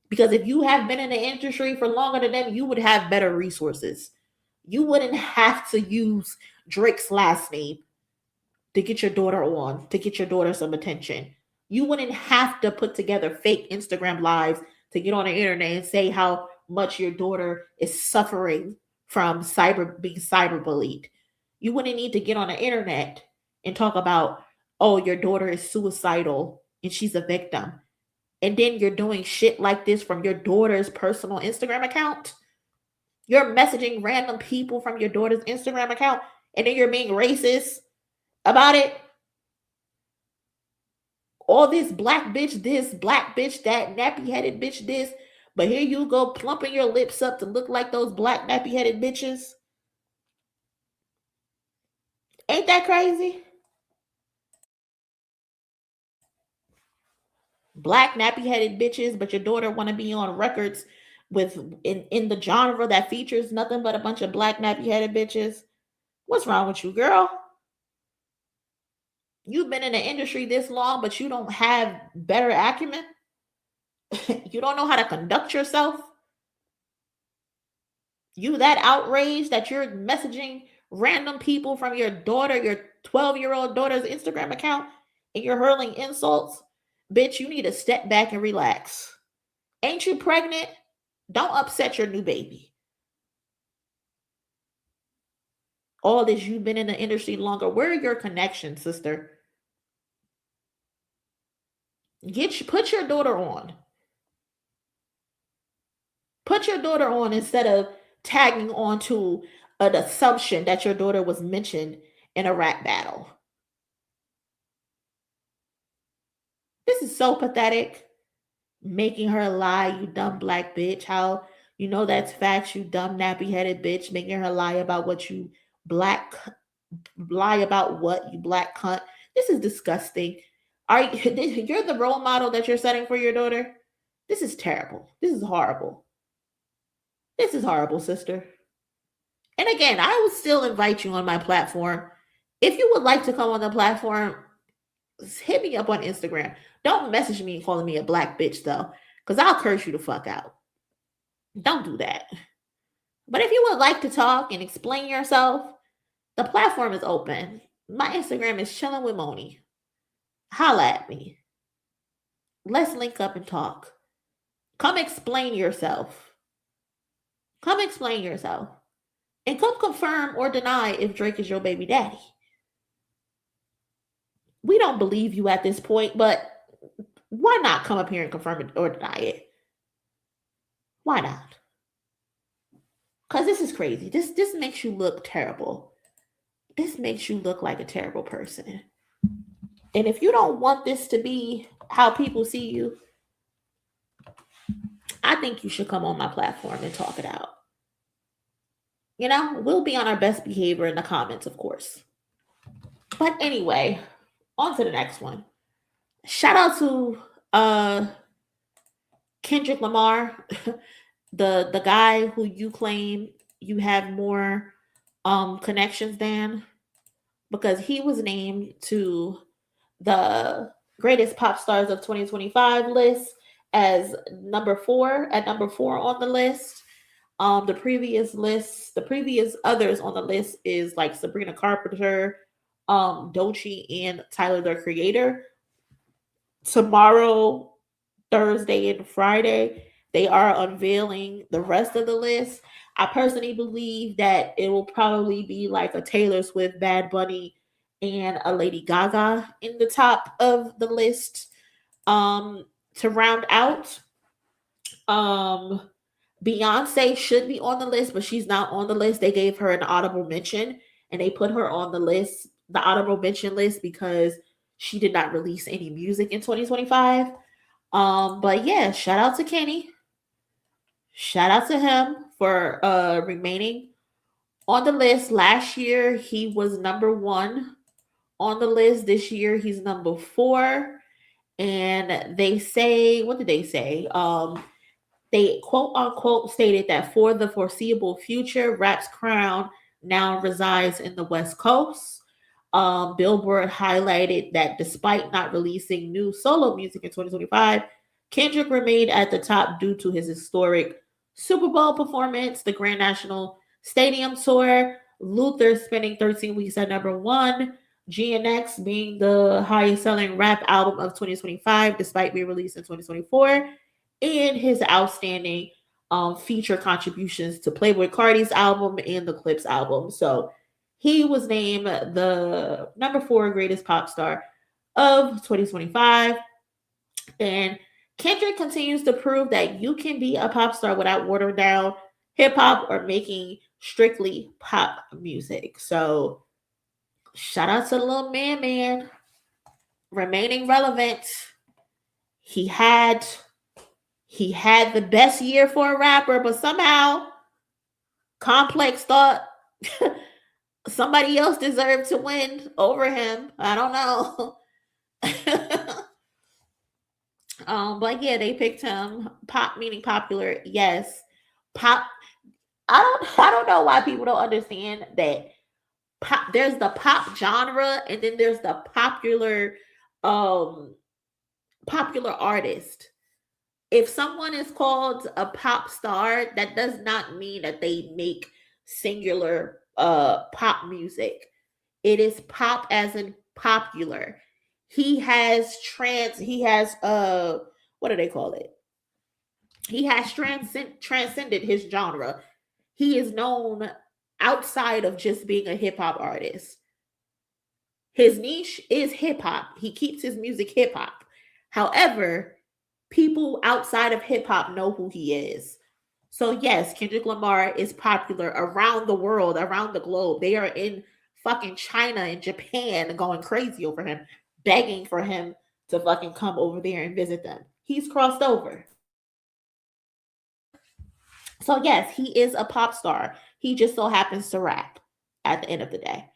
Because if you have been in the industry for longer than them, you would have better resources. You wouldn't have to use Drake's last name to get your daughter on, to get your daughter some attention. You wouldn't have to put together fake Instagram lives to get on the internet and say how much your daughter is suffering from being cyberbullied. You wouldn't need to get on the internet and talk about, oh, your daughter is suicidal and she's a victim. And then you're doing shit like this from your daughter's personal Instagram account. You're messaging random people from your daughter's Instagram account, and then you're being racist about it. All this black bitch this, black bitch that, nappy-headed bitch this, But here you go plumping your lips up to look like those black nappy-headed bitches. Ain't that crazy? Black nappy-headed bitches, but your daughter want to be on records with in the genre that features nothing but a bunch of black nappy-headed bitches. What's wrong with you, girl? You've been in the industry this long, but you don't have better acumen. You don't know how to conduct yourself. You that outraged that you're messaging random people from your daughter, your 12-year-old daughter's Instagram account, and you're hurling insults. Bitch, you need to step back and relax. Ain't you pregnant? Don't upset your new baby. All this, you've been in the industry longer. Where are your connections, sister? Put your daughter on. Put your daughter on instead of tagging on to an assumption that your daughter was mentioned in a rap battle. This is so pathetic. Making her lie, you dumb black bitch. How you know that's facts, you dumb nappy-headed bitch. Making her lie about what you black cunt. This is disgusting. You're the role model that you're setting for your daughter? This is terrible. This is horrible. This is horrible, sister. And again, I would still invite you on my platform. If you would like to come on the platform, hit me up on Instagram. Don't message me calling me a black bitch, though, because I'll curse you the fuck out. Don't do that. But if you would like to talk and explain yourself, the platform is open. My Instagram is chilling with Monie. Holla at me. Let's link up and talk. Come explain yourself. Come explain yourself. And come confirm or deny if Drake is your baby daddy. We don't believe you at this point, but why not come up here and confirm it or deny it? Why not? Because this is crazy. This makes you look terrible. This makes you look like a terrible person. And if you don't want this to be how people see you, I think you should come on my platform and talk it out. You know, we'll be on our best behavior in the comments, of course. But anyway, on to the next one. Shout out to Kendrick Lamar, the guy who you claim you have more connections than, because he was named to the greatest pop stars of 2025 list as number 4 on the list. The previous others on the list is like Sabrina Carpenter, Doechii, and Tyler, the Creator. Tomorrow, Thursday, and Friday, they are unveiling the rest of the list. I personally believe that it will probably be like a Taylor Swift, Bad Bunny, and a Lady Gaga in the top of the list. To round out, Beyonce should be on the list, but she's not on the list. They gave her an honorable mention, and they put her on the list, the honorable mention list, because she did not release any music in 2025. But yeah, shout out to Kenny. Shout out to him for remaining on the list. Last year, he was number 1 on the list. This year, he's number 4. And they say, what did they say? They quote unquote stated that for the foreseeable future, rap's crown now resides in the West Coast. Billboard highlighted that despite not releasing new solo music in 2025, Kendrick remained at the top due to his historic Super Bowl performance, the Grand National Stadium Tour, Luther spending 13 weeks at number 1, GNX being the highest selling rap album of 2025 despite being released in 2024, and his outstanding feature contributions to Playboi Carti's album and the Clipse album. So he was named the number 4 greatest pop star of 2025. And Kendrick continues to prove that you can be a pop star without watering down hip hop or making strictly pop music. So shout out to the little man remaining relevant. He He had the best year for a rapper, but somehow Complex thought somebody else deserved to win over him. I don't know. But yeah, they picked him. Pop meaning popular. Yes. Pop. I don't know why people don't understand that pop, there's the pop genre and then there's the popular artist. If someone is called a pop star, that does not mean that they make singular pop music. It is pop as in popular. He has what do they call it? He has transcended his genre. He is known outside of just being a hip hop artist. His niche is hip hop. He keeps his music hip hop. However, people outside of hip hop know who he is. So yes, Kendrick Lamar is popular around the world, around the globe. They are in fucking China and Japan going crazy over him, begging for him to fucking come over there and visit them. He's crossed over. So yes, he is a pop star. He just so happens to rap at the end of the day.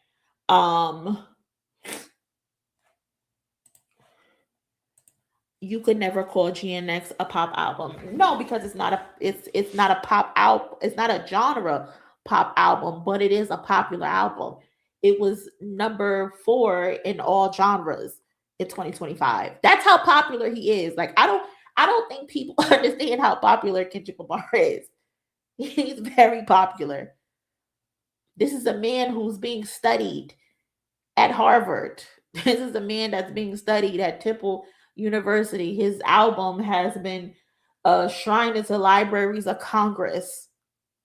You could never call GNX a pop album. No, because it's not a pop album. It's not a genre pop album, but it is a popular album. It was number 4 in all genres in 2025. That's how popular he is. Like I don't think people understand how popular Kendrick Lamar is. He's very popular. This is a man who's being studied at Harvard. This is a man that's being studied at Temple University. His album has been shrined into libraries of Congress.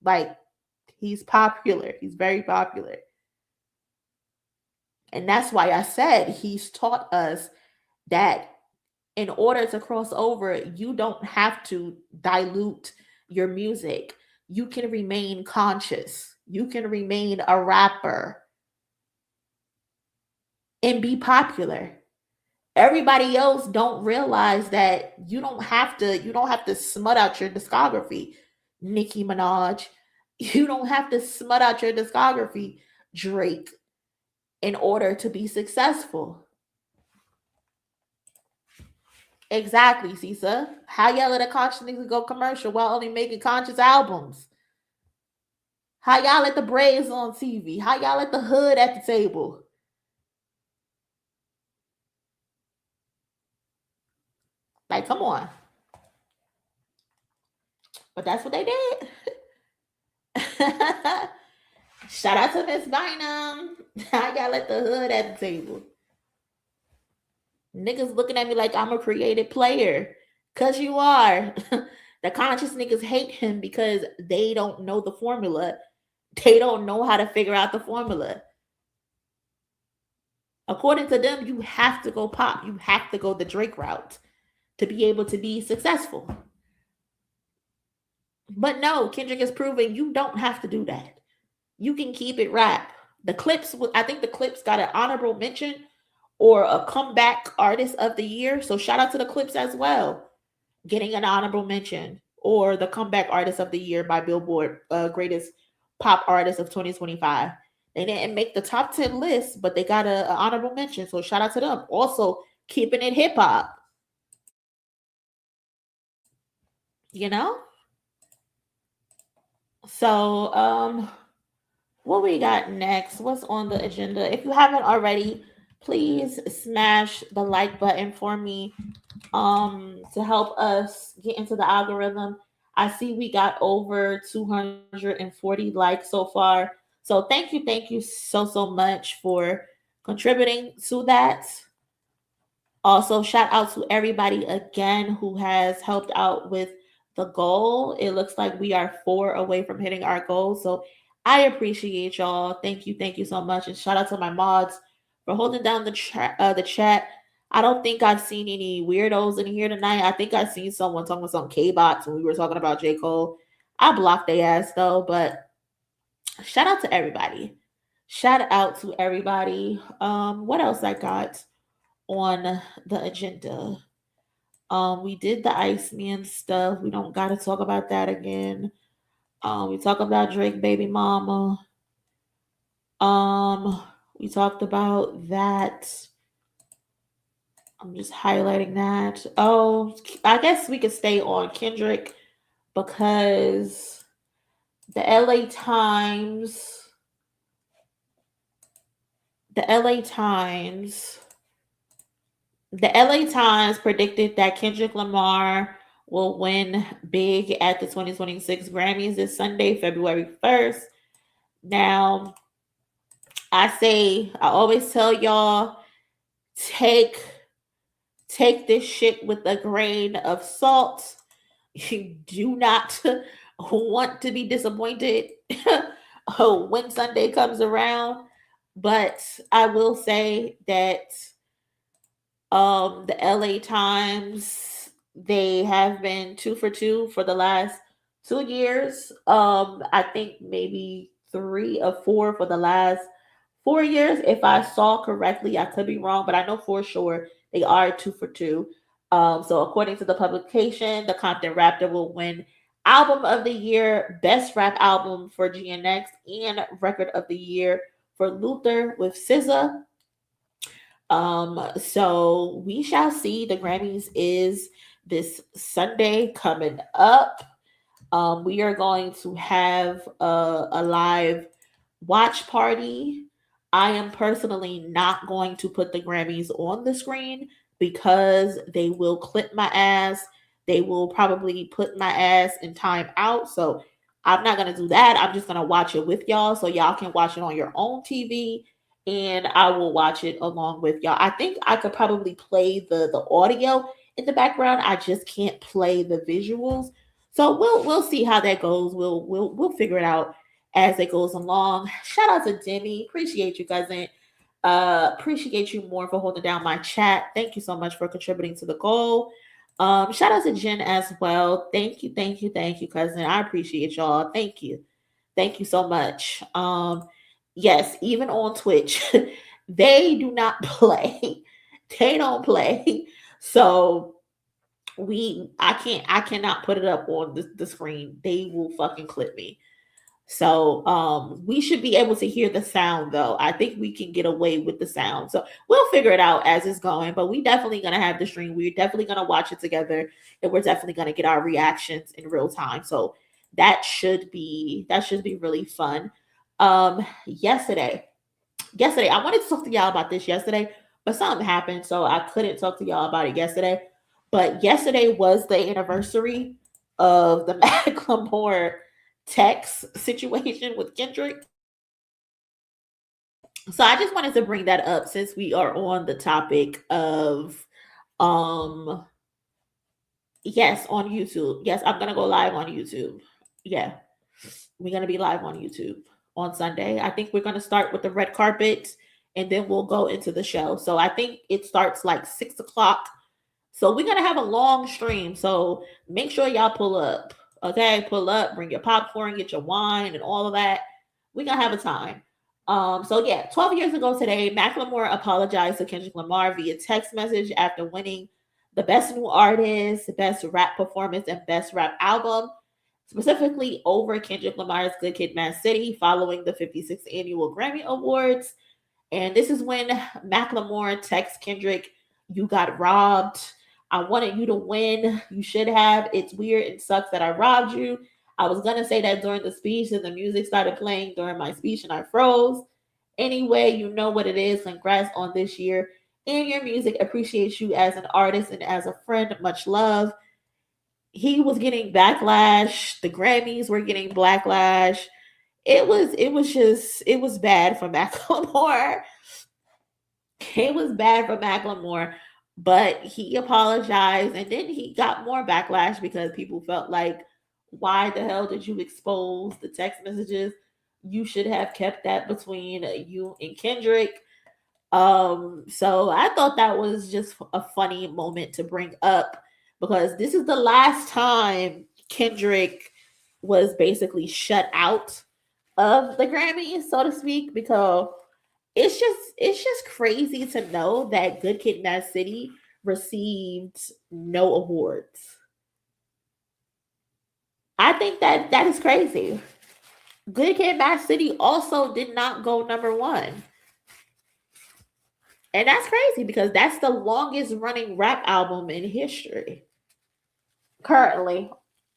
Like, he's popular. He's very popular. And that's why I said he's taught us that in order to cross over, you don't have to dilute your music. You can remain conscious. You can remain a rapper and be popular. Everybody else don't realize that you don't have to smut out your discography, Nicki Minaj. You don't have to smut out your discography, Drake, in order to be successful. Exactly, Cisa. How y'all let a conscious nigga go commercial while only making conscious albums? How y'all let the Braves on TV? How y'all let the hood at the table? Like, come on. But that's what they did. Shout out to Miss Bynum. How y'all let the hood at the table? Niggas looking at me like I'm a creative player. Cause you are. The conscious niggas hate him because they don't know the formula. They don't know how to figure out the formula. According to them, you have to go pop. You have to go the Drake route to be able to be successful. But no, Kendrick is proving you don't have to do that. You can keep it rap. The Clipse, I think the Clipse got an honorable mention or a comeback artist of the year. So shout out to the Clipse as well, getting an honorable mention or the comeback artist of the year by Billboard, greatest pop artist of 2025. They didn't make the top 10 list, but they got an honorable mention. So shout out to them. Also keeping it hip hop. You know? So, what we got next? What's on the agenda? If you haven't already, please smash the like button for me to help us get into the algorithm. I see we got over 240 likes so far. So thank you so much for contributing to that. Also, shout out to everybody again who has helped out with the goal. It looks like we are 4 away from hitting our goal. So I appreciate y'all. Thank you so much. And shout out to my mods for holding down the chat. I don't think I've seen any weirdos in here tonight. I think I've seen someone talking about some K-bots when we were talking about J. Cole. I blocked their ass though, but shout out to everybody. Shout out to everybody. What else I got on the agenda? We did the Iceman stuff. We don't got to talk about that again. We talked about Drake baby mama. We talked about that. I'm just highlighting that. Oh, I guess we could stay on Kendrick because the LA Times predicted that Kendrick Lamar will win big at the 2026 Grammys this Sunday, February 1st. Now, I always tell y'all, take this shit with a grain of salt. You do not want to be disappointed when Sunday comes around. But I will say that the LA Times, they have been 2 for 2 for the last 2 years. I think maybe 3 or 4 for the last 4 years. If I saw correctly, I could be wrong, but I know for sure they are 2 for 2. So according to the publication, the Compton Raptor will win Album of the Year, Best Rap Album for GNX, and Record of the Year for Luther with SZA. So we shall see. The Grammys is this Sunday coming up. We are going to have a live watch party. I am personally not going to put the Grammys on the screen because they will clip my ass. They will probably put my ass in time out. So I'm not going to do that. I'm just going to watch it with y'all so y'all can watch it on your own TV, and I will watch it along with y'all. I think I could probably play the audio in the background. I just can't play the visuals. So we'll see how that goes. We'll figure it out as it goes along. Shout out to Demi. Appreciate you, cousin. Appreciate you more for holding down my chat. Thank you so much for contributing to the goal. Shout out to Jen as well. Thank you, cousin. I appreciate y'all. Thank you so much. Yes, even on Twitch, they do not play. They don't play. So I cannot put it up on the screen. They will fucking clip me. So we should be able to hear the sound though. I think we can get away with the sound. So we'll figure it out as it's going, but we definitely gonna have the stream. We're definitely gonna watch it together, and we're definitely gonna get our reactions in real time. So that should be really fun. Yesterday, I wanted to talk to y'all about this yesterday, but something happened, so I couldn't talk to y'all about it yesterday. But yesterday was the anniversary of the Macklemore text situation with Kendrick. So I just wanted to bring that up since we are on the topic of yes, on YouTube. Yes, I'm gonna go live on YouTube. Yeah, we're gonna be live on YouTube on Sunday. I think we're gonna start with the red carpet and then we'll go into the show. So I think it starts like 6 o'clock. So we're gonna have a long stream. So make sure y'all pull up. Okay, pull up, bring your popcorn, get your wine, and all of that. We're gonna have a time. So yeah, 12 years ago today, Macklemore apologized to Kendrick Lamar via text message after winning the Best New Artist, Best Rap Performance, and Best Rap Album, specifically over Kendrick Lamar's Good Kid, Mad City, following the 56th Annual Grammy Awards. And this is when Macklemore texts Kendrick, "You got robbed. I wanted you to win. You should have. It's weird and sucks that I robbed you. I was going to say that during the speech, and the music started playing during my speech and I froze. Anyway, you know what it is. Congrats on this year and your music. Appreciate you as an artist and as a friend. Much love." He was getting backlash. The Grammys were getting backlash. It was bad for Macklemore. It was bad for Macklemore. But he apologized, and then he got more backlash because people felt like, why the hell did you expose the text messages? You should have kept that between you and Kendrick. So I thought that was just a funny moment to bring up because this is the last time Kendrick was basically shut out of the Grammys, so to speak, because it's just crazy to know that Good Kid, Mad City received no awards. I think that is crazy. Good Kid, Mad City also did not go number 1. And that's crazy because that's the longest running rap album in history. Currently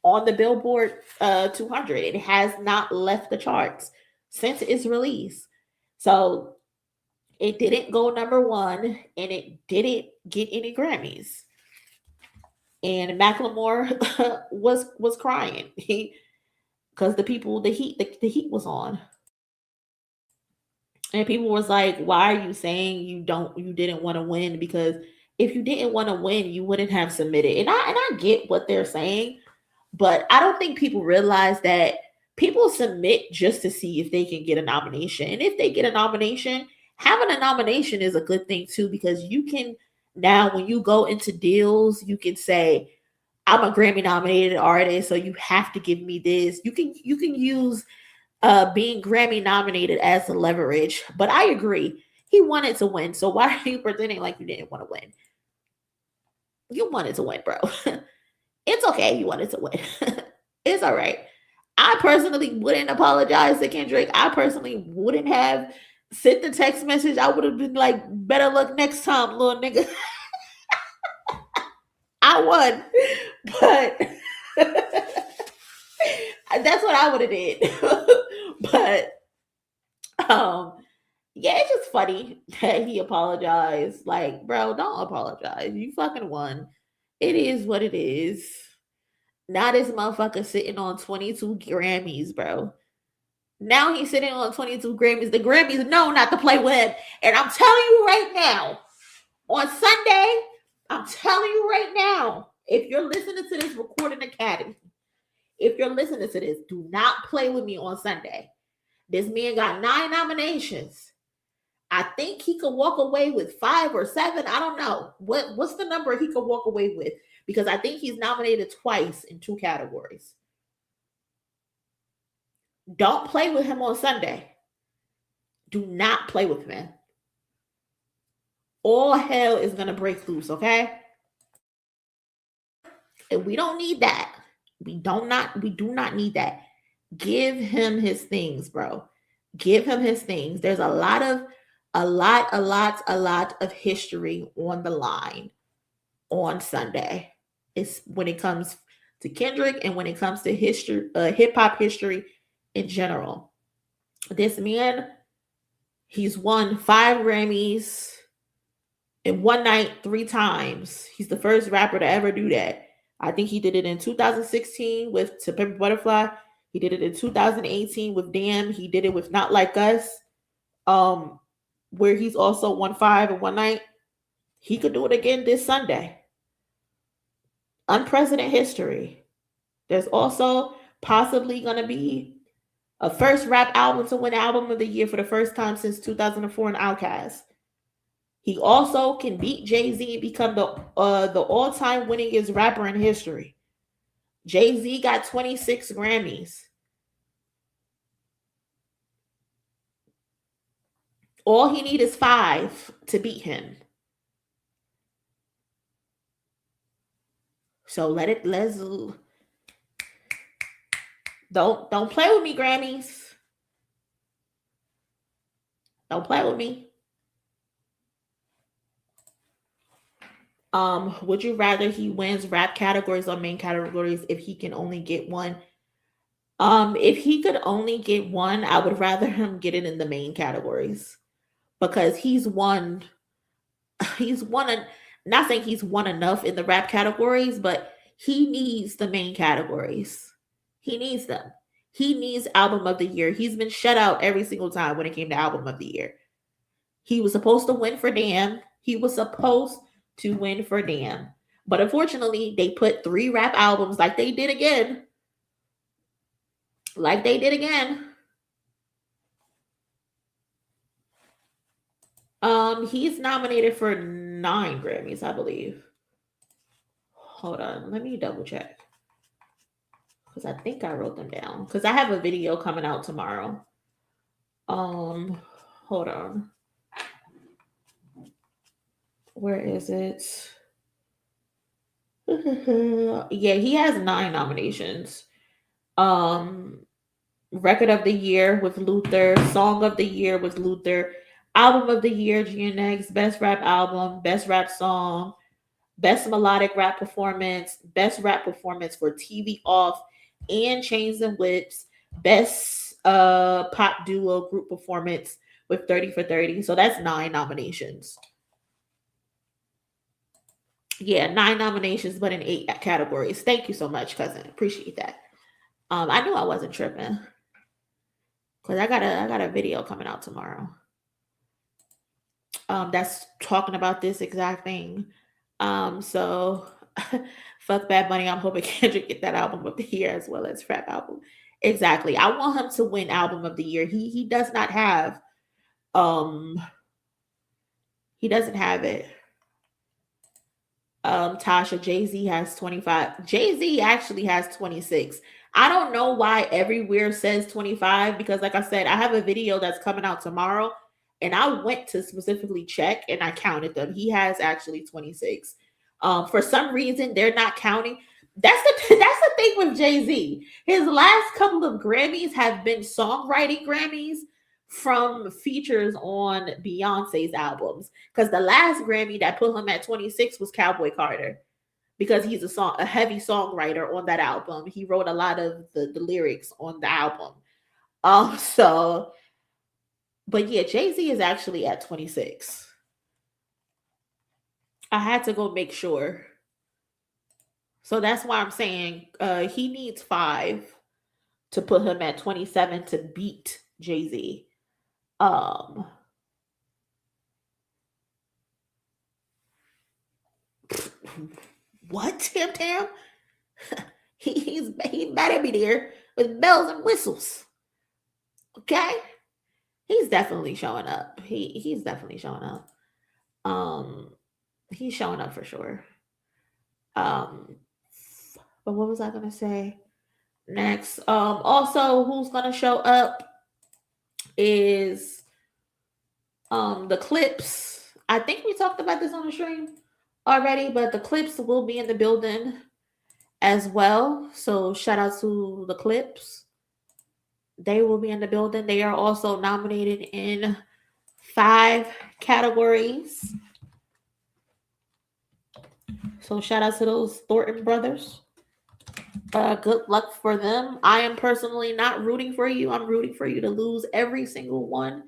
on the Billboard 200. It has not left the charts since its release. So it didn't go number 1 and it didn't get any Grammys. And Macklemore was crying. Because the heat was on. And people was like, why are you saying you didn't want to win? Because if you didn't want to win, you wouldn't have submitted. And I get what they're saying, but I don't think people realize that people submit just to see if they can get a nomination. And if they get a nomination, having a nomination is a good thing too, because you can now, when you go into deals, you can say, I'm a Grammy nominated artist, so you have to give me this. You can use being Grammy nominated as a leverage. But I agree, he wanted to win. So why are you pretending like you didn't want to win? You wanted to win, bro. It's okay. You wanted to win. It's all right. I personally wouldn't apologize to Kendrick. I personally wouldn't have sent the text message. I would have been like, better luck next time, little nigga. I won. But that's what I would have did. But yeah, it's just funny that he apologized. Like, bro, don't apologize. You fucking won. It is what it is. Now this motherfucker sitting on 22 Grammys, bro. Now he's sitting on 22 Grammys. The Grammys know not to play with him. And I'm telling you right now, on Sunday, I'm telling you right now, if you're listening to this recording academy, if you're listening to this, do not play with me on Sunday. This man got 9 nominations. I think he could walk away with 5 or 7. I don't know. What's the number he could walk away with? Because I think he's nominated twice in 2 categories. Don't play with him on Sunday. Do not play with him. All hell is going to break loose, okay? And we don't need that. We do not need that. Give him his things, bro. Give him his things. There's a lot of history on the line on Sunday. It's when it comes to Kendrick and when it comes to history, hip hop history in general. This man, he's won 5 Grammys in one night 3 times. He's the first rapper to ever do that. I think he did it in 2016 with To Pimp a Butterfly. He did it in 2018 with Damn. He did it with Not Like Us, where he's also won 5 in one night. He could do it again this Sunday. Unprecedented history. There's also possibly going to be a first rap album to win Album of the Year for the first time since 2004 in Outkast. He also can beat Jay-Z and become the all-time winningest rapper in history. Jay-Z got 26 Grammys. All he needs is 5 to beat him. So let's don't play with me, Grammys. Don't play with me. Would you rather he wins rap categories or main categories if he can only get one? If he could only get one, I would rather him get it in the main categories because he's won, not saying he's won enough in the rap categories, but he needs the main categories. He needs them. He needs Album of the Year. He's been shut out every single time when it came to Album of the Year. He was supposed to win for Damn. But unfortunately, they put 3 rap albums like they did again. He's nominated for 9 Grammys, I believe. Hold on, let me double check. Because I think I wrote them down. Because I have a video coming out tomorrow. Hold on. Where is it? Yeah, he has 9 nominations. Record of the Year with Luther, Song of the Year with Luther, Album of the Year, GNX, Best Rap Album, Best Rap Song, Best Melodic Rap Performance, Best Rap Performance for TV Off and Chains and Whips, Best Pop Duo Group Performance with 30 for 30. So that's 9 nominations. Yeah, 9 nominations, but in 8 categories. Thank you so much, cousin. Appreciate that. I knew I wasn't tripping. Cause I got a video coming out tomorrow. That's talking about this exact thing. So fuck Bad Bunny. I'm hoping Kendrick get that album of the year as well as rap album. Exactly. I want him to win album of the year. He does not have he doesn't have it. Tasha, Jay-Z has 25. Jay-Z actually has 26. I don't know why everywhere says 25 because like I said, I have a video that's coming out tomorrow and I went to specifically check and I counted them. He has actually 26. For some reason, they're not counting. That's the thing with Jay-Z. His last couple of Grammys have been songwriting Grammys from features on Beyonce's albums. Because the last Grammy that put him at 26 was Cowboy Carter. Because he's a heavy songwriter on that album. He wrote a lot of the lyrics on the album. But yeah, Jay-Z is actually at 26. I had to go make sure. So that's why I'm saying he needs 5 to put him at 27 to beat Jay-Z. What, Tam Tam? he better be there with bells and whistles. Okay? He's definitely showing up. He's definitely showing up. He's showing up for sure. But what was I gonna say? Next. Also who's gonna show up is the Clipse. I think we talked about this on the stream already, but the Clipse will be in the building as well. So shout out to the Clipse. They will be in the building. They are also nominated in 5 categories. So shout out to those Thornton brothers. Good luck for them. I am personally not rooting for you. I'm rooting for you to lose every single one,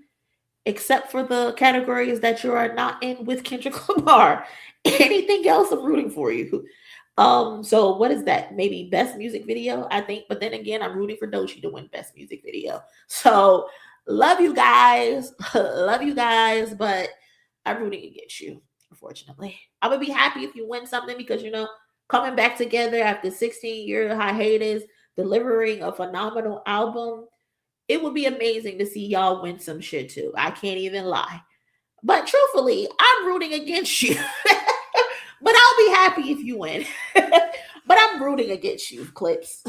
except for the categories that you are not in with Kendrick Lamar. Anything else, I'm rooting for you. So what is that? Maybe best music video, I think. But then again, I'm rooting for Doechii to win best music video. So love you guys. Love you guys, but I'm rooting against you, unfortunately. I would be happy if you win something because, coming back together after 16-year hiatus, delivering a phenomenal album, it would be amazing to see y'all win some shit too. I can't even lie. But truthfully, I'm rooting against you. But I'll be happy if you win. But I'm rooting against you, Clipse.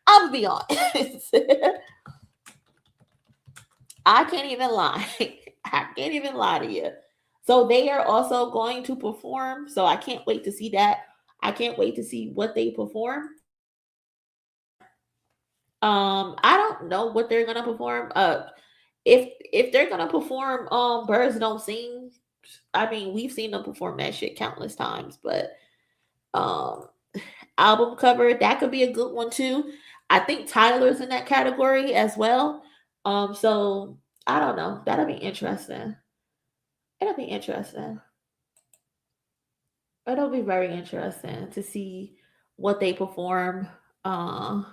I'll be honest. I can't even lie. I can't even lie to you. So they are also going to perform. So I can't wait to see that. I can't wait to see what they perform. I don't know what they're gonna perform. If they're gonna perform Birds Don't Sing, I mean, we've seen them perform that shit countless times, but album cover, that could be a good one too. I think Tyler's in that category as well. So I don't know. That'll be interesting. It'll be interesting. It'll be very interesting to see what they perform. Monie,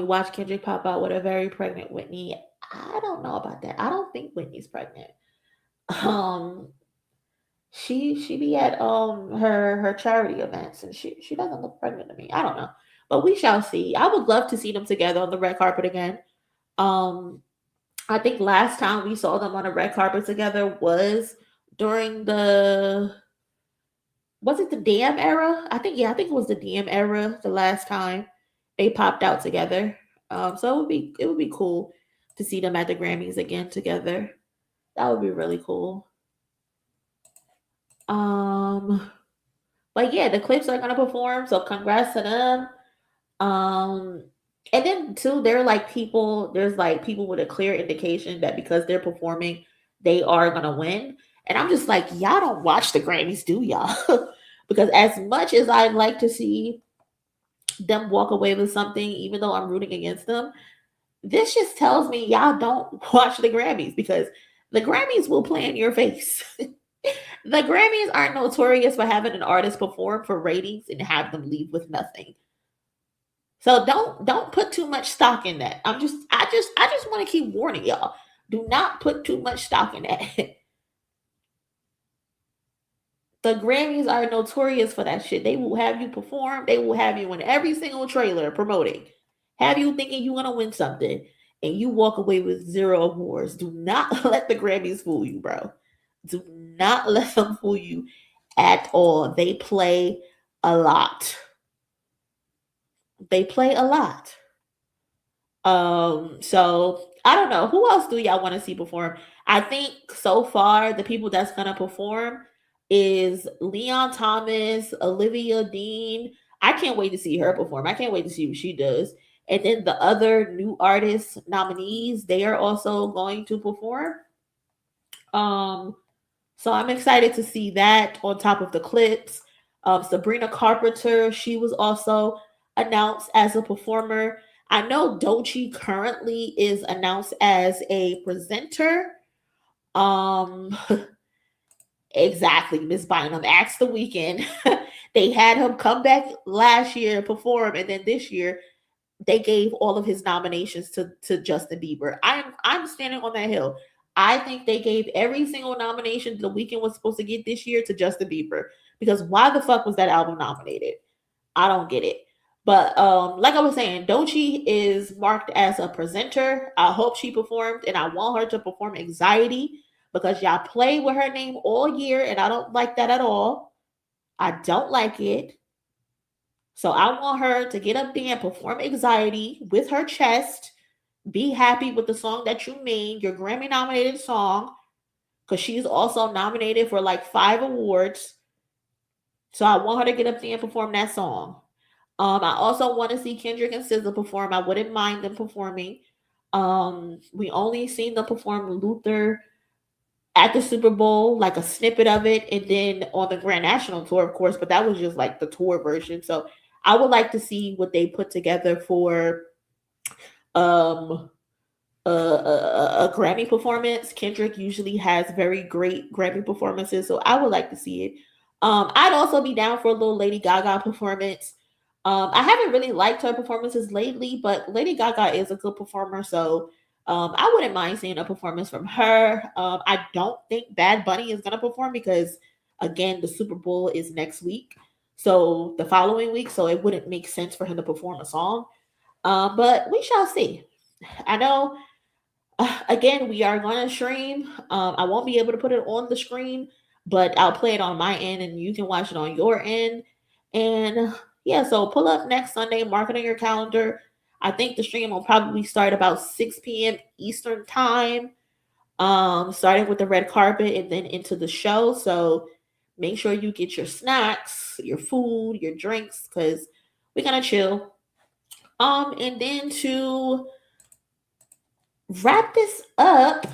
watch Kendrick pop out with a very pregnant Whitney. I don't know about that. I don't think Whitney's pregnant. She be at her charity events and she doesn't look pregnant to me. I don't know. But we shall see. I would love to see them together on the red carpet again. I think last time we saw them on a red carpet together was during was it the DM era? I think it was the DM era the last time they popped out together. So it would be cool to see them at the Grammys again together. That would be really cool. But yeah, the Clipse are gonna perform, so congrats to them. Um, and then too, they're like people. There's like people with a clear indication that because they're performing, they are gonna win. And I'm just like, y'all don't watch the Grammys, do y'all? Because as much as I'd like to see them walk away with something, even though I'm rooting against them, this just tells me y'all don't watch the Grammys because the Grammys will play in your face. The Grammys are notorious for having an artist perform for ratings and have them leave with nothing. So don't put too much stock in that. I just want to keep warning y'all. Do not put too much stock in that. The Grammys are notorious for that shit. They will have you perform. They will have you in every single trailer promoting. Have you thinking you're gonna win something and you walk away with 0 awards. Do not let the Grammys fool you, bro. Do not let them fool you at all. They play a lot. They play a lot. So I don't know. Who else do y'all want to see perform? I think so far the people that's gonna perform is Leon Thomas, Olivia Dean. I can't wait to see her perform. I can't wait to see what she does. And then the other new artist nominees, they are also going to perform. So I'm excited to see that on top of the Clipse. Sabrina Carpenter, she was also announced as a performer. I know Doechii currently is announced as a presenter. Um, exactly, Miss Bynum. Asked the weekend. They had him come back last year and perform, and then this year they gave all of his nominations to Justin Bieber. I'm standing on that hill. I think they gave every single nomination the weekend was supposed to get this year to Justin Bieber. Because why the fuck was that album nominated? I don't get it. But like I was saying, Doechii is marked as a presenter. I hope she performed, and I want her to perform Anxiety because y'all play with her name all year, and I don't like that at all. I don't like it. So I want her to get up there and perform Anxiety with her chest. Be happy with the song that you made, your Grammy nominated song, because she's also nominated for like 5 awards. So I want her to get up there and perform that song. I also want to see Kendrick and SZA perform. I wouldn't mind them performing. We only seen them perform Luther at the Super Bowl, like a snippet of it, and then on the Grand National Tour, of course, but that was just like the tour version. So I would like to see what they put together for a Grammy performance. Kendrick usually has very great Grammy performances, so I would like to see it. I'd also be down for a little Lady Gaga performance. I haven't really liked her performances lately, but Lady Gaga is a good performer, so I wouldn't mind seeing a performance from her. I don't think Bad Bunny is gonna perform because, again, the Super Bowl is next week, so the following week, so it wouldn't make sense for him to perform a song. But we shall see. I know. Again, we are going to stream. I won't be able to put it on the screen, but I'll play it on my end, and you can watch it on your end. And yeah, so pull up next Sunday, mark it on your calendar. I think the stream will probably start about 6 p.m. Eastern time, starting with the red carpet and then into the show. So make sure you get your snacks, your food, your drinks, because we're gonna chill. And then to wrap this up,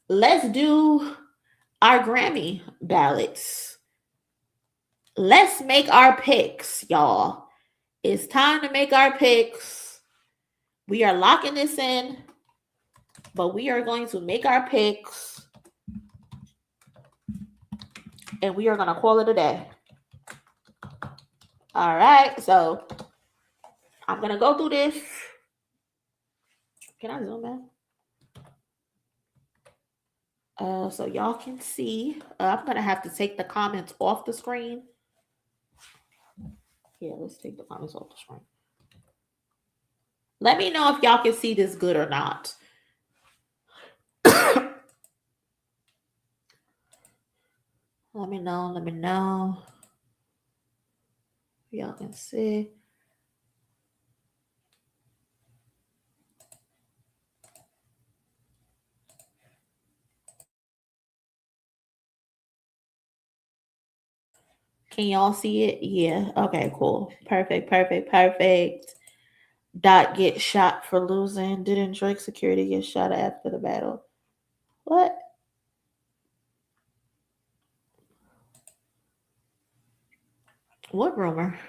let's do our Grammy ballots. Let's make our picks, y'all. It's time to make our picks. We are locking this in, but we are going to make our picks, and we are going to call it a day. All right, so I'm going to go through this. Can I zoom in? So y'all can see. I'm going to have to take the comments off the screen. Yeah, let's take the comments off the screen. Let me know if y'all can see this good or not. Let me know. Y'all can see. Can y'all see it? Yeah. Okay, cool. Perfect. Dot get shot for losing. Didn't Drake security get shot after the battle? What? What rumor?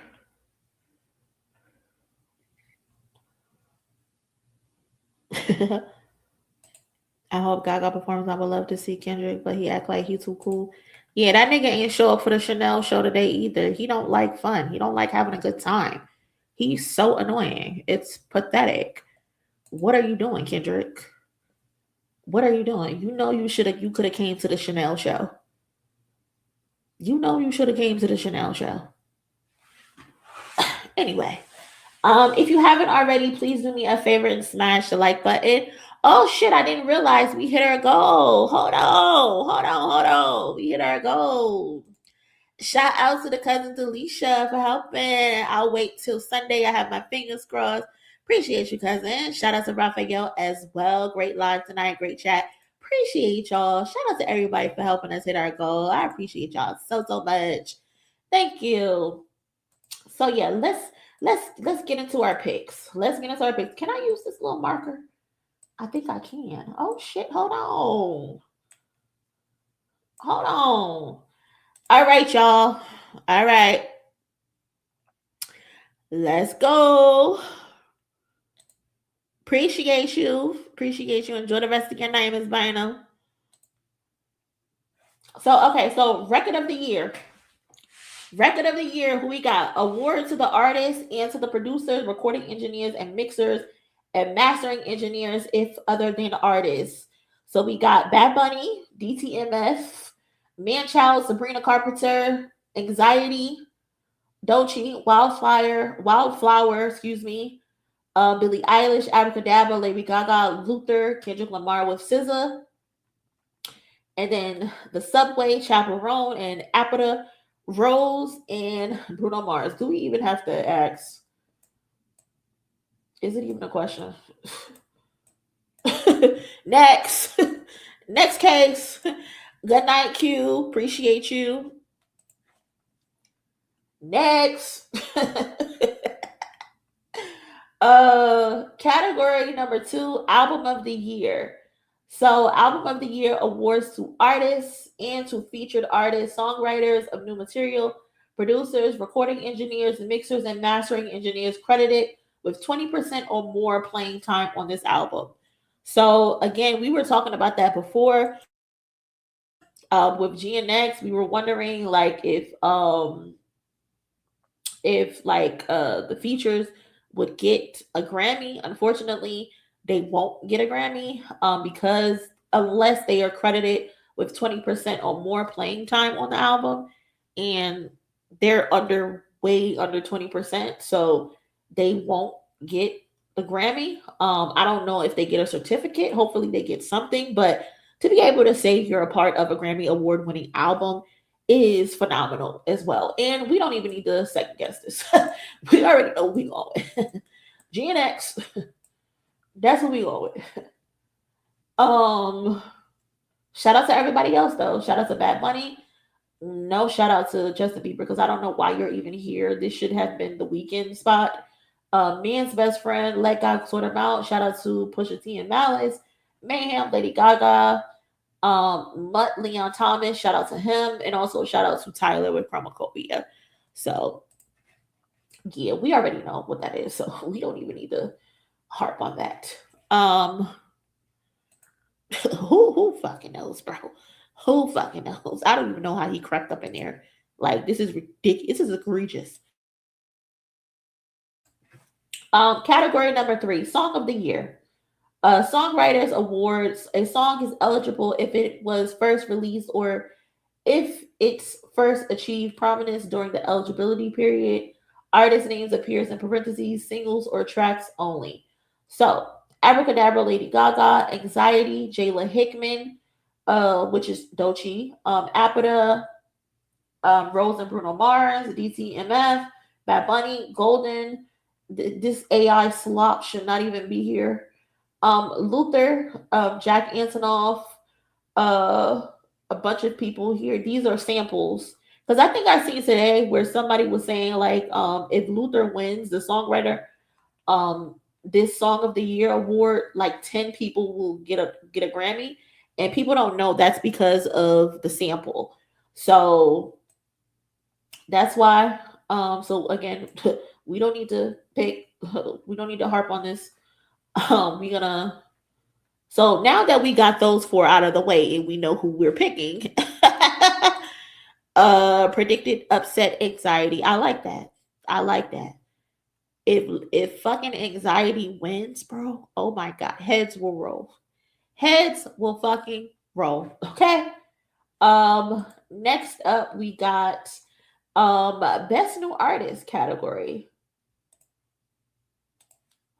I hope Gaga performs. I would love to see Kendrick, but he act like he too cool. Yeah, that nigga ain't show up for the Chanel show today either. He don't like fun. He don't like having a good time. He's so annoying. It's pathetic. What are you doing, Kendrick? What are you doing? You know you could have came to the Chanel show. You know you should have came to the Chanel show. Anyway, if you haven't already, please do me a favor and smash the like button. Oh shit, I didn't realize we hit our goal. Hold on. We hit our goal. Shout out to the cousins Alicia for helping. I'll wait till Sunday. I have my fingers crossed. Appreciate you, cousin. Shout out to Raphael as well. Great live tonight. Great chat. Appreciate y'all. Shout out to everybody for helping us hit our goal. I appreciate y'all so much. Thank you. So yeah, let's get into our picks. Can I use this little marker? I think I can. Oh shit, hold on. All right, y'all. All right. Let's go. Appreciate you. Enjoy the rest of your night, Miss Bino. So record of the year. Who we got? Award to the artists and to the producers, recording engineers, and mixers, and mastering engineers, if other than artists. So we got Bad Bunny, DTMF, Manchild, Sabrina Carpenter, Anxiety, Doechii, Wildflower, Billie Eilish, Abracadabra, Lady Gaga, Luther, Kendrick Lamar with SZA, and then The Subway, Chaperone, and Apata, Rose, and Bruno Mars. Do we even have to ask? Is it even a question? Next case. Good night, Q. Appreciate you. Next. Category number 2, album of the year. So album of the year awards to artists and to featured artists, songwriters of new material, producers, recording engineers, mixers, and mastering engineers credited with 20% or more playing time on this album. So again, we were talking about that before. With GNX, we were wondering like if the features would get a Grammy. Unfortunately, they won't get a Grammy because unless they are credited with 20% or more playing time on the album, and they're way under 20%, so they won't get the Grammy. I don't know if they get a certificate. Hopefully they get something, but to be able to say you're a part of a Grammy award-winning album is phenomenal as well. And we don't even need to second guess this. We already know we going with. GNX, that's what we go with. Shout out to everybody else though. Shout out to Bad Bunny. No shout out to Justin Bieber because I don't know why you're even here. This should have been the Weeknd spot. Man's Best Friend, Let God Sort Him Out. Shout out to Pusha T and Malice. Mayhem, Lady Gaga. Mutt Leon Thomas, shout out to him, and also shout out to Tyler with Chromacopia. So yeah, we already know what that is, so we don't even need to harp on that. Who fucking knows, bro? Who fucking knows? I don't even know how he crept up in there. Like, this is ridiculous. This is egregious. Category number 3, Song of the Year. Songwriters Awards. A song is eligible if it was first released or if it's first achieved prominence during the eligibility period. Artist names appears in parentheses, singles or tracks only. So, Abracadabra, Lady Gaga. Anxiety, Jayla Hickman, which is Doechii. Apata, Rose and Bruno Mars. DTMF, Bad Bunny. Golden. This AI slop should not even be here. Luther, Jack Antonoff, a bunch of people here. These are samples Because I think I seen today where somebody was saying like, if Luther wins the songwriter, this Song of the Year award, like 10 people will get a Grammy, and people don't know that's because of the sample. So that's why. So again, we don't need to pick. We don't need to harp on this. We're gonna. So now that we got those 4 out of the way and we know who we're picking, predicted upset anxiety. I like that. I like that. If fucking anxiety wins, bro, oh my god, heads will roll. Heads will fucking roll. Okay. Next up we got best new artist category.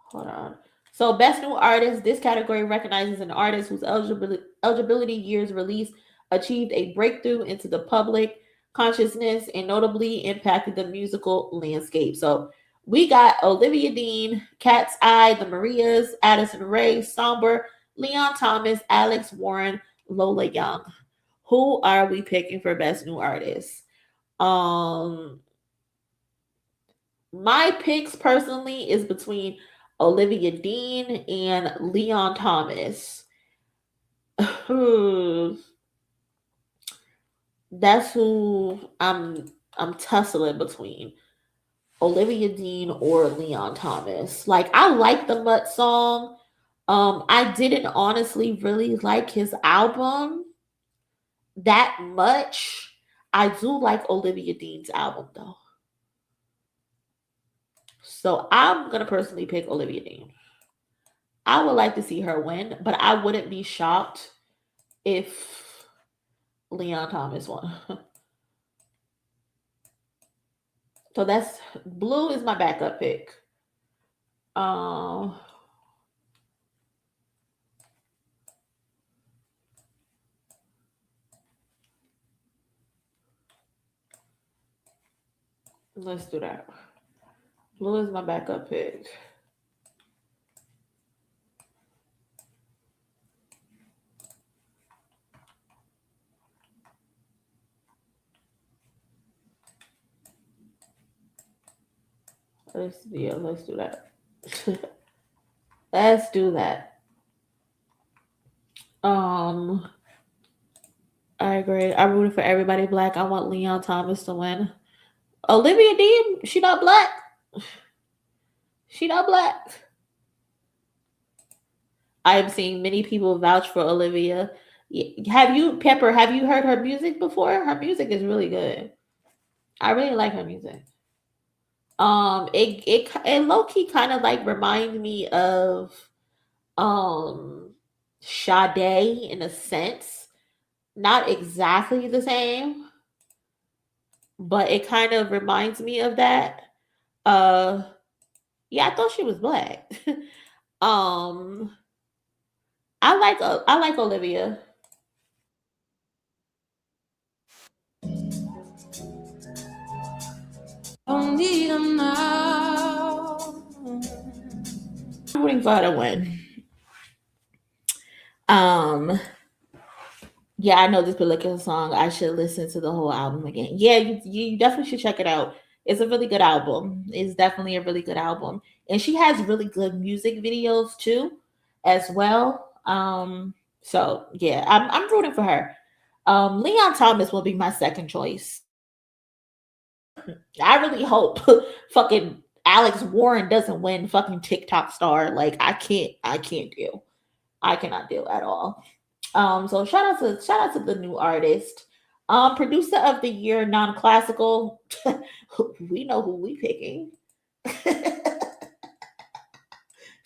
Hold on. So best new artist, this category recognizes an artist whose eligibility year's release achieved a breakthrough into the public consciousness and notably impacted the musical landscape. So we got Olivia Dean, Cat's Eye, The Marias, Addison Rae, Somber, Leon Thomas, Alex Warren, Lola Young. Who are we picking for best new artist? My picks personally is between Olivia Dean and Leon Thomas. That's who I'm tussling between. Olivia Dean or Leon Thomas. Like, I like the Mutt song. I didn't honestly really like his album that much. I do like Olivia Dean's album though. So I'm gonna personally pick Olivia Dean. I would like to see her win, but I wouldn't be shocked if Leon Thomas won. So that's Blue is my backup pick. Let's do that. Blue is my backup pick. Let's do that. Let's do that. I agree. I'm rooting for everybody black. I want Leon Thomas to win. Olivia Dean, she not black. She not black. I am seeing many people vouch for Olivia. Have you, Pepper, have you heard her music before? Her music is really good. I really like her music. It low-key kind of like remind me of Sade in a sense. Not exactly the same, but it kind of reminds me of that. Yeah, I thought she was black. I like Olivia. Don't need them now. I'm rooting for her to win. Yeah, I know this particular song. I should listen to the whole album again. Yeah, you definitely should check it out. It's a really good album. It's definitely a really good album. And she has really good music videos too, as well. So yeah, I'm rooting for her. Leon Thomas will be my second choice. I really hope fucking Alex Warren doesn't win fucking TikTok star. Like I can't deal. I cannot deal at all. So shout out to the new artist. Producer of the year, non-classical. We know who we picking.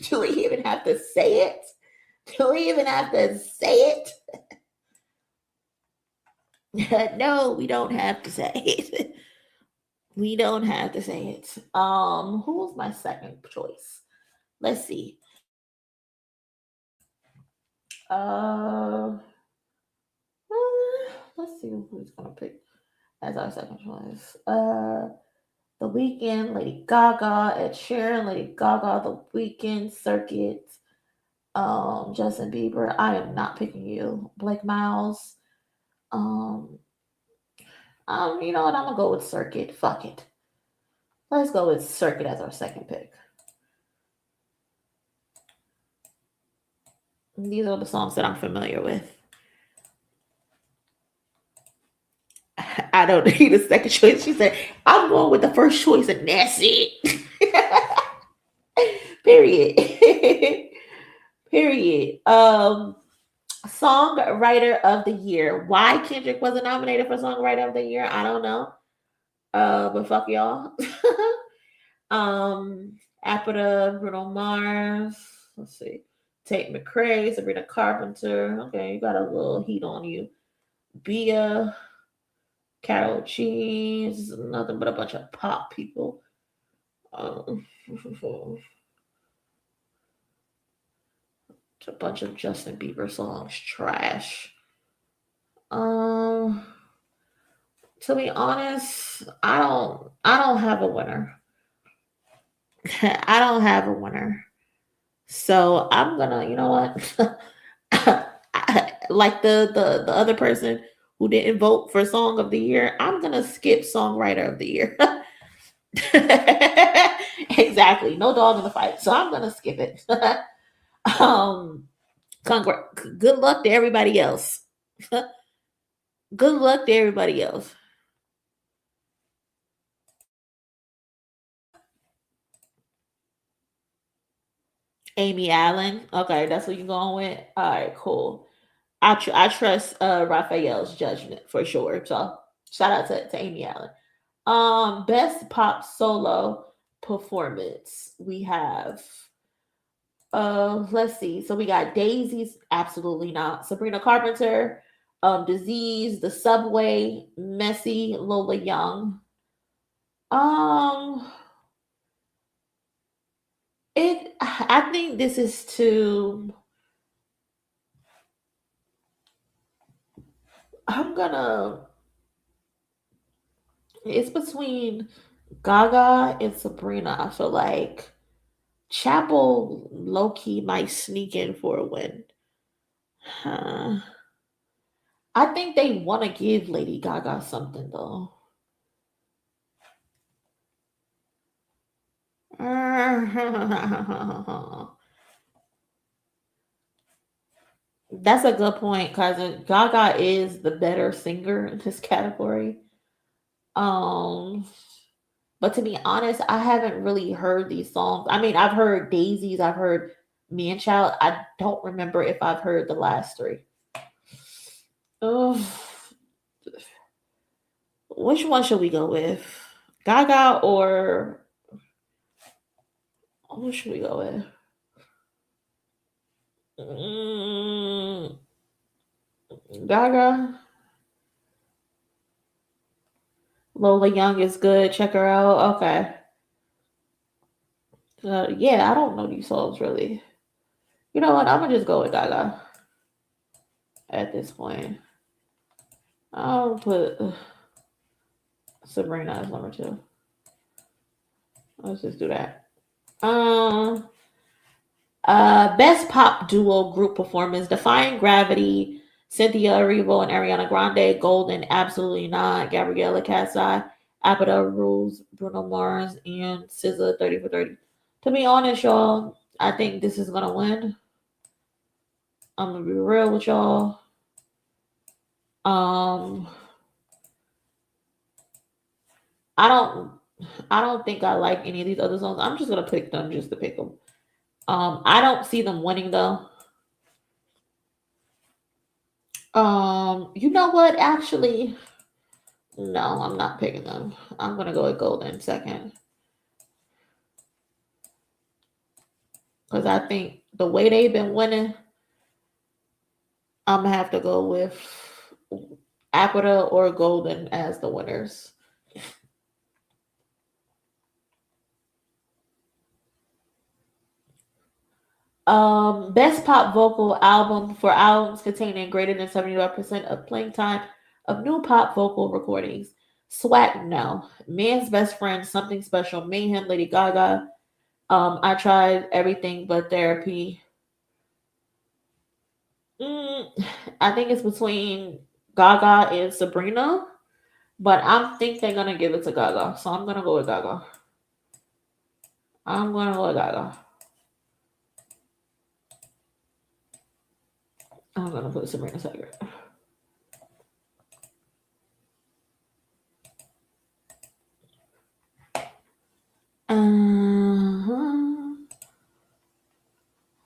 Do we even have to say it? Do we even have to say it? No, we don't have to say it. We don't have to say it. Who was my second choice? Let's see. Let's see who's gonna pick as our second choice. The Weeknd, Lady Gaga, Ed Sheeran, Lady Gaga, The Weeknd, Circuit, Justin Bieber. I am not picking you. Blake Miles. I'm You know what? I'm gonna go with Circuit. Fuck it. Let's go with Circuit as our second pick. These are the songs that I'm familiar with. I don't need a second choice. She said, I'm going with the first choice, and that's it. Period. Period. Songwriter of the Year. Why Kendrick wasn't nominated for Songwriter of the Year, I don't know. But fuck y'all. Apida, Bruno Mars. Let's see. Tate McRae, Sabrina Carpenter. Okay, you got a little heat on you. Bia, Carol G. Nothing but a bunch of pop people. A bunch of Justin Bieber songs. Trash. To be honest, I don't have a winner. I don't have a winner. So I'm gonna, you know what? Like the other person who didn't vote for Song of the Year, I'm gonna skip Songwriter of the Year. Exactly. No dog in the fight. So I'm gonna skip it. Good luck to everybody else. Good luck to everybody else. Amy Allen. Okay, that's what you're going with. All right, cool. I trust Raphael's judgment for sure. So shout out to Amy Allen. Best pop solo performance. We have let's see. So we got Daisy's absolutely not. Sabrina Carpenter, Disease, The Subway, Messy, Lola Young. I think this is too. It's between Gaga and Sabrina. I feel like Chapel low-key might sneak in for a win. I think they want to give Lady Gaga something though. That's a good point, cousin. Gaga is the better singer in this category. But to be honest, I haven't really heard these songs. I mean, I've heard Daisies, I've heard Me and Child. I don't remember if I've heard the last three. Which one should we go with? Gaga or who should we go with? Gaga. Lola Young is good. Check her out. Okay. Yeah, I don't know these songs really. You know what? I'm gonna just go with Gaga at this point. I'll put Sabrina as number 2. Let's just do that. Best pop duo group performance: Defying Gravity, Cynthia Erivo and Ariana Grande. Golden, absolutely not. Gabriella Casai, Apida Rules, Bruno Mars, and SZA, 30 for 30. To be honest, y'all, I think this is gonna win. I'm gonna be real with y'all. I don't think I like any of these other songs. I'm just gonna pick them just to pick them. I don't see them winning though. You know what? Actually, no, I'm not picking them. I'm gonna go with Golden second. Because I think the way they've been winning, I'm gonna have to go with Apida or Golden as the winners. Best pop vocal album for albums containing greater than 75% of playing time of new pop vocal recordings. Swag, no. Man's Best Friend, Something Special, Mayhem, Lady Gaga. I Tried Everything But Therapy. I think it's between Gaga and Sabrina. But I think they're gonna give it to Gaga, so I'm gonna go with Gaga. I'm gonna go with Gaga. I'm gonna put Sabrina second.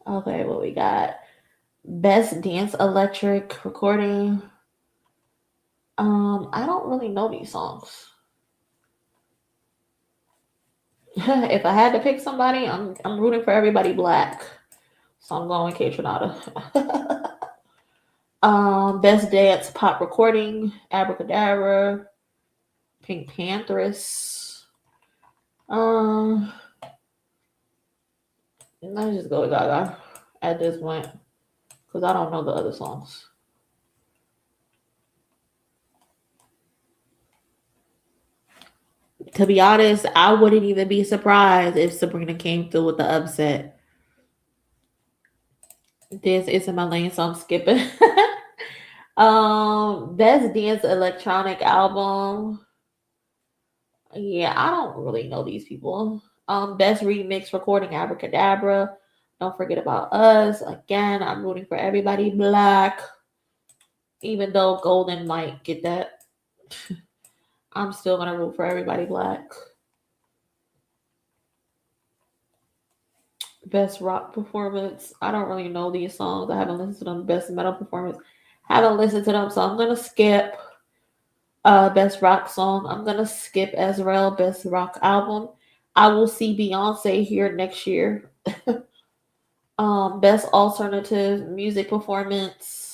Okay, what we got? Best dance electric recording. I don't really know these songs. If I had to pick somebody, I'm rooting for everybody black. So I'm going with K Tronada. Best dance pop recording, Abracadabra, Pink Pantheress. Let's just go with Gaga at this point. Because I don't know the other songs. To be honest, I wouldn't even be surprised if Sabrina came through with the upset. This isn't my lane, so I'm skipping. Best dance electronic album. Yeah, I don't really know these people. Best remix recording, Abracadabra. Don't forget about us. Again, I'm rooting for everybody black. Even though Golden might get that. I'm still gonna root for everybody black. Best rock performance. I don't really know these songs. I haven't listened to them. Best metal performance. Haven't listened to them, so I'm gonna skip. Best rock song. I'm gonna skip Azrael. Best rock album. I will see Beyonce here next year. Best alternative music performance.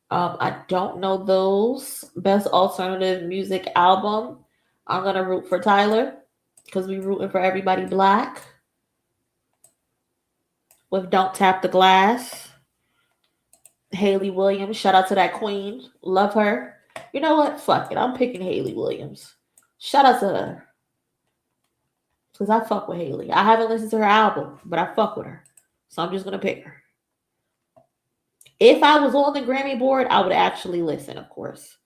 I don't know those. Best alternative music album. I'm gonna root for Tyler because we rooting for everybody black. With Don't Tap the Glass. Haley Williams. Shout out to that queen. Love her. You know what? Fuck it. I'm picking Haley Williams. Shout out to her. Because I fuck with Haley. I haven't listened to her album, but I fuck with her. So I'm just going to pick her. If I was on the Grammy board, I would actually listen, of course.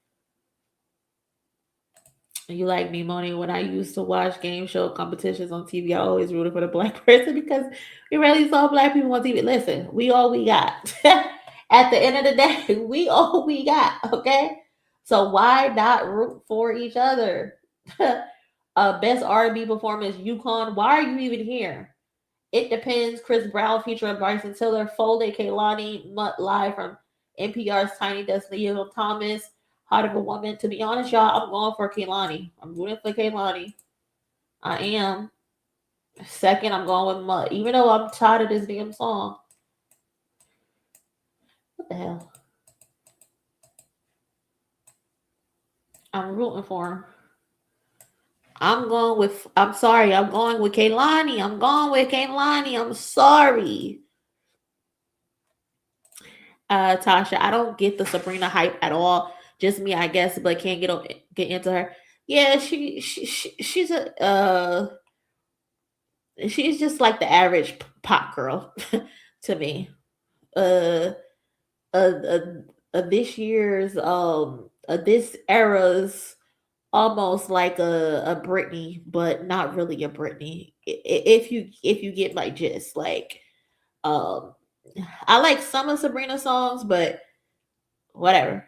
You like me, Monie, when I used to watch game show competitions on TV, I always rooted for the black person because we rarely saw black people on TV. Listen, we all we got. At the end of the day, we all we got, okay? So why not root for each other? Best R&B performance, Yukon. Why are you even here? It Depends, Chris Brown featuring Bryson Tiller, Foley, Kehlani, Mutt live from NPR's Tiny Desk, Leo Thomas, Heart of a Woman. To be honest, y'all, I'm going for Kehlani. I'm rooting for Kehlani. I am. Second, I'm going with Mutt. Even though I'm tired of this damn song. What the hell? I'm rooting for him. I'm going with Kehlani. I'm sorry. Tasha, I don't get the Sabrina hype at all. Just me, I guess, but can't get into her. Yeah, she's just like the average pop girl to me. This year's this era's almost like a Britney, but not really a Britney. If you get my gist, like I like some of Sabrina's songs, but whatever.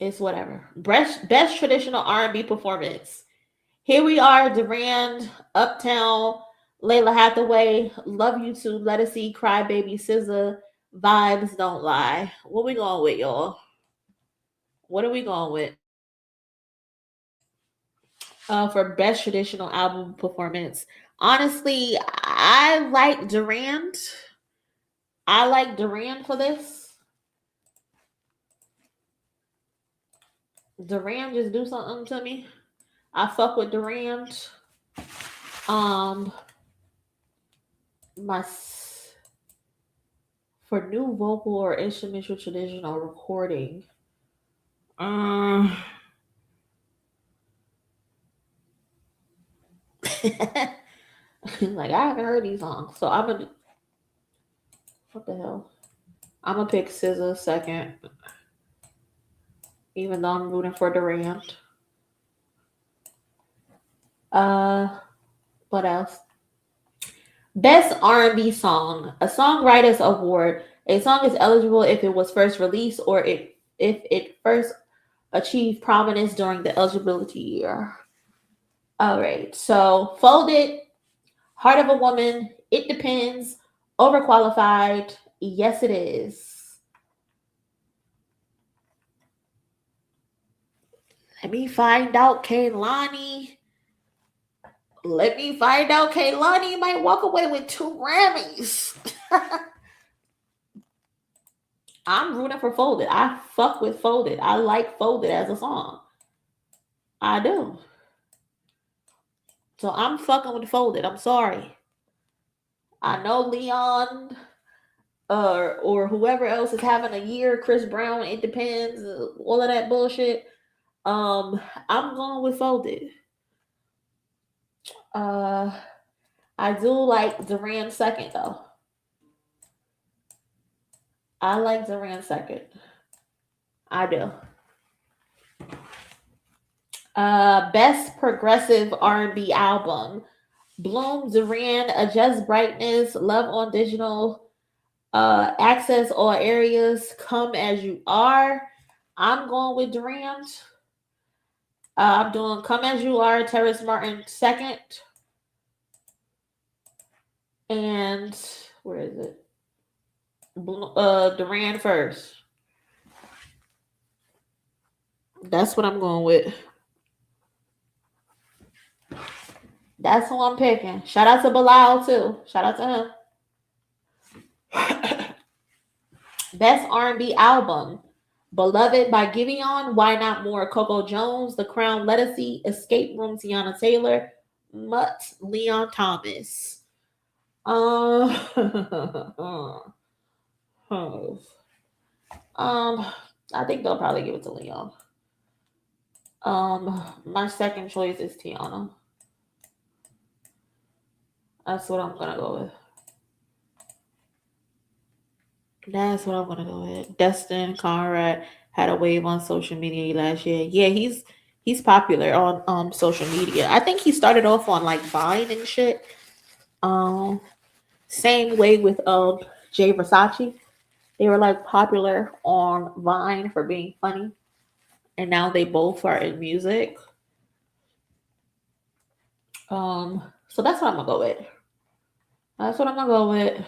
It's whatever. Best traditional R&B performance. Here we are, Durand, Uptown, Layla Hathaway, Love You Too, Let Us See, Cry Baby, SZA, Vibes Don't Lie. What we going with, y'all? What are we going with? For best traditional album performance. Honestly, I like Durand. I like Durand for this. Durand just do something to me. I fuck with Durand. For new vocal or instrumental traditional recording. Like I haven't heard these songs, so I'm gonna. What the hell? I'm gonna pick SZA second. even though I'm rooting for Durant. What else? Best R&B song, a songwriters award. A song is eligible if it was first released or if it first achieved prominence during the eligibility year. All right, so Folded, Heart of a Woman, It Depends, Overqualified, Yes It Is. Let me find out, Kaylani. Let me find out, Kaylani might walk away with 2 Grammys. I'm rooting for Folded. I fuck with Folded. I like Folded as a song. I do. So I'm fucking with Folded. I'm sorry. I know Leon or whoever else is having a year, Chris Brown, It Depends, all of that bullshit. I'm going with Folded. I do like Duran second though. I like Duran second. I do. Best progressive R&B album: Bloom, Duran, Adjust Brightness, Love on Digital, Access All Areas, Come As You Are. I'm going with Duran. I'm doing Come As You Are, Terrace Martin second. And where is it? Duran first. That's what I'm going with. That's who I'm picking. Shout out to Bilal too. Shout out to him. Best R&B album: Beloved by Giveon, Why Not More, Coco Jones, The Crown, Lettucey, Escape Room, Tiana Taylor, Mutt, Leon Thomas. I think they'll probably give it to Leon. My second choice is Tiana. That's what I'm gonna go with. That's what I'm gonna go with. Destin Conrad had a wave on social media last year. Yeah, he's popular on social media. I think he started off on like Vine and shit. Same way with Jay Versace. They were like popular on Vine for being funny, and now they both are in music. So that's what I'm gonna go with. That's what I'm gonna go with.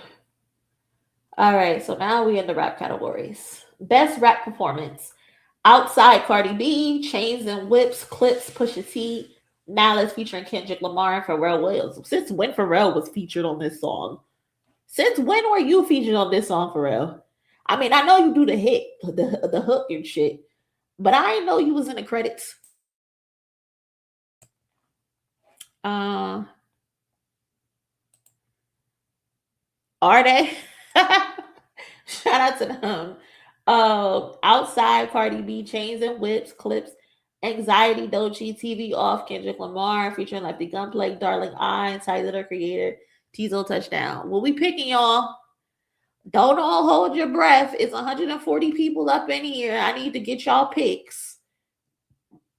All right, so now we in the rap categories. Best rap performance: Outside, Cardi B, Chains and Whips, Clipse, Pusha T, Malice featuring Kendrick Lamar and Pharrell Williams. Since when Pharrell was featured on this song? Since when were you featured on this song, Pharrell? I mean, I know you do the hit, the hook and shit, but I didn't know you was in the credits. Are they? Shout out to them. Outside, Cardi B, Chains and Whips, Clipse, Anxiety, Doechii, TV Off, Kendrick Lamar featuring Lefty Gunplay, Darling I, Tyler the Creator, Tizo Touchdown. What we picking, y'all? Don't all hold your breath. It's 140 people up in here. I need to get y'all picks.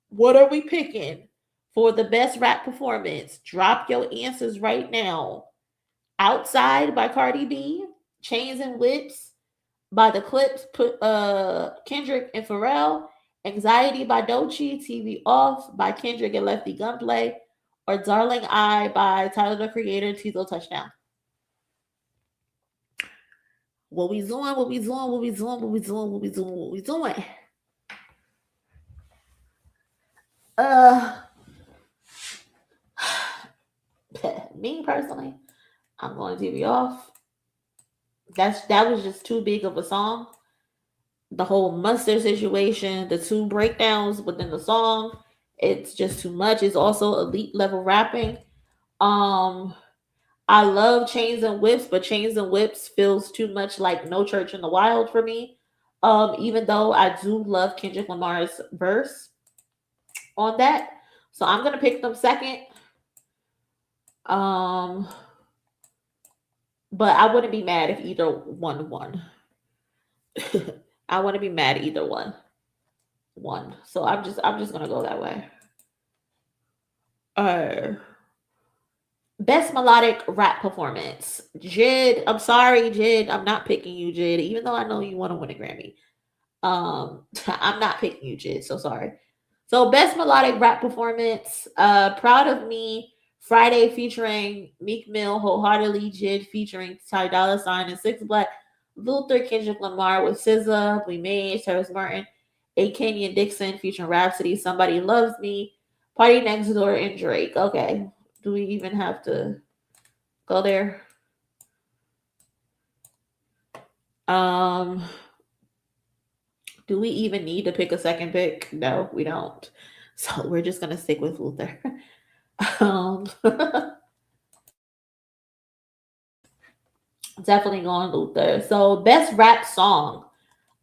What are we picking for the best rap performance? Drop your answers right now. Outside by Cardi B, Chains and Whips by the Clipse, Kendrick and Pharrell, Anxiety by Doechii, TV Off by Kendrick and Lefty Gunplay, or Darling I by Tyler the Creator, Tizo Touchdown. What we doing? What we doing? What we doing? What we doing? What we doing? What we doing? Me personally, I'm going to TV Off. That was just too big of a song. The whole Mustard situation, the 2 breakdowns within the song, it's just too much. It's also elite level rapping. I love Chains and Whips, but Chains and Whips feels too much like No Church in the Wild for me. Even though I do love Kendrick Lamar's verse on that. So I'm gonna pick them second. But I wouldn't be mad if either one won. I wouldn't be mad at either one. one. So I'm just gonna go that way. Best melodic rap performance. Jid, I'm sorry, Jid. I'm not picking you, Jid, even though I know you want to win a Grammy. I'm not picking you, Jid. So sorry. So best melodic rap performance. Proud of Me, Friday featuring Meek Mill, Wholeheartedly, Jid featuring Ty Dolla $ign and Six Black, Luther, Kendrick Lamar with SZA, We Made, Travis Martin, A. Kenyon Dixon featuring Rhapsody, Somebody Loves Me, Party Next Door, and Drake. Okay. Do we even have to go there? Do we even need to pick a second pick? No, we don't. So we're just gonna stick with Luther. Definitely going Luther. So best rap song.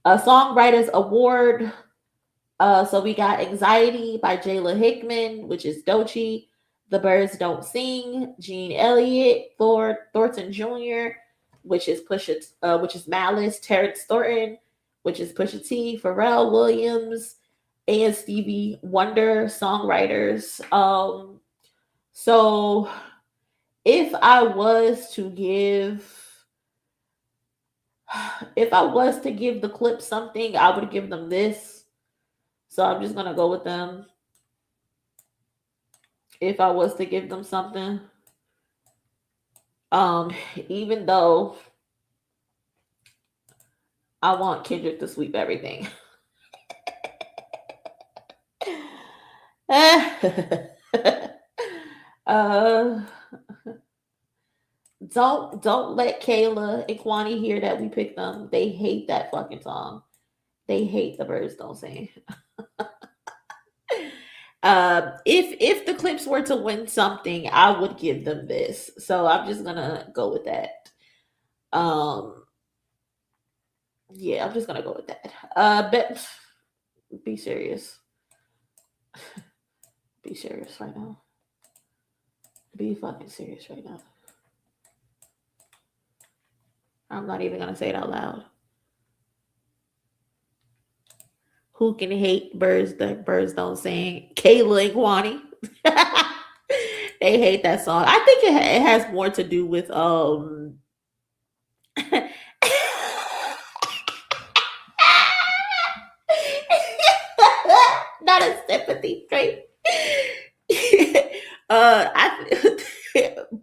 A Songwriters Award. So we got Anxiety by Jayla Hickman, which is Doechii. The Birds Don't Sing, Gene Elliott, Thornton Jr., which is Malice, Terrence Thornton, which is Pusha T, Pharrell Williams, and Stevie Wonder, songwriters. So if I was to give the Clipse something, I would give them this. So I'm just gonna go with them. If I was to give them something, even though I want Kendrick to sweep everything. Don't let Kayla and Kwani hear that we picked them. They hate that fucking song. They hate The Birds Don't Sing. If the Clipse were to win something, I would give them this. So I'm just gonna go with that. Yeah, I'm just gonna go with that. But be serious. Be serious right now. Be fucking serious right now. I'm not even gonna say it out loud. Who can hate birds? The Birds Don't Sing. Kayla and Kwani. They hate that song. I think it has more to do with not a sympathy trait.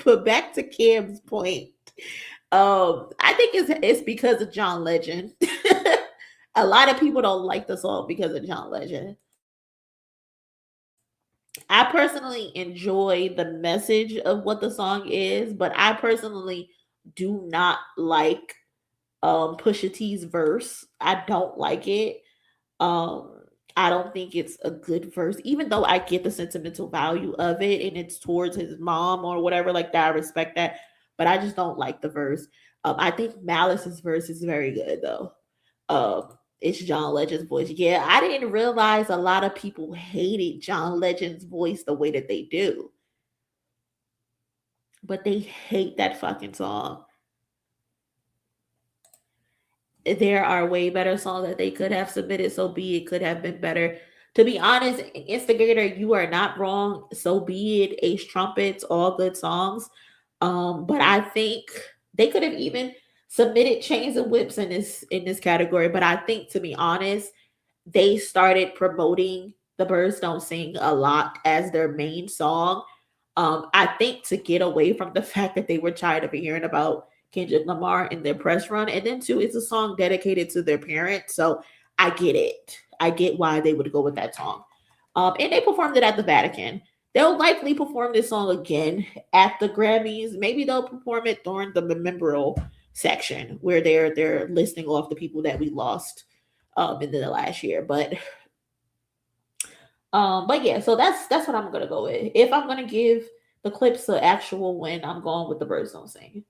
But back to Cam's point. I think it's because of John Legend. A lot of people don't like the song because of John Legend. I personally enjoy the message of what the song is, but I personally do not like Pusha T's verse. I don't like it. I don't think it's a good verse, even though I get the sentimental value of it and it's towards his mom or whatever like that. I respect that, but I just don't like the verse. I think Malice's verse is very good though. It's John Legend's voice. Yeah, I didn't realize a lot of people hated John Legend's voice the way that they do. But they hate that fucking song. There are way better songs that they could have submitted, so be it could have been better. To be honest, Instigator, you are not wrong. So be it. Ace Trumpets, all good songs. But I think they could have even submitted Chains and Whips in this category, but I think, to be honest, they started promoting The Birds Don't Sing a lot as their main song. I think to get away from the fact that they were tired of hearing about Kendrick Lamar in their press run, and then too, it's a song dedicated to their parents, so I get it. I get why they would go with that song. And they performed it at the Vatican. They'll likely perform this song again at the Grammys. Maybe they'll perform it during the memorial section where they're listing off the people that we lost in the last year. But yeah, so that's what I'm gonna go with. If I'm gonna give the Clipse an actual win, I'm going with The Birds Don't Sing.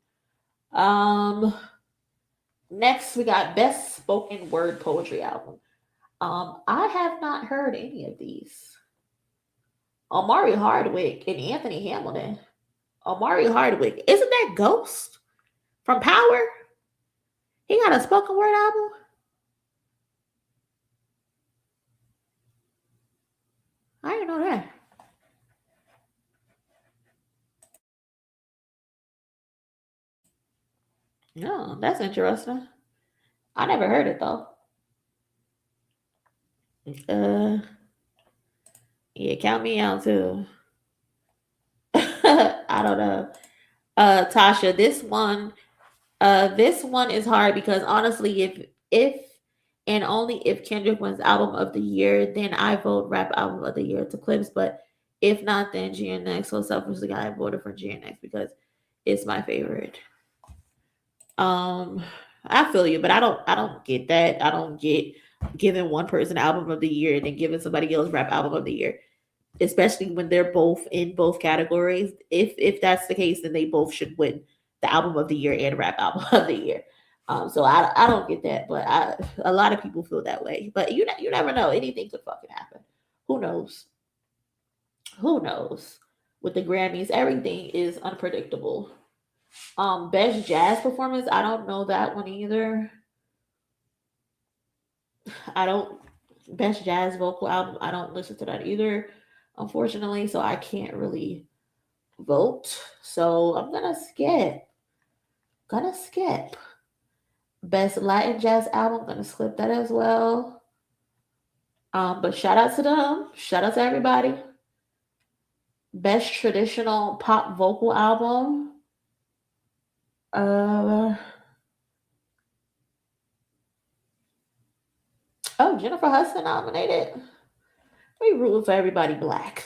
Next we got Best Spoken Word Poetry Album. I have not heard any of these. Omari Hardwick and Anthony Hamilton. Omari Hardwick, isn't that Ghost from Power? He got a spoken word album. I didn't know that. No, that's interesting. I never heard it though. Yeah, count me out too. I don't know. Tasha, this one is hard because honestly, if and only if Kendrick wins album of the year, then I vote rap album of the year to Clipse. But if not, then GNX. So selfishly, I voted for GNX because it's my favorite. I feel you, but I don't get that. I don't get giving one person album of the year and then giving somebody else rap album of the year, especially when they're both in both categories. If that's the case, then they both should win the album of the year and rap album of the year. So I don't get that, but a lot of people feel that way. But you never know. Anything could fucking happen. Who knows? Who knows? With the Grammys, everything is unpredictable. Best jazz performance, I don't know that one either. I don't best jazz vocal album, I don't listen to that either, unfortunately, so I can't really vote. So I'm gonna skip. Best Latin jazz album, gonna skip that as well. But shout out to them. Shout out to everybody. Best traditional pop vocal album. Oh, Jennifer Hudson nominated. We rooting for everybody black.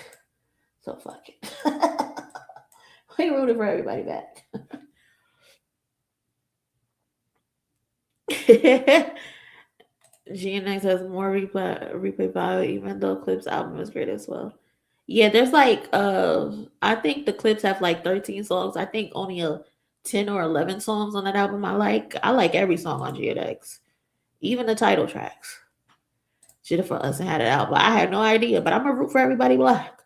So fuck it. We rooting for everybody back. GNX has more replay value, even though Clipse album is great as well. Yeah, there's like I think the Clipse have like 13 songs. I think only a 10 or 11 songs on that album I like. I like every song on GNX, even the title tracks. Jennifer Hudson had it out, but I had no idea. But I'm gonna root for everybody black.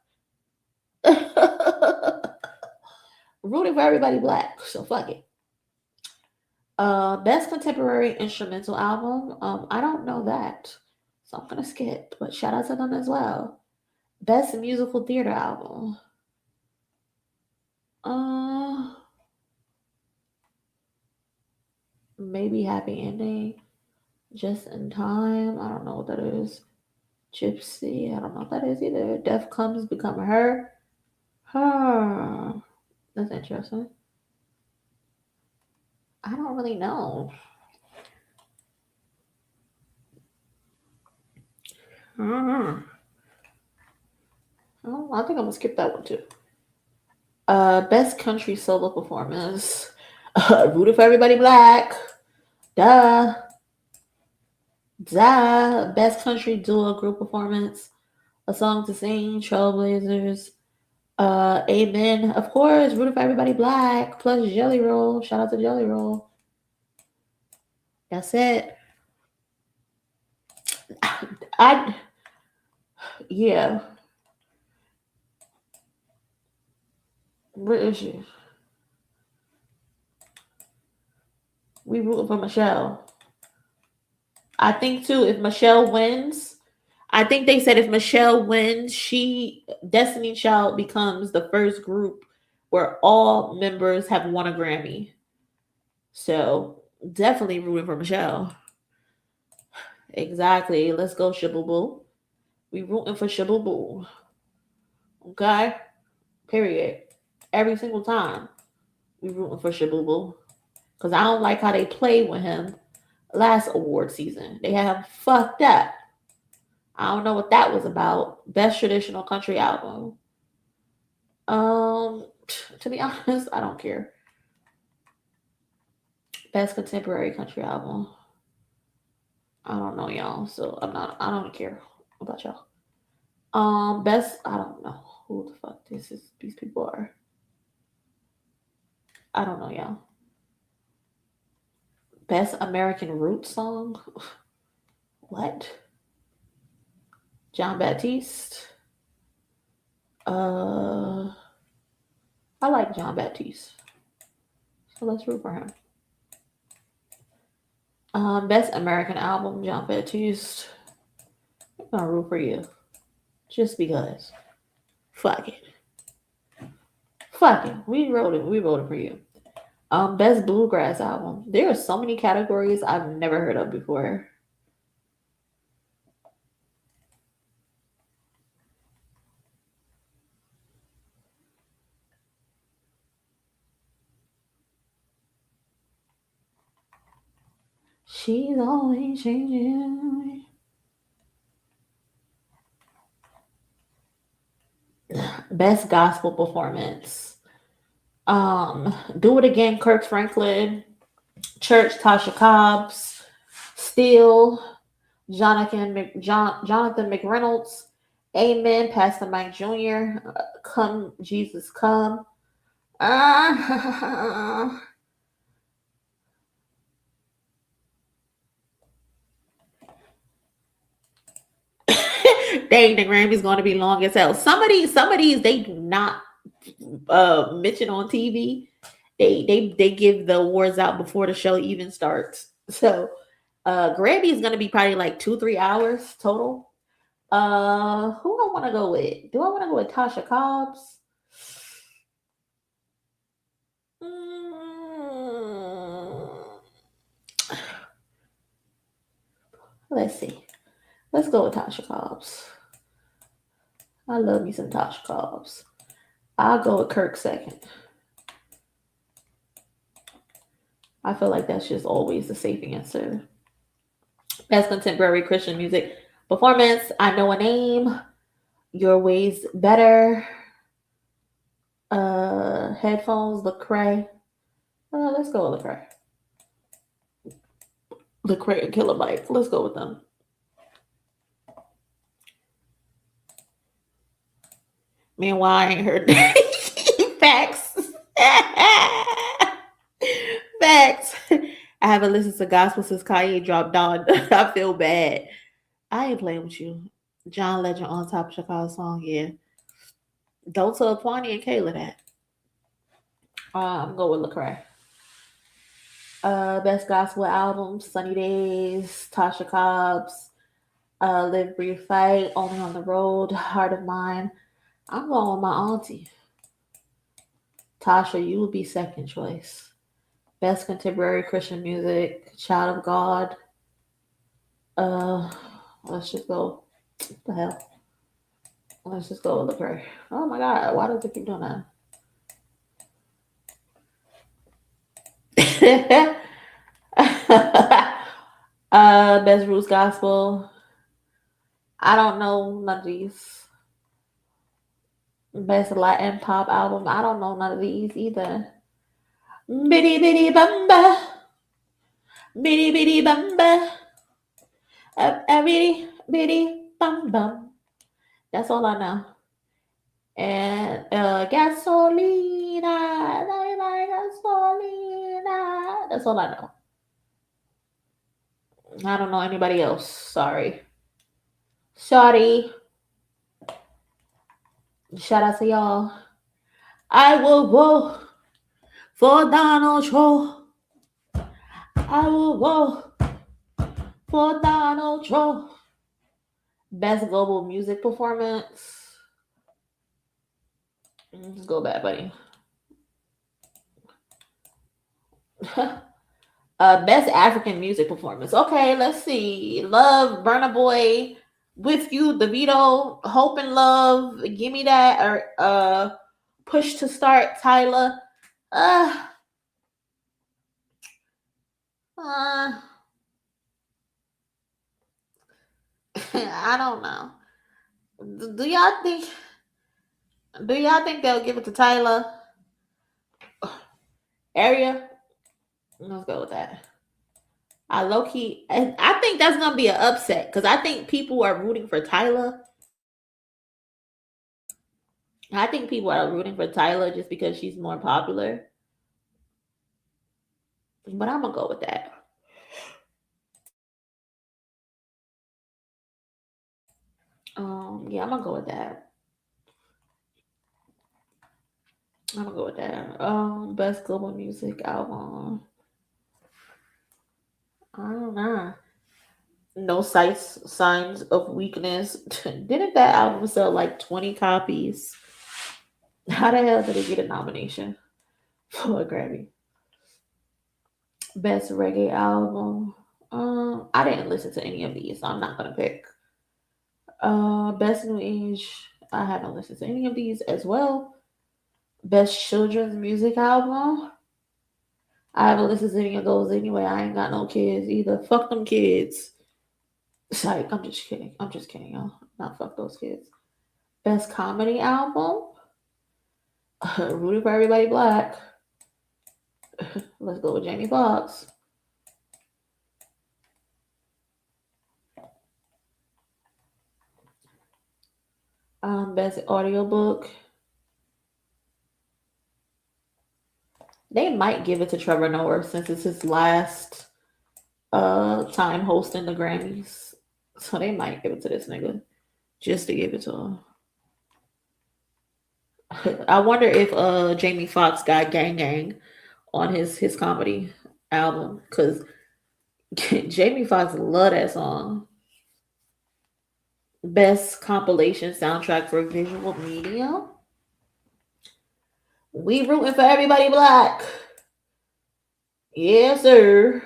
Rooting for everybody black. So fuck it. Best contemporary instrumental album. I don't know that, so I'm gonna skip. But shout out to them as well. Best musical theater album. Maybe Happy Ending. Just in Time. I don't know what that is. Gypsy. I don't know what that is either. Death Comes Become Her. That's interesting. I don't really know. I think I'm gonna skip that one too. Best country solo performance. Rooted for everybody black. Duh. Best country duo group performance. A Song to Sing. Trailblazers. Amen. Of course, rooted for everybody black. Plus Jelly Roll. Shout out to Jelly Roll. That's it. Yeah. Where is she? We rooting for Michelle. I think too, if Michelle wins, I think they said if Michelle wins, Destiny Child becomes the first group where all members have won a Grammy. So definitely rooting for Michelle. Exactly. Let's go, Shibubu. We rooting for Shibubu. Okay? Period. Every single time we rooting for Shibubu. Because I don't like how they played with him last award season. They had him fucked up. I don't know what that was about. Best traditional country album. To be honest, I don't care. Best contemporary country album. I don't know, y'all. So I don't care about y'all. Best, I don't know who the fuck these people are. I don't know, y'all. Best American Roots song. What? John Baptiste. I like John Baptiste. So let's root for him. Best American album, John Baptiste. I'm gonna root for you. just because. Fuck it. Fuck it. We wrote it. We wrote it for you. Best bluegrass album. There are so many categories I've never heard of before. She's always changing. Best gospel performance. Do It Again, Kirk Franklin. Church, Tasha Cobbs. Steel, Jonathan McReynolds. Amen, Pastor Mike Jr. Come, Jesus, come. Dang, the Grammy's going to be long as hell. Some of these they do not mention on TV. They give the awards out before the show even starts. So Grammy is going to be probably like 2-3 hours total. Who I want to go with? Do I want to go with Tasha Cobbs? Let's see. Let's go with Tasha Cobbs. I love me some Tasha Cobbs. I'll go with Kirk second. I feel like that's just always the safe answer. Best contemporary Christian music performance. I Know a Name. Your Ways Better. Headphones. Lecrae. Let's go with Lecrae. Lecrae and Kilobyte. Let's go with them. Meanwhile, I ain't heard that. Facts. Facts. I haven't listened to gospel since Kanye dropped Dawn. I feel bad. I ain't playing with you. John Legend on Top of Chicago song, yeah. Don't tell Kwani and Kayla that. I'm going with Lecrae. Best gospel album, Sunny Days, Tasha Cobbs, Live, Breathe, Fight, Only on the Road, Heart of Mine. I'm going with my auntie. Tasha, you would be second choice. Best contemporary Christian music, Child of God. Let's just go. What the hell? Let's just go with Lecrae. Oh my God, why does it keep doing that? Best Roots Gospel. I don't know none of these. Best Latin Pop Album. I don't know none of these either. Bitty bitty bamba. Bitty bitty bamba. Bitty bitty bum bum. That's all I know. And Gasolina. Gasolina. That's all I know. I don't know anybody else. Sorry. Shout out to y'all. I will vote for Donald Trump. I will vote for Donald Trump. Best global music performance. Let's go back, buddy. Best African music performance. Okay, let's see. Love, Burna Boy, With You, DeVito, Hope and Love, Give Me That, or Push to Start, Tyler. I don't know. Do y'all think they'll give it to Tyler? Area? Let's go with that. I low-key, I think that's gonna be an upset because I think people are rooting for Tyler. I think people are rooting for Tyler just because she's more popular. But I'm gonna go with that. Yeah, I'm gonna go with that. Best global music album. I don't know. No signs of weakness. Didn't that album sell like 20 copies? How the hell did it get a nomination for a Grammy? Best reggae album. I didn't listen to any of these, so I'm not gonna pick. Best new age. I haven't listened to any of these as well. Best children's music album. I haven't listened to any of those anyway. I ain't got no kids either. Fuck them kids. Psych, I'm just kidding. I'm just kidding, y'all. Not fuck those kids. Best comedy album. Rooting for Everybody Black. Let's go with Jamie Foxx. Best audiobook. They might give it to Trevor Noah since it's his last time hosting the Grammys. So they might give it to this nigga just to give it to him. I wonder if Jamie Foxx got Gang Gang on his comedy album, because Jamie Foxx love that song. Best compilation soundtrack for visual media. We rooting for Everybody Black. Yes, sir.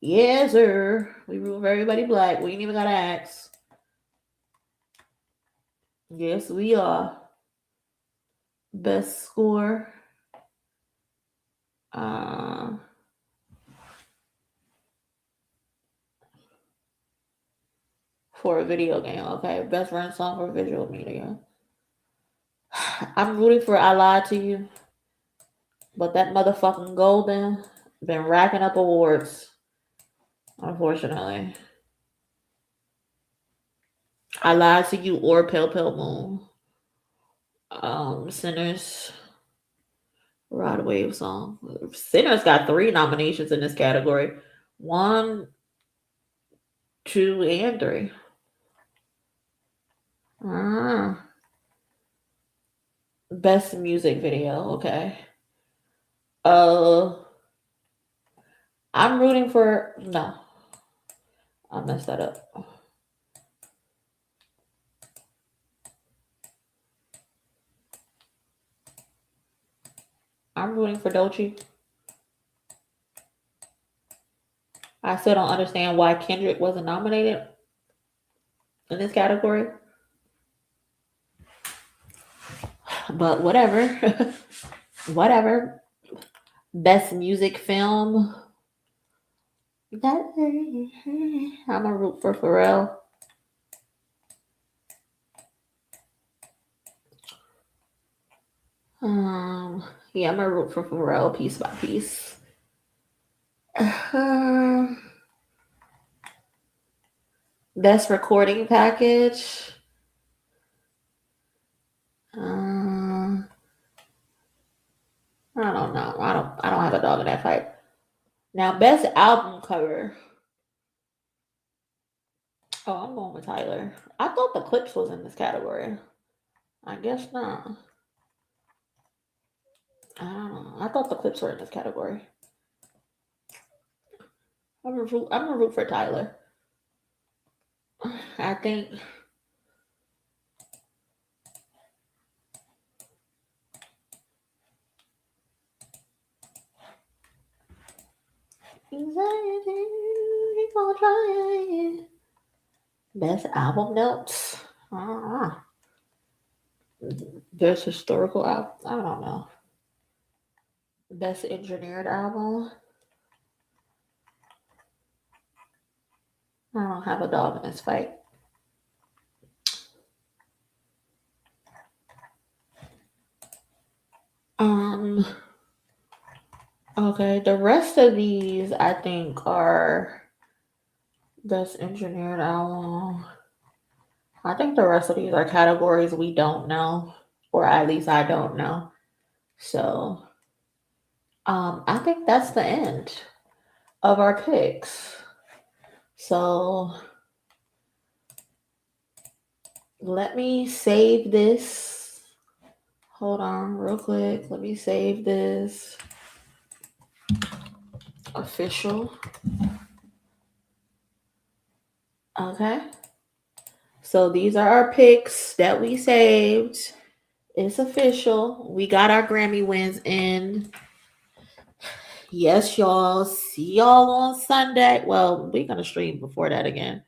Yes, sir. We rooting for Everybody Black. We ain't even gotta ask. Yes, we are. Best score. For a video game, okay. Best run song for visual media. I'm rooting for I Lied to You, but that motherfucking Golden been racking up awards, unfortunately. I Lied to You or Pale Pale Moon. Sinners, Ride Wave song. Sinners got 3 nominations in this category. 1, 2, and 3. Best music video, okay. I'm rooting for no. I messed that up. I'm rooting for Dolce. I still don't understand why Kendrick wasn't nominated in this category. But whatever. Whatever. Best music film. I'm a root for Pharrell. Yeah, I'm a root for Pharrell piece by piece. Best recording package. I don't know. I don't have a dog in that fight. Now, best album cover. Oh, I'm going with Tyler. I thought the Clipse was in this category. I guess not. I don't know. I thought the Clipse were in this category. I'm gonna root for Tyler. I think. Best album notes. Best historical album. I don't know. Best engineered album. I don't have a dog in this fight. Okay, the rest of these I think are best engineered album. I think the rest of these are categories we don't know, or at least I don't know. So, I think that's the end of our picks. So, let me save this. Hold on real quick. Let me save this. Official. Okay. So these are our picks that we saved. It's official. We got our Grammy wins in. Yes, y'all. See y'all on Sunday. Well, we're gonna stream before that again.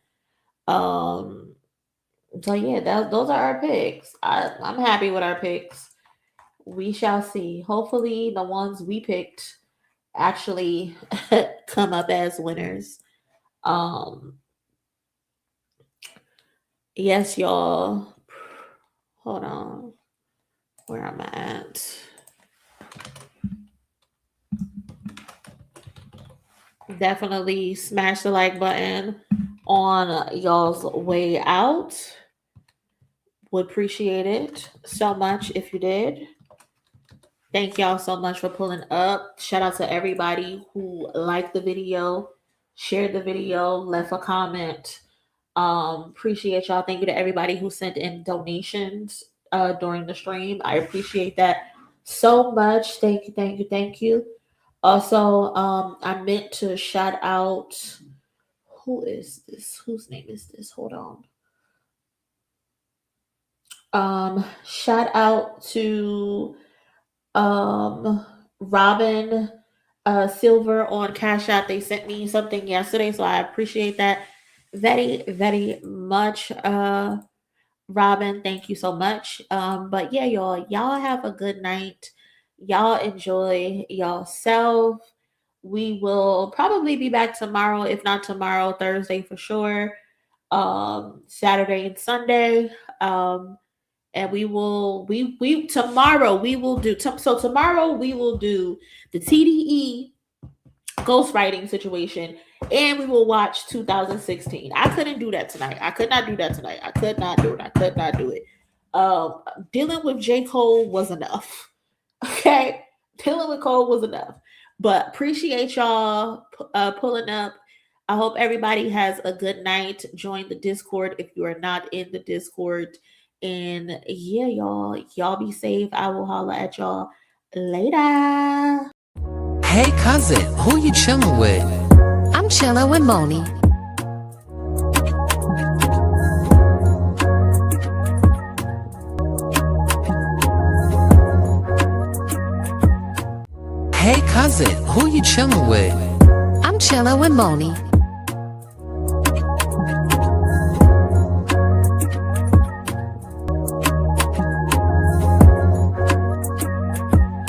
So yeah, those are our picks. I'm happy with our picks. We shall see. Hopefully, the ones we picked actually come up as winners. Yes, y'all. Hold on. Where am I at? Definitely smash the like button on y'all's way out. Would appreciate it so much if you did. Thank y'all so much for pulling up. Shout out to everybody who liked the video, shared the video, left a comment. Appreciate y'all. Thank you to everybody who sent in donations during the stream. I appreciate that so much. Thank you. Also, I meant to shout out. Who is this? Whose name is this? Hold on. Shout out to Robin Silver on Cash App. They sent me something yesterday, so I appreciate that very, very much. Robin, thank you so much. But yeah, y'all have a good night. Y'all enjoy yourself. We will probably be back tomorrow, if not tomorrow, Thursday for sure. Saturday and Sunday. And tomorrow we will do the TDE ghostwriting situation, and we will watch 2016. I couldn't do that tonight. I could not do it. I could not do it. Dealing with J. Cole was enough. Okay, dealing with Cole was enough. But appreciate y'all pulling up. I hope everybody has a good night. Join the Discord if you are not in the Discord. And yeah, y'all be safe. I will holler at y'all later. Hey cousin, who you chillin' with? I'm chillin' with Monie. Hey cousin, who you chillin' with? I'm chillin' with Monie.